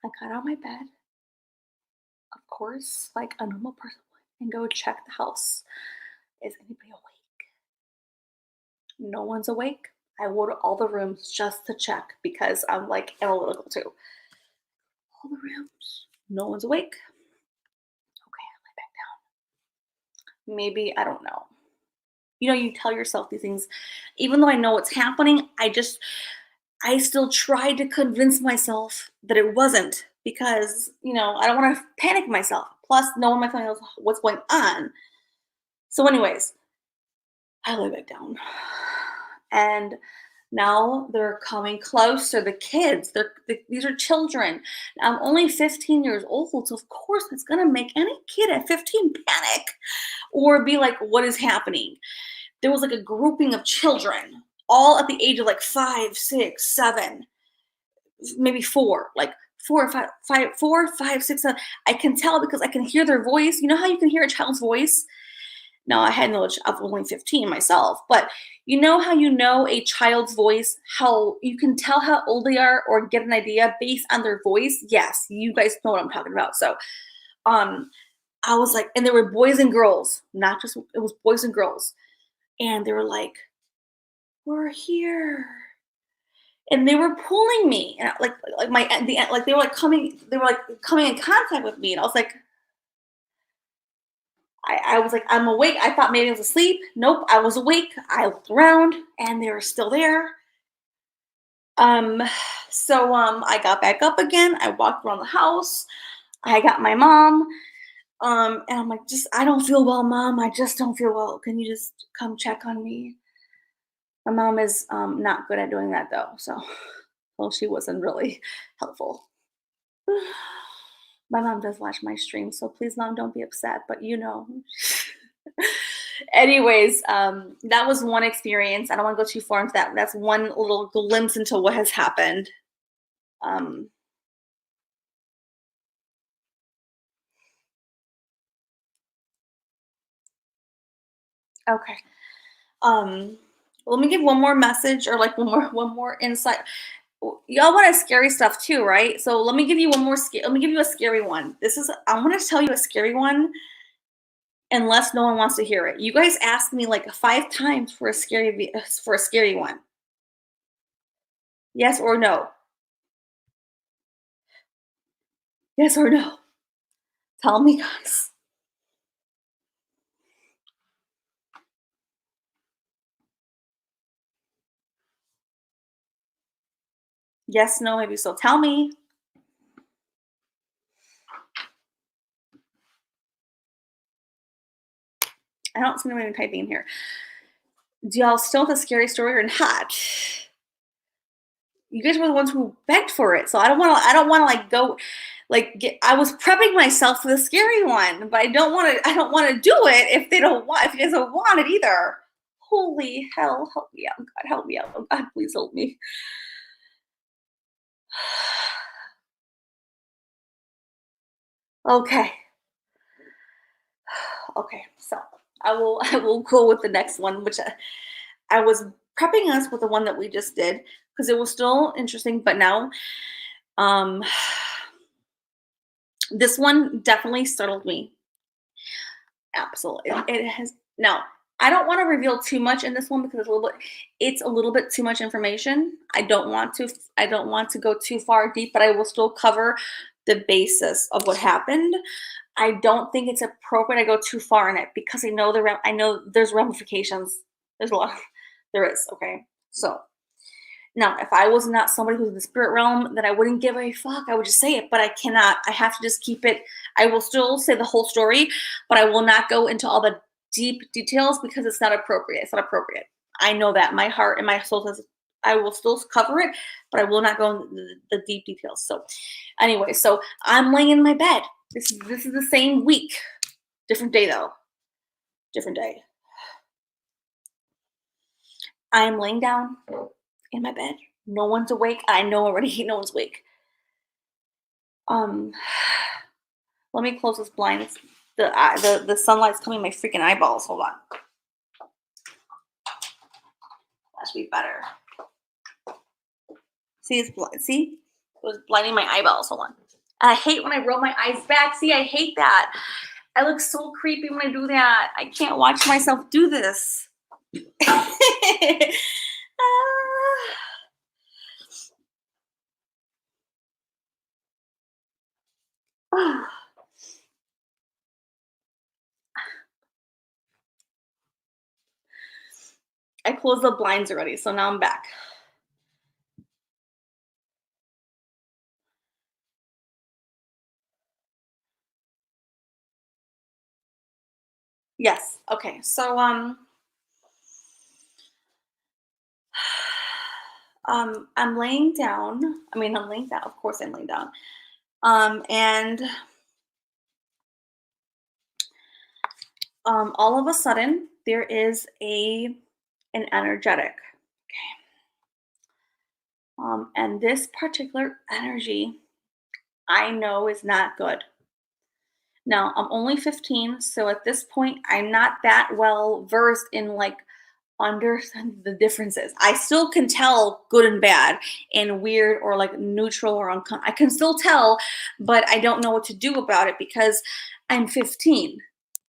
I got out of my bed, of course, like a normal person would, and go check the house. Is anybody awake? No one's awake. I go to all the rooms just to check because I'm like analytical too. All the rooms, no one's awake. Okay, I lay back down. Maybe, I don't know. You tell yourself these things, even though I know what's happening, I still tried to convince myself that it wasn't because, I don't want to panic myself. Plus, no one in my family knows what's going on. So anyways, I lay back down. And now they're coming closer. The kids, these are children. I'm only 15 years old, so of course it's going to make any kid at 15 panic or be like, what is happening? There was like a grouping of children, all at the age of like 5, 6, 7, maybe 4, like 4, 5, 6, 7. I can tell because I can hear their voice. You know how you can hear a child's voice? Now, I had knowledge, I was only 15 myself, but you know how a child's voice, how you can tell how old they are or get an idea based on their voice? Yes, you guys know what I'm talking about. So I was like, and there were boys and girls, not just, it was boys and girls. And they were like, we're here. And they were pulling me, and they were like coming in contact with me. And I was like, I was like, I'm awake. I thought maybe I was asleep. Nope, I was awake. I looked around and they were still there. So I got back up again. I walked around the house. I got my mom. And I'm like, I don't feel well, Mom. I just don't feel well. Can you just come check on me? My mom is not good at doing that though. So, well, she wasn't really helpful. My mom does watch my stream, so please, Mom, don't be upset, but Anyways, that was one experience. I don't want to go too far into that. That's one little glimpse into what has happened. Okay. Let me give one more message or like one more insight. Y'all want scary stuff too, right? So let me give you one more. Let me give you a scary one. I want to tell you a scary one, unless no one wants to hear it. You guys asked me like 5 times for a scary one. Yes or no? Yes or no? Tell me, guys. Yes, no, maybe so. Tell me. I don't see anyone typing in here. Do y'all still have a scary story or not? You guys were the ones who begged for it, so I don't want to like go, like I was prepping myself for the scary one, but I don't want to do it if you guys don't want it either. Holy hell, help me out, God, help me out, oh, God, please help me. Okay, so I will go with the next one, which I was prepping us with the one that we just did because it was still interesting, but now this one definitely startled me. Absolutely. It has. Now, I don't want to reveal too much in this one because it's a little bit too much information. I don't want to go too far deep, but I will still cover the basis of what happened. I don't think it's appropriate I go too far in it because I know there's ramifications. There's a lot. There is. Okay. So Now, if I was not somebody who's in the spirit realm, then I wouldn't give a fuck. I would just say it, but I cannot. I have to just keep it. I will still say the whole story, but I will not go into all the deep details because it's not appropriate. It's not appropriate. I know that. My heart and my soul says I will still cover it, but I will not go into the deep details. So anyway, so I'm laying in my bed. This is the same week. Different day though. Different day. I'm laying down in my bed. No one's awake. I know already no one's awake. Let me close this blind. The sunlight's coming in my freaking eyeballs. Hold on. That should be better. See, see? It was blinding my eyeballs. Hold on. And I hate when I roll my eyes back. See, I hate that. I look so creepy when I do that. I can't watch myself do this. I closed the blinds already, so now I'm back. Yes. Okay. So I'm laying down. I mean, I'm laying down. Of course, I'm laying down. And all of a sudden, there is an energetic. Okay. And this particular energy, I know is not good. Now, I'm only 15, so at this point, I'm not that well versed in like understand the differences. I still can tell good and bad and weird or like neutral or uncomfortable. I can still tell, but I don't know what to do about it because I'm 15.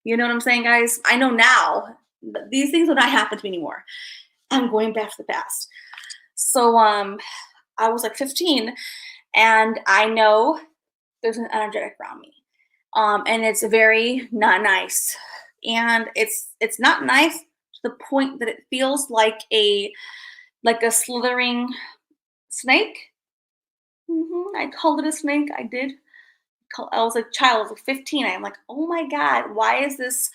You know what I'm saying, guys? I know now these things will not happen to me anymore. I'm going back to the past. So I was like 15 and I know there's an energetic around me. And it's very not nice. And it's not nice to the point that it feels like a slithering snake. I called it a snake. I did. I was a child. I was like 15. I'm like, oh my God, why is this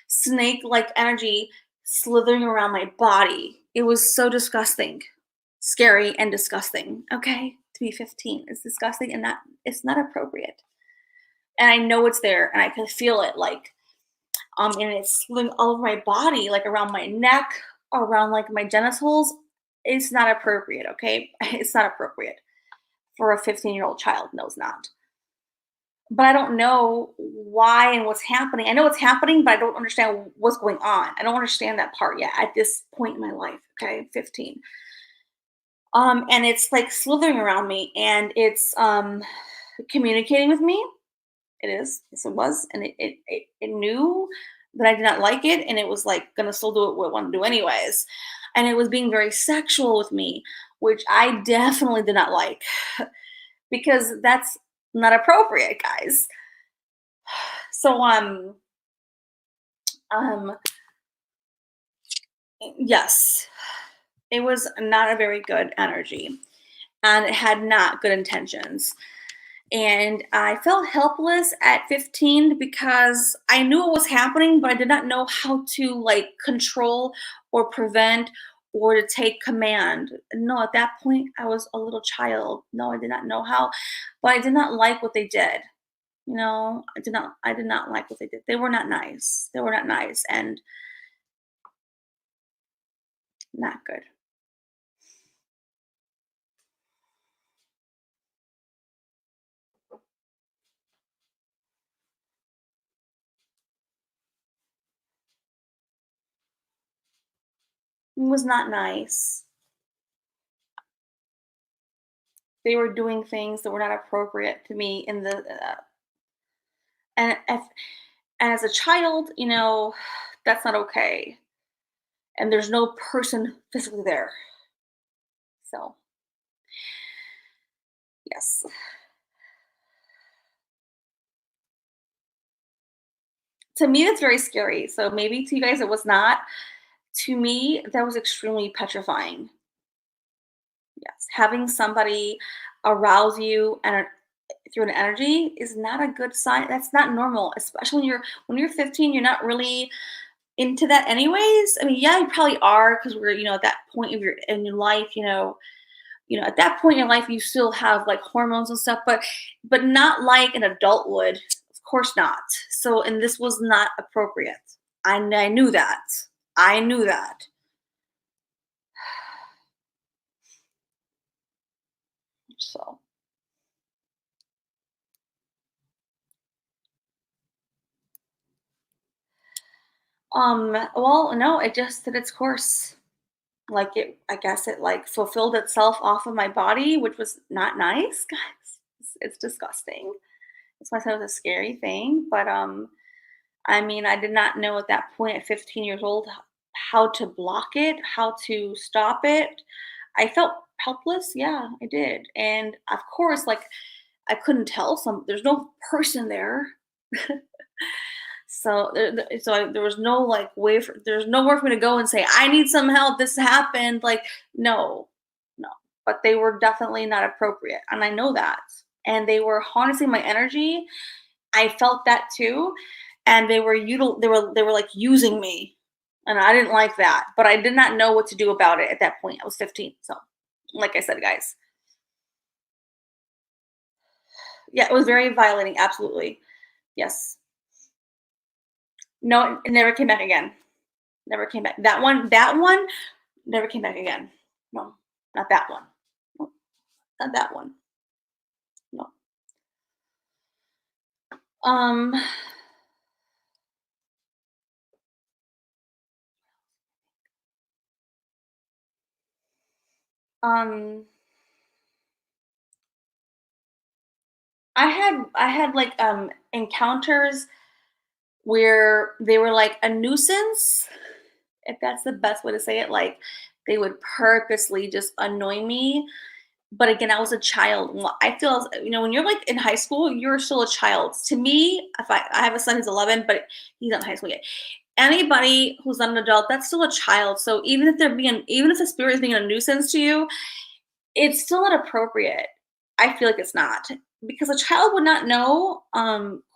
snake-like energy slithering around my body? It was so disgusting, scary, and disgusting. Okay, to be 15, it's disgusting and it's not appropriate. And I know it's there, and I can feel it, like, and it's slithering all over my body, like around my neck, around like my genitals. It's not appropriate. Okay, it's not appropriate for a 15-year-old child. No, it's not. But I don't know why and what's happening. I know what's happening, but I don't understand what's going on. I don't understand that part yet at this point in my life. Okay, 15. And it's like slithering around me, and it's communicating with me. It is. Yes, it was. And it knew that I did not like it, and it was like gonna still do what it wanted to do anyways. And it was being very sexual with me, which I definitely did not like because that's not appropriate, guys. So yes, it was not a very good energy, and it had not good intentions. And I felt helpless at 15 because I knew what was happening, but I did not know how to like control or prevent or to take command. No, at that point, I was a little child. No, I did not know how, but I did not like what they did. You know, I did not like what they did. They were not nice. They were not nice and not good. It was not nice. They were doing things that were not appropriate to me in the and as a child, you know, that's not okay. And there's no person physically there. So, yes. To me, that's very scary. So maybe to you guys, it was not. To me, that was extremely petrifying. Yes, having somebody arouse you and through an energy is not a good sign. That's not normal, especially when you're 15. You're not really into that anyways. I mean, yeah, you probably are because we're at that point of your life. At that point in your life, you still have like hormones and stuff, but not like an adult would. Of course not. So, and this was not appropriate. I knew that. I knew that. So. Well, no, it just did its course. Like I guess it like fulfilled itself off of my body, which was not nice, guys. It's disgusting. That's why I said it was a scary thing. But I mean, I did not know at that point at 15 years old how to block it, how to stop it. I felt helpless. Yeah, I did. And of course, like I couldn't tell there's no person there. So there was no like there's nowhere for me to go and say I need some help. This happened. Like no, no. But they were definitely not appropriate, and I know that. And they were harnessing my energy. I felt that too, and they were like using me, and I didn't like that. But I did not know what to do about it at that point. I was 15, so like I said, guys, yeah, it was very violating. Absolutely, yes. No, it never came back again. Never came back. That one never came back again. No, not that one. No, not that one. No. Um, um, I had like encounters where they were like a nuisance, if that's the best way to say it. Like they would purposely just annoy me. But again, I was a child. I feel, when you're like in high school, you're still a child. To me, if I have a son who's 11, but he's not in high school yet. Anybody who's not an adult, that's still a child. So even if the spirit is being a nuisance to you, it's still not appropriate. I feel like it's not because a child would not know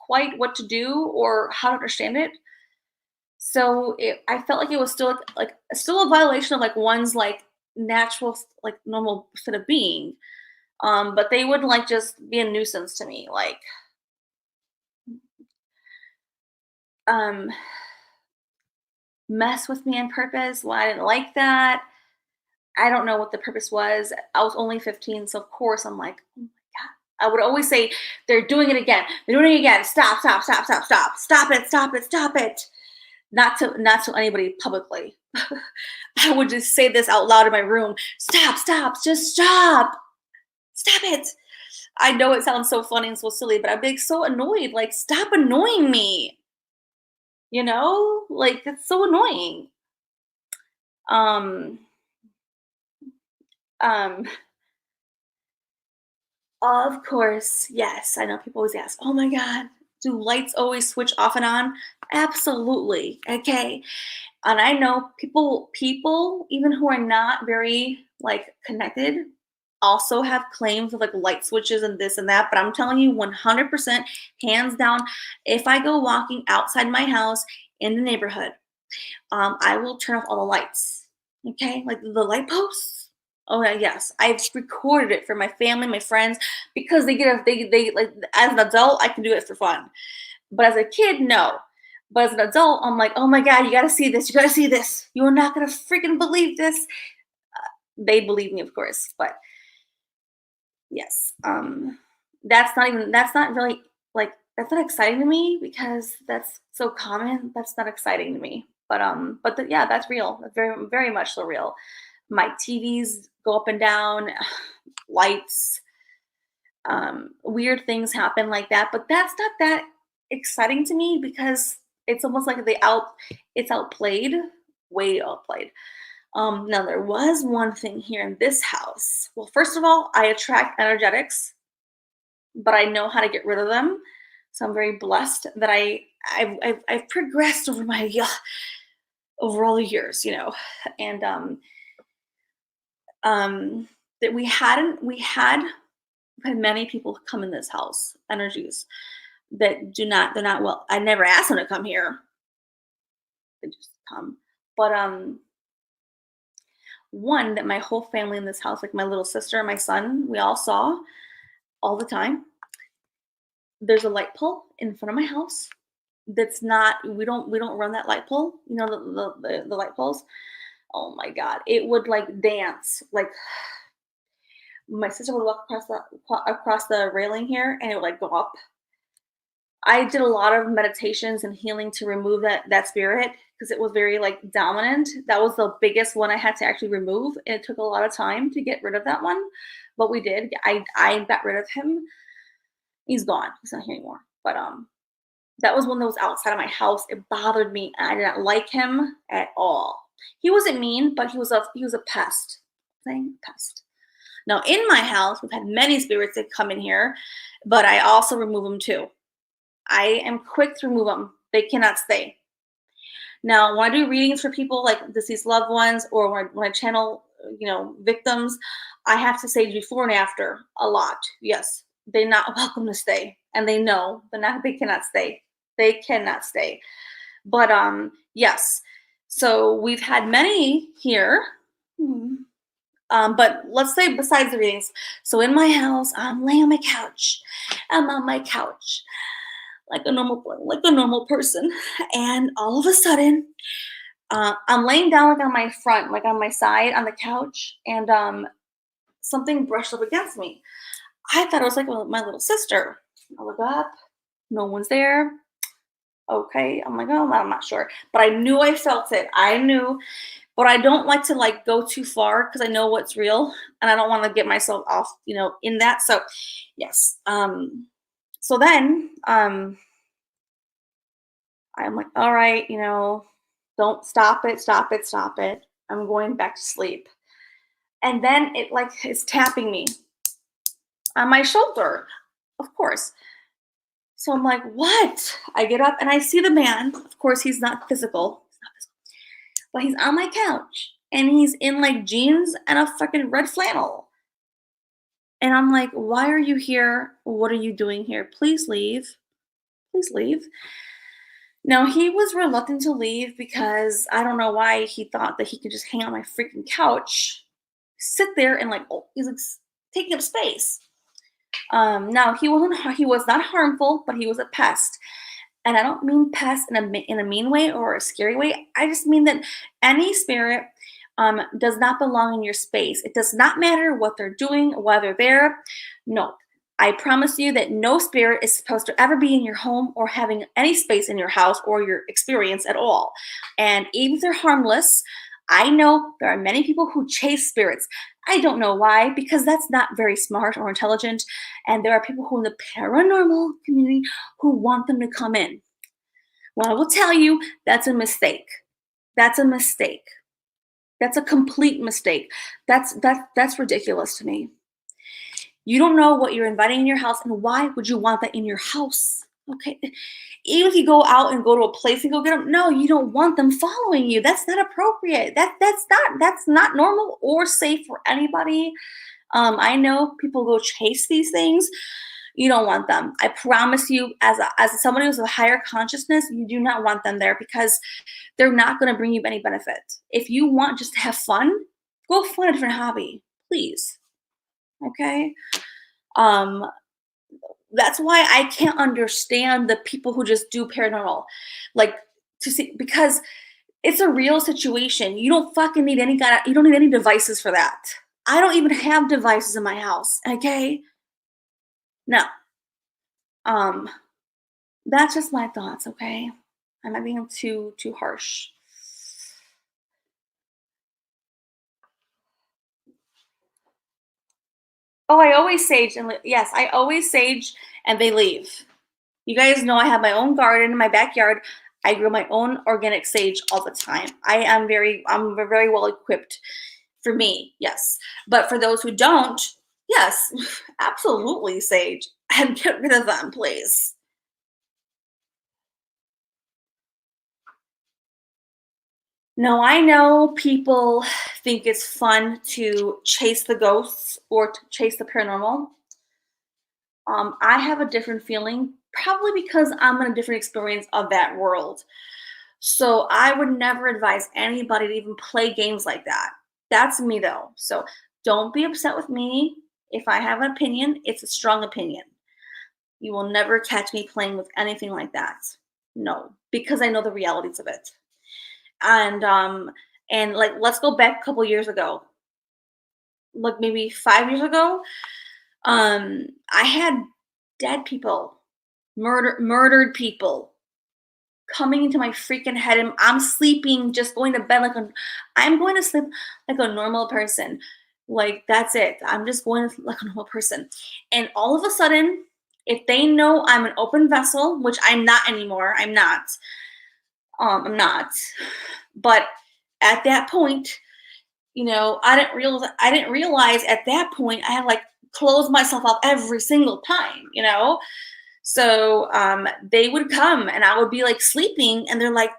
quite what to do or how to understand it. So I felt like it was still a violation of like one's like natural like normal state of being. But they would like just be a nuisance to me, like um, mess with me on purpose. Well, I didn't like that. I don't know what the purpose was. I was only 15, so of course I'm like, oh my god. I would always say, "They're doing it again. They're doing it again. Stop! Stop! Stop! Stop! Stop! Stop it! Stop it! Stop it!" Not to anybody publicly. I would just say this out loud in my room. Stop! Stop! Just stop! Stop it! I know it sounds so funny and so silly, but I'd be like, so annoyed. Like, stop annoying me. Like it's so annoying. Um, um, of course, yes. I know people always ask, "Oh my God, do lights always switch off and on?" Absolutely. Okay. And I know people even who are not very like connected also have claims of like light switches and this and that, but I'm telling you 100% hands down, if I go walking outside my house in the neighborhood, I will turn off all the lights. Okay? Like the light posts. Oh yeah, yes. I've recorded it for my family, my friends, because they like as an adult, I can do it for fun. But as a kid, no. But as an adult, I'm like, oh my God, you gotta see this. You gotta see this. You're not gonna freaking believe this. They believe me, of course. But yes, that's not really like that's not exciting to me because that's so common. That's not exciting to me. But yeah, that's real. That's very, very much so real. My TVs go up and down, lights, weird things happen like that. But that's not that exciting to me because it's almost like it's outplayed, way outplayed. Now there was one thing here in this house. Well, first of all, I attract energetics, but I know how to get rid of them. So I'm very blessed that I've progressed over over all the years, and that we had many people come in this house, energies that they're not well. I never asked them to come here. They just come. But one that my whole family in this house, like my little sister and my son, we all saw all the time. There's a light pole in front of my house that's not, we don't run that light pole, you know, the light poles. Oh my God, it would like dance. Like my sister would walk across the railing here and it would like go up. I did a lot of meditations and healing to remove that spirit because it was very like dominant. That was the biggest one I had to actually remove. And it took a lot of time to get rid of that one, but we did. I got rid of him. He's gone. He's not here anymore. But that was one that was outside of my house. It bothered me. And I did not like him at all. He wasn't mean, but he was a pest. Pest. Now in my house, we've had many spirits that come in here, but I also remove them too. I am quick to remove them. They cannot stay. Now, when I do readings for people like deceased loved ones, or when I channel, you know, victims, I have to say before and after a lot. Yes, they're not welcome to stay, and they know they cannot stay. They cannot stay. But yes. So we've had many here. But let's say besides the readings. So in my house, I'm laying on my couch. I'm on my couch. Like a normal person, and all of a sudden, I'm laying down like on my front, like on my side on the couch, and something brushed up against me. I thought it was like my little sister. I look up, no one's there. Okay, I'm like, oh, I'm not sure, but I knew I felt it. I knew, but I don't like to like go too far because I know what's real, and I don't want to get myself off, you know, in that. So, yes. So then, I'm like, all right, you know, don't stop it. I'm going back to sleep. And then it like is tapping me on my shoulder, of course. So I'm like, what? I get up and I see the man. Of course, he's not physical, but he's on my couch and he's in like jeans and a fucking red flannel. And I'm like, why are you here? What are you doing here? Please leave. Please leave. Now, he was reluctant to leave because I don't know why he thought that he could just hang on my freaking couch, sit there and like, oh, he's like taking up space. Now, he was not harmful, but he was a pest. And I don't mean pest in a mean way or a scary way. I just mean that any spirit does not belong in your space. It does not matter what they're doing, why they're there. No, I promise you that no spirit is supposed to ever be in your home or having any space in your house or your experience at all. And even if they're harmless, I know there are many people who chase spirits. I don't know why, because that's not very smart or intelligent. And there are people who in the paranormal community who want them to come in. Well, I will tell you, that's a mistake. That's a mistake. That's a complete mistake. That's ridiculous to me. You don't know what you're inviting in your house, and why would you want that in your house? Okay, even if you go out and go to a place and go get them, no, you don't want them following you. That's not appropriate. That's not normal or safe for anybody. I know people go chase these things. You don't want them. I promise you, as somebody who's a higher consciousness, you do not want them there because they're not going to bring you any benefit. If you want just to have fun, go find a different hobby, please. Okay? That's why I can't understand the people who just do paranormal, like to see, because it's a real situation. You don't fucking need you don't need any devices for that. I don't even have devices in my house. Okay? No. That's just my thoughts, okay? I'm not being too harsh. Oh, I always sage and yes, I always sage and they leave. You guys know I have my own garden in my backyard. I grow my own organic sage all the time. I'm very well equipped for me, yes. But for those who don't, yes, absolutely sage and get rid of them, please. No, I know people think it's fun to chase the ghosts or to chase the paranormal. I have a different feeling, probably because I'm in a different experience of that world. So I would never advise anybody to even play games like that. That's me though. So don't be upset with me. If I have an opinion, it's a strong opinion. You will never catch me playing with anything like that. No, because I know the realities of it. And like let's go back a couple years ago. Like maybe 5 years ago, I had dead people, murdered people coming into my freaking head, and I'm sleeping, just going to bed I'm going to sleep like a normal person. Like that's it. I'm just going to like a normal person. And all of a sudden, if they know I'm an open vessel, which I'm not anymore, I'm not. I'm not. But at that point, I didn't realize at that point I had like closed myself up every single time. So they would come and I would be like sleeping and they're like,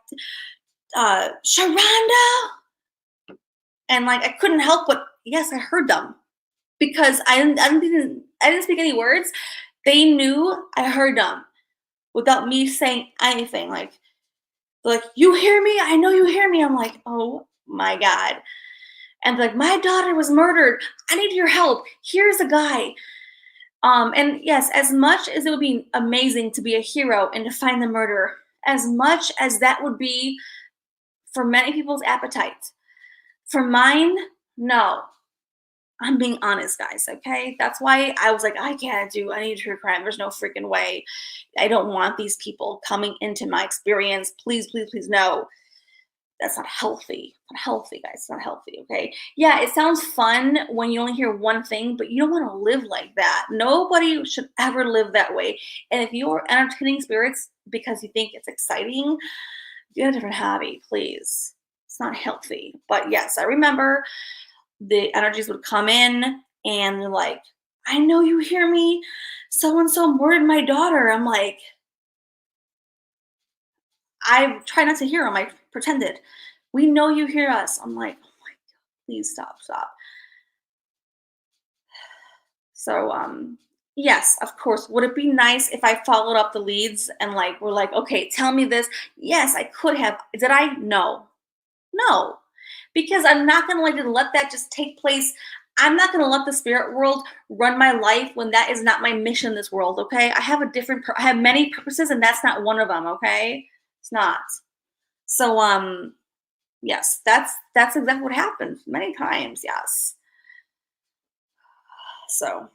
Sharonda. And like I couldn't help but yes, I heard them because I didn't speak any words. They knew I heard them without me saying anything. Like, you hear me? I know you hear me. I'm like, oh my God. And like, my daughter was murdered. I need your help. Here's a guy. And yes, as much as it would be amazing to be a hero and to find the murderer, as much as that would be for many people's appetite, for mine, no. I'm being honest, guys, okay? That's why I was like, I can't do any true crime. There's no freaking way. I don't want these people coming into my experience. Please, please, please, no. That's not healthy. Not healthy, guys. It's not healthy, okay? Yeah, it sounds fun when you only hear one thing, but you don't want to live like that. Nobody should ever live that way. And if you're entertaining spirits because you think it's exciting, get a different hobby, please. It's not healthy. But yes, I remember the energies would come in and they're like, I know you hear me. So and so murdered my daughter. I'm like, I try not to hear them. I pretended. We know you hear us. I'm like, oh my God, please stop. So, yes, of course. Would it be nice if I followed up the leads and like, we're like, okay, tell me this. Yes, I could have. Did I? No, because I'm not going to like let that just take place. I'm not going to let the spirit world run my life when that is not my mission in this world. Okay. I have I have many purposes and that's not one of them. Okay. It's not. So, yes, that's exactly what happened many times. Yes. So,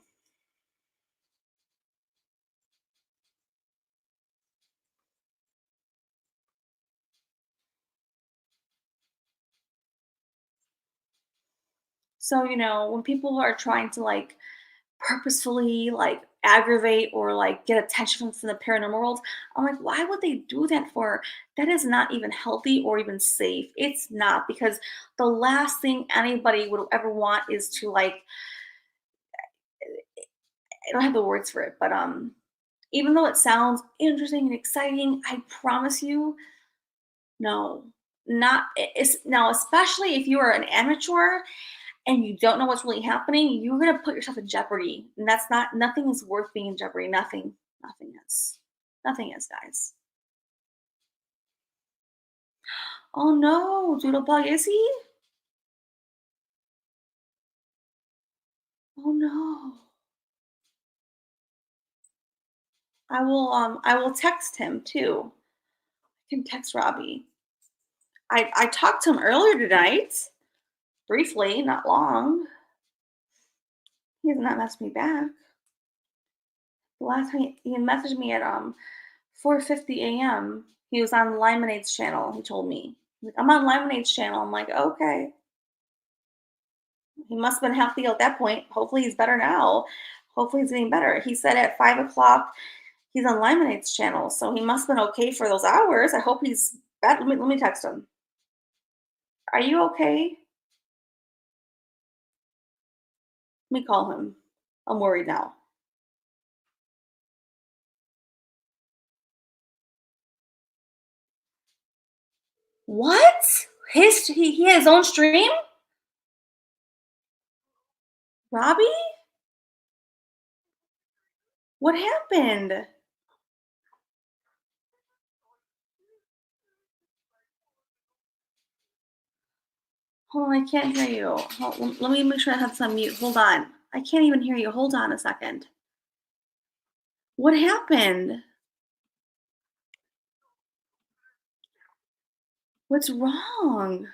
when people are trying to like purposefully like aggravate or like get attention from the paranormal world, I'm like, why would they do that for? That is not even healthy or even safe. It's not, because the last thing anybody would ever want is to like, I don't have the words for it, but even though it sounds interesting and exciting, I promise you, no, not it's now, especially if you are an amateur and you don't know what's really happening, you're gonna put yourself in jeopardy. And that's not nothing is worth being in jeopardy. Nothing is. Nothing is, guys. Oh no, Doodlebug, is he? Oh no. I will text him too. I can text Robbie. I talked to him earlier tonight. Briefly, not long. He has not messaged me back. The last time he messaged me at 4:50 a.m. He was on Lemonade's channel. He told me, like, I'm on Lemonade's channel. I'm like, okay. He must have been healthy at that point. Hopefully he's better now. Hopefully he's getting better. He said at 5 o'clock he's on Lemonade's channel, so he must have been okay for those hours. I hope he's better. Let me text him. Are you okay? Let me call him. I'm worried now. What? He had his own stream? Robbie? What happened? Hold on, I can't hear you. Let me make sure I have this on mute. Hold on. I can't even hear you. Hold on a second. What happened? What's wrong?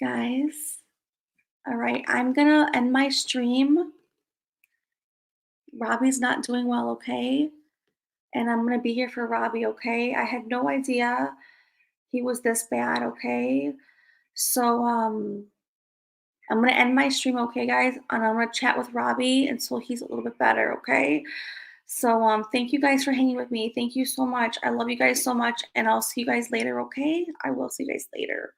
Guys, all right, I'm gonna end my stream. Robbie's not doing well, okay? And I'm gonna be here for Robbie, okay? I had no idea he was this bad, okay? So, I'm gonna end my stream, okay, guys? And I'm gonna chat with Robbie until he's a little bit better, okay? So, thank you guys for hanging with me. Thank you so much. I love you guys so much, and I'll see you guys later, okay? I will see you guys later.